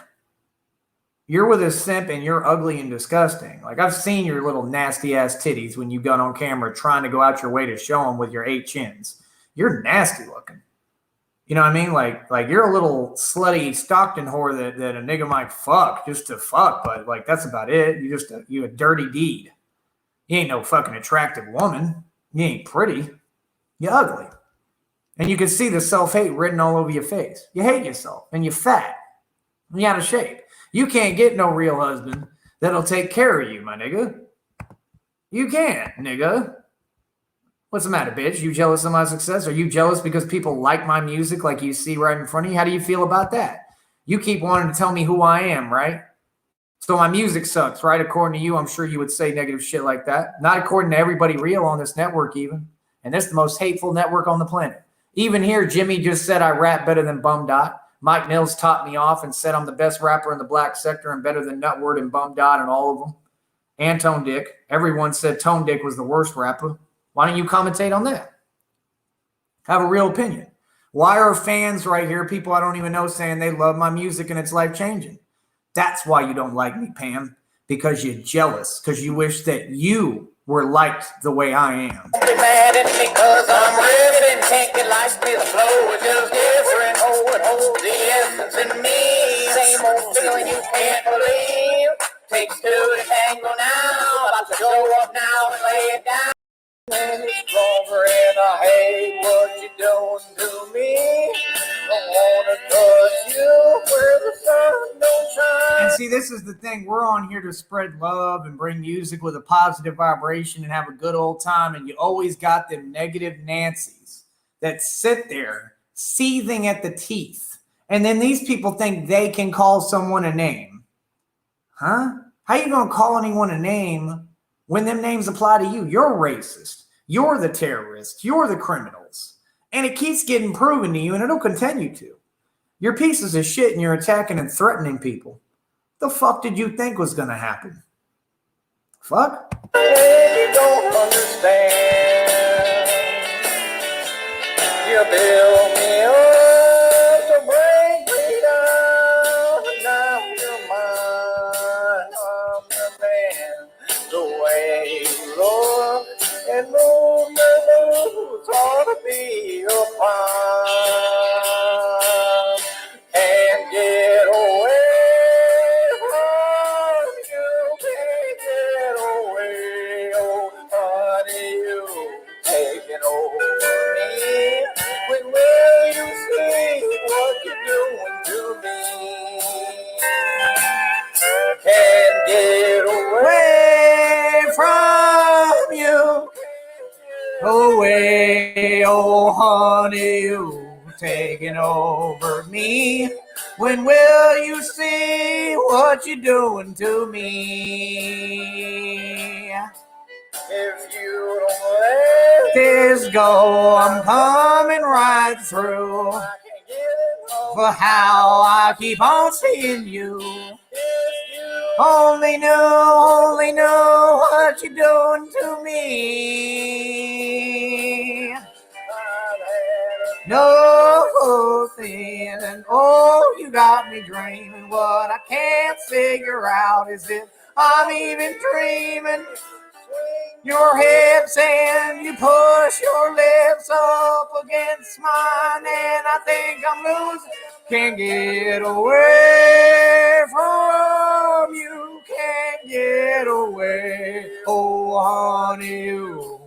You're with a simp and you're ugly and disgusting. Like, I've seen your little nasty ass titties when you got on camera trying to go out your way to show them with your 8 chins. You're nasty looking. You know what I mean? Like you're a little slutty Stockton whore that a nigga might fuck just to fuck, but like that's about it. You a dirty deed. You ain't no fucking attractive woman. You ain't pretty. You're ugly. And you can see the self-hate written all over your face. You hate yourself and you're fat. And you're out of shape. You can't get no real husband that'll take care of you, my nigga. You can't, nigga. What's the matter, bitch? You jealous of my success? Are you jealous because people like my music like you see right in front of you? How do you feel about that? You keep wanting to tell me who I am, right? So my music sucks, right? According to you, I'm sure you would say negative shit like that. Not according to everybody real on this network even. And this is the most hateful network on the planet. Even here, Jimmy just said I rap better than Bum Dot. Mike Mills topped me off and said I'm the best rapper in the black sector and better than Nutword and Bum Dot and all of them. And Tone Dick. Everyone said Tone Dick was the worst rapper. Why don't you commentate on that? Have a real opinion. Why are fans right here, people I don't even know, saying they love my music and it's life-changing? That's why you don't like me, Pam, because you're jealous, because you wish that you were liked the way I am. Don't be mad at me because I'm ripping. Can't get like me, the flow is just different. Oh, it holds the essence in me. Same old feeling you can't believe. Takes two to tango now. About to show up now and lay it down. Stronger and I hate what you're doing to me. Don't wanna touch you where the sun don't shine. And see, this is the thing. We're on here to spread love and bring music with a positive vibration and have a good old time. And you always got them negative Nancy's that sit there seething at the teeth. And then these people think they can call someone a name. Huh? How you gonna call anyone a name when them names apply to you? You're racist. You're the terrorist. You're the criminals. And it keeps getting proven to you, and it'll continue to. You're pieces of shit, and you're attacking and threatening people. The fuck did you think was going to happen? Fuck? You don't understand. You build me up to break me down. And now you're mine. I'm your man. The way you look and move your moves ought to be a crime. Can't get away from you. Can't get away. Oh, honey, you taking over me. When will you see what you're doing to me? Can't get away from you. Away, oh honey, you taking over me. When will you see what you're doing to me? if you don't let This go, I'm coming right through. I can't get it home. For how I keep on seeing you. If you Only know what you're doing to me. No feeling, oh, you got me dreaming. What I can't figure out is if I'm even dreaming. Your hips and you push your lips up against mine, and I think I'm losing. Can't get away from you. Can't get away. Oh, honey, you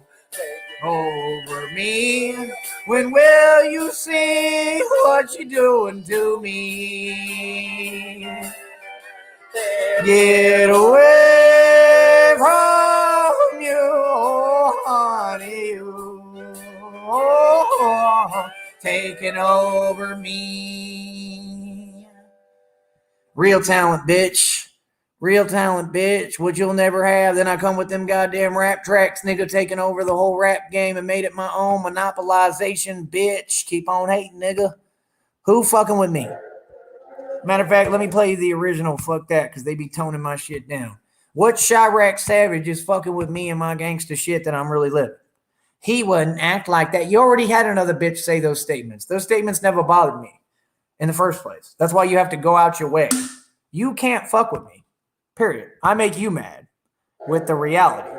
over me. When will you see what you doing to me. Get away from you, oh, honey, oh, taking over me. Real talent, bitch. Real talent, bitch. What you'll never have. Then I come with them goddamn rap tracks, nigga, taking over the whole rap game and made it my own. Monopolization, bitch. Keep on hating, nigga. Who fucking with me? Matter of fact, let me play you the original. Fuck that, because they be toning my shit down. What Chirac Savage is fucking with me and my gangster shit that I'm really living? He wouldn't act like that. You already had another bitch say those statements. Those statements never bothered me in the first place. That's why you have to go out your way. You can't fuck with me. Period. I make you mad with the reality.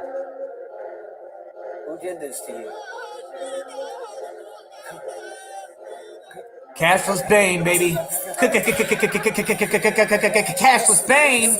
Who did this to you? Cashless Bane, baby. Cashless Bane.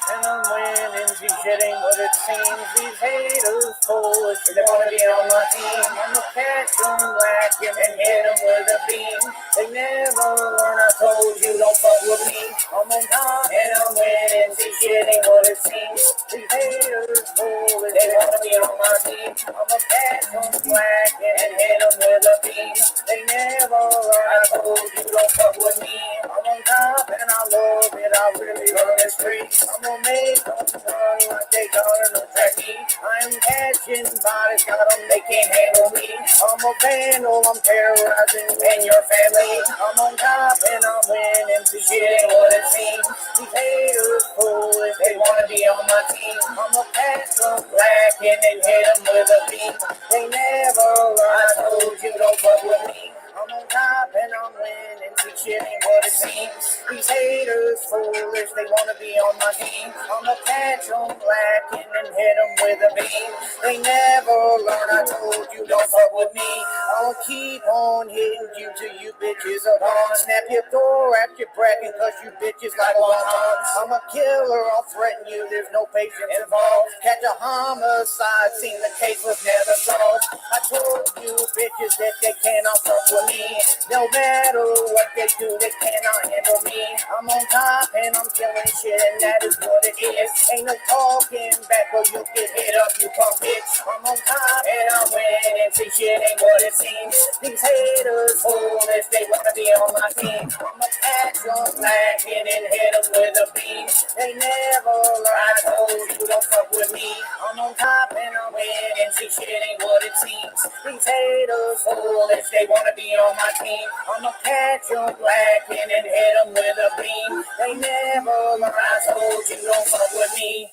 And I'm winning, she's getting what it seems. These haters foolish, they wanna be on my team. I'm a catch them lacking and hit them with a beam. They never learn, I told you, don't fuck with me. I'm on top and I'm winning, she's getting what it seems. These haters foolish, they wanna be on my team. I'm a catch them lacking and hit them with a beam. They never learn, I told you, don't fuck with me. I'm on top and I love it, I really run the streets. I'm gonna make them run like they gonna attack me. I'm catching bodies, got them, they can't handle me. I'm a vandal, I'm terrorizing and your family. I'm on top and I'm winning, so shit ain't what it seems. These haters foolish, they wanna be on my team. I'm a pass them black and then hit them with a beam. They never learn, I told you, don't fuck with me. I'm on top and I'm winning, see shit ain't what it seems. These haters foolish, they wanna be on my team. I'ma catch them lacking and hit them with a beam. They never learn, I told you, don't fuck with me. I'll keep on hitting you till you bitches are gone. Snap your door at your bracket, cause you bitches like one on. I'm a killer, I'll threaten you, there's no patience involved. Catch a homicide, seen the case was never solved. I told you bitches that they cannot fuck with me. No matter what they do, they cannot handle me. I'm on top and I'm killing shit, and that is what it is. Ain't no talking back or you'll get hit up, you punk bitch. I'm on top and I'm winning, see shit ain't what it seems. These haters foolish, they wanna be on my team. I'ma catch them lacking and hit them with a beam. They never learn, I told you, don't fuck with me. I'm on top and I'm winning, see shit ain't what it seems. These haters foolish, they wanna be on my team. I'ma catch them lacking and hit them with a beam. They never learn, I told you, don't fuck with me.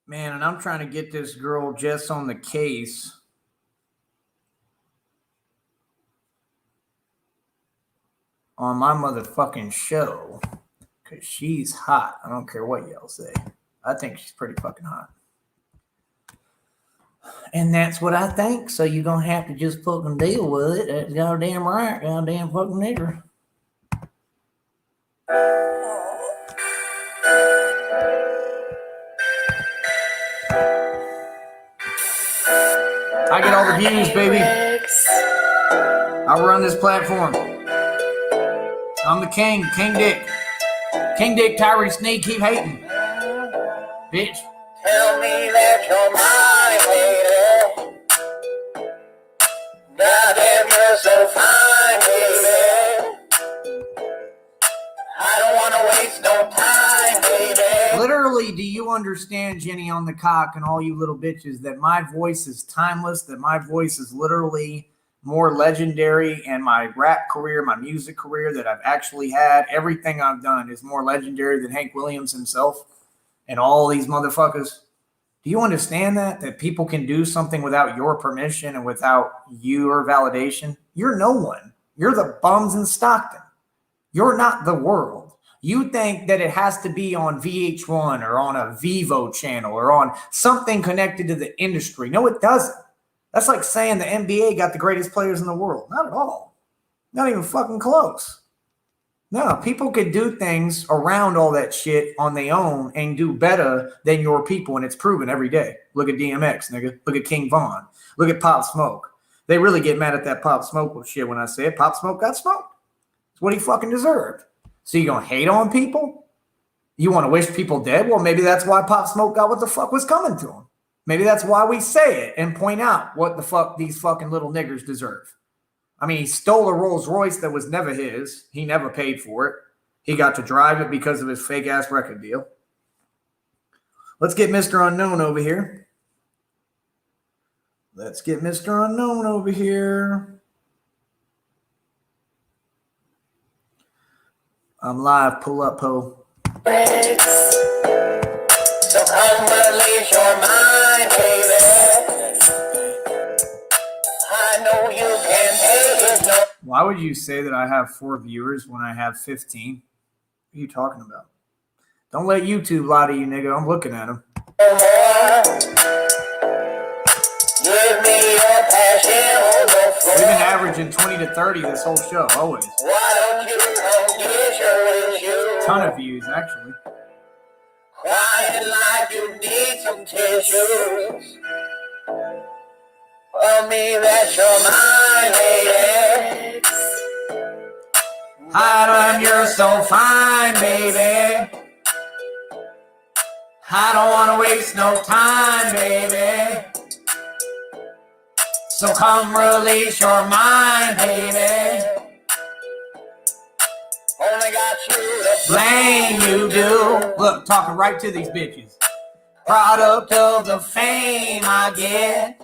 Man, and I'm trying to get this girl Jess on the case. On my motherfucking show. Because she's hot. I don't care what y'all say. I think she's pretty fucking hot. And that's what I think. So you're going to have to just fucking deal with it. That's goddamn right. Goddamn fucking nigger. I get all the views, baby. I run this platform. I'm the king. King Dick. King Dick, Tyree, Sneed, keep hating. Bitch. Tell me that you're mine, baby. Goddamn, you're so fine, baby. I don't wanna waste no time, baby. Literally, do you understand, Jenny on the cock and all you little bitches, that my voice is timeless, that my voice is literally more legendary, and my rap career, my music career that I've actually had, everything I've done is more legendary than Hank Williams himself and all these motherfuckers? Do you understand that people can do something without your permission and without your validation? You're no one. You're the bums in Stockton. You're not the world. You think that it has to be on VH1 or on a Vivo channel or on something connected to the industry. No, it doesn't. That's like saying the NBA got the greatest players in the world. Not at all. Not even fucking close. No, people could do things around all that shit on their own and do better than your people, and it's proven every day. Look at DMX, nigga. Look at King Von. Look at Pop Smoke. They really get mad at that Pop Smoke shit when I say it. Pop Smoke got smoked. It's what he fucking deserved. So you gonna hate on people? You want to wish people dead? Well, maybe that's why Pop Smoke got what the fuck was coming to him. Maybe that's why we say it and point out what the fuck these fucking little niggers deserve. I mean, he stole a Rolls Royce that was never his. He never paid for it. He got to drive it because of his fake ass record deal. Let's get Mr. Unknown over here. Let's get Mr. Unknown over here. I'm live. Pull up, Poe. So come release your mind, baby. I know you can take it. No. Why would you say that I have 4 viewers when I have 15? What are you talking about? Don't let YouTube lie to you, nigga. I'm looking at them. Give me your passion on the floor. We've been averaging 20 to 30 this whole show, always. Why don't you come get your issue? Ton of views, actually. Crying like you need some tissues. Tell me that you're mine, lady. Adam, you're so fine, baby. I don't want to waste no time, baby. So come release your mind, baby. Only got you to Blame you do. Look, talking right to these bitches. Product of the fame I get.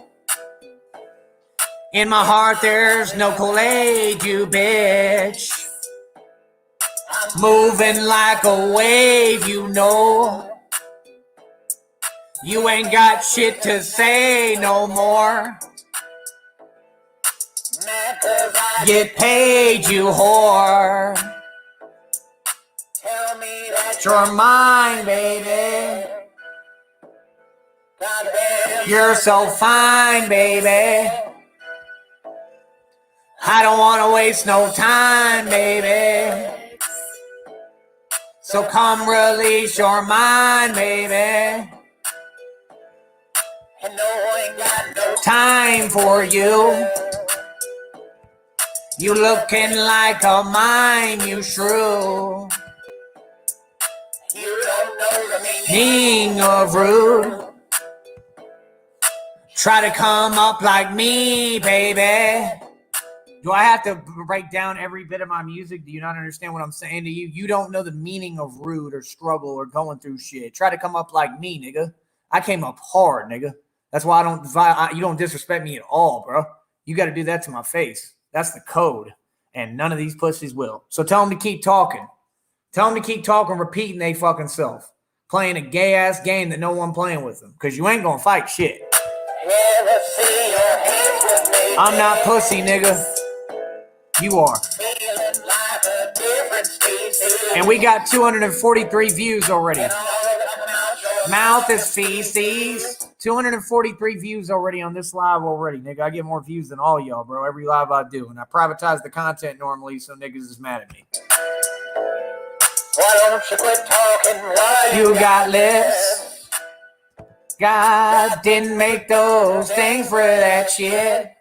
In my heart there's no Kool-Aid, you bitch. Moving like a wave, you know. You ain't got shit to say no more. Get paid, you whore. tell me that You're mine, baby. You're so fine, baby. I don't want to waste no time, baby. So come release your mind, baby. and no ain't got no Time for you. You looking like a mine, you shrew. You don't know the meaning. King of rude. Try to come up like me, baby. Do I have to break down every bit of my music? Do you not understand what I'm saying to you? You don't know the meaning of rude or struggle or going through shit. Try to come up like me, nigga. I came up hard, nigga. That's why you don't disrespect me at all, bro. You got to do that to my face. That's the code. And none of these pussies will. So tell them to keep talking. Tell them to keep talking, repeating they fucking self. Playing a gay-ass game that no one playing with them. Because you ain't going to fight shit. Never see your hands with me. I'm not pussy, nigga. You are. Feeling like a different species. And we got 243 views already. All about your Mouth is feces. 243 views already on this live already, nigga. I get more views than all y'all, bro. Every live I do. And I privatize the content normally, so niggas is mad at me. Why don't you quit talking while You got lips. God didn't make those things for that shit.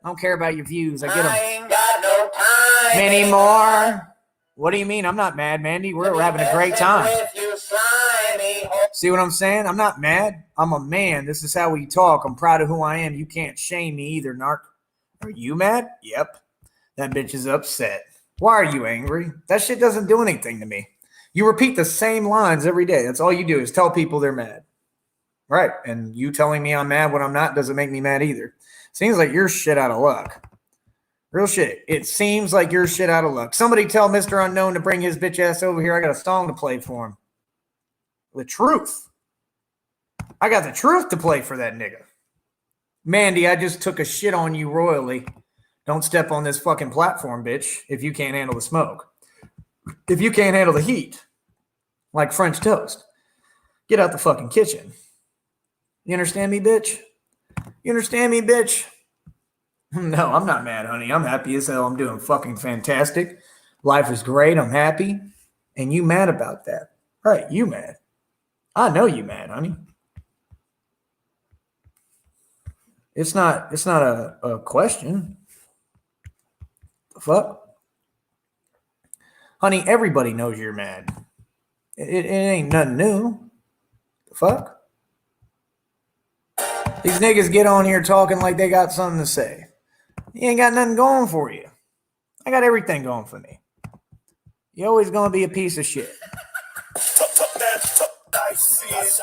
I don't care about your views. I get I them. ain't got no time Many more. What do you mean? I'm not mad, Mandy. We're having a great time. with you, slimy. See what I'm saying? I'm not mad. I'm a man. This is how we talk. I'm proud of who I am. You can't shame me either, narc. Are you mad? Yep. That bitch is upset. Why are you angry? That shit doesn't do anything to me. You repeat the same lines every day. That's all you do is tell people they're mad. Right. And you telling me I'm mad when I'm not doesn't make me mad either. Seems like you're shit out of luck. Real shit. It seems like you're shit out of luck. Somebody tell Mr. Unknown to bring his bitch ass over here. I got a song to play for him. The truth. I got the truth to play for that nigga. Mandy, I just took a shit on you royally. Don't step on this fucking platform, bitch, if you can't handle the smoke. If you can't handle the heat, like French toast, get out the fucking kitchen. You understand me, bitch? You understand me, bitch? No, I'm not mad, honey. I'm happy as hell. I'm doing fucking fantastic. Life is great. I'm happy. And you mad about that. Right, you mad. I know you mad, honey. It's not a question. The fuck? Honey, everybody knows you're mad. It ain't nothing new. The fuck? These niggas get on here talking like they got something to say. You ain't got nothing going for you. I got everything going for me. You're always going to be a piece of shit.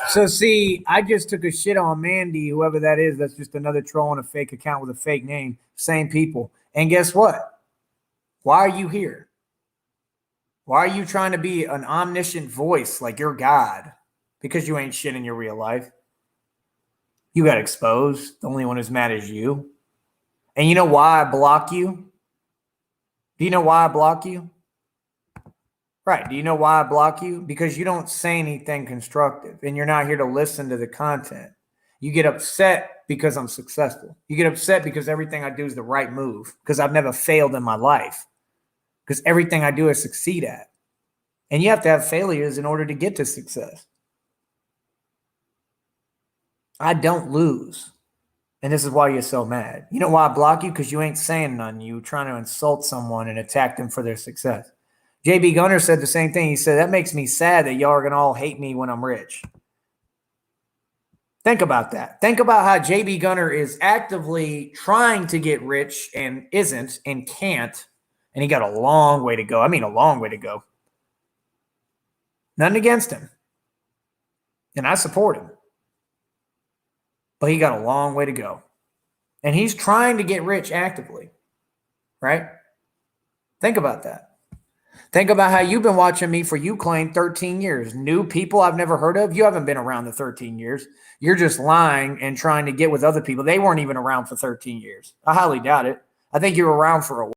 So see, I just took a shit on Mandy, whoever that is. That's just another troll on a fake account with a fake name. Same people. And guess what? Why are you here? Why are you trying to be an omniscient voice like you're God? Because you ain't shit in your real life. You got exposed. The only one who's mad is you. And you know why I block you? Do you know why I block you? Right. Do you know why I block you? Because you don't say anything constructive and you're not here to listen to the content. You get upset because I'm successful. You get upset because everything I do is the right move, because I've never failed in my life, because everything I do I succeed at. And you have to have failures in order to get to success. I don't lose. And this is why you're so mad. You know why I block you? Because you ain't saying none. You trying to insult someone and attack them for their success. JB Gunner said the same thing. He said, that makes me sad that y'all are going to all hate me when I'm rich. Think about that. Think about how JB Gunner is actively trying to get rich and isn't and can't. And he got a long way to go. I mean, a long way to go. Nothing against him. And I support him. But he got a long way to go. And he's trying to get rich actively. Right? Think about that. Think about how you've been watching me for, you claim, 13 years. New people I've never heard of. You haven't been around the 13 years. You're just lying and trying to get with other people. They weren't even around for 13 years. I highly doubt it. I think you were around for a while.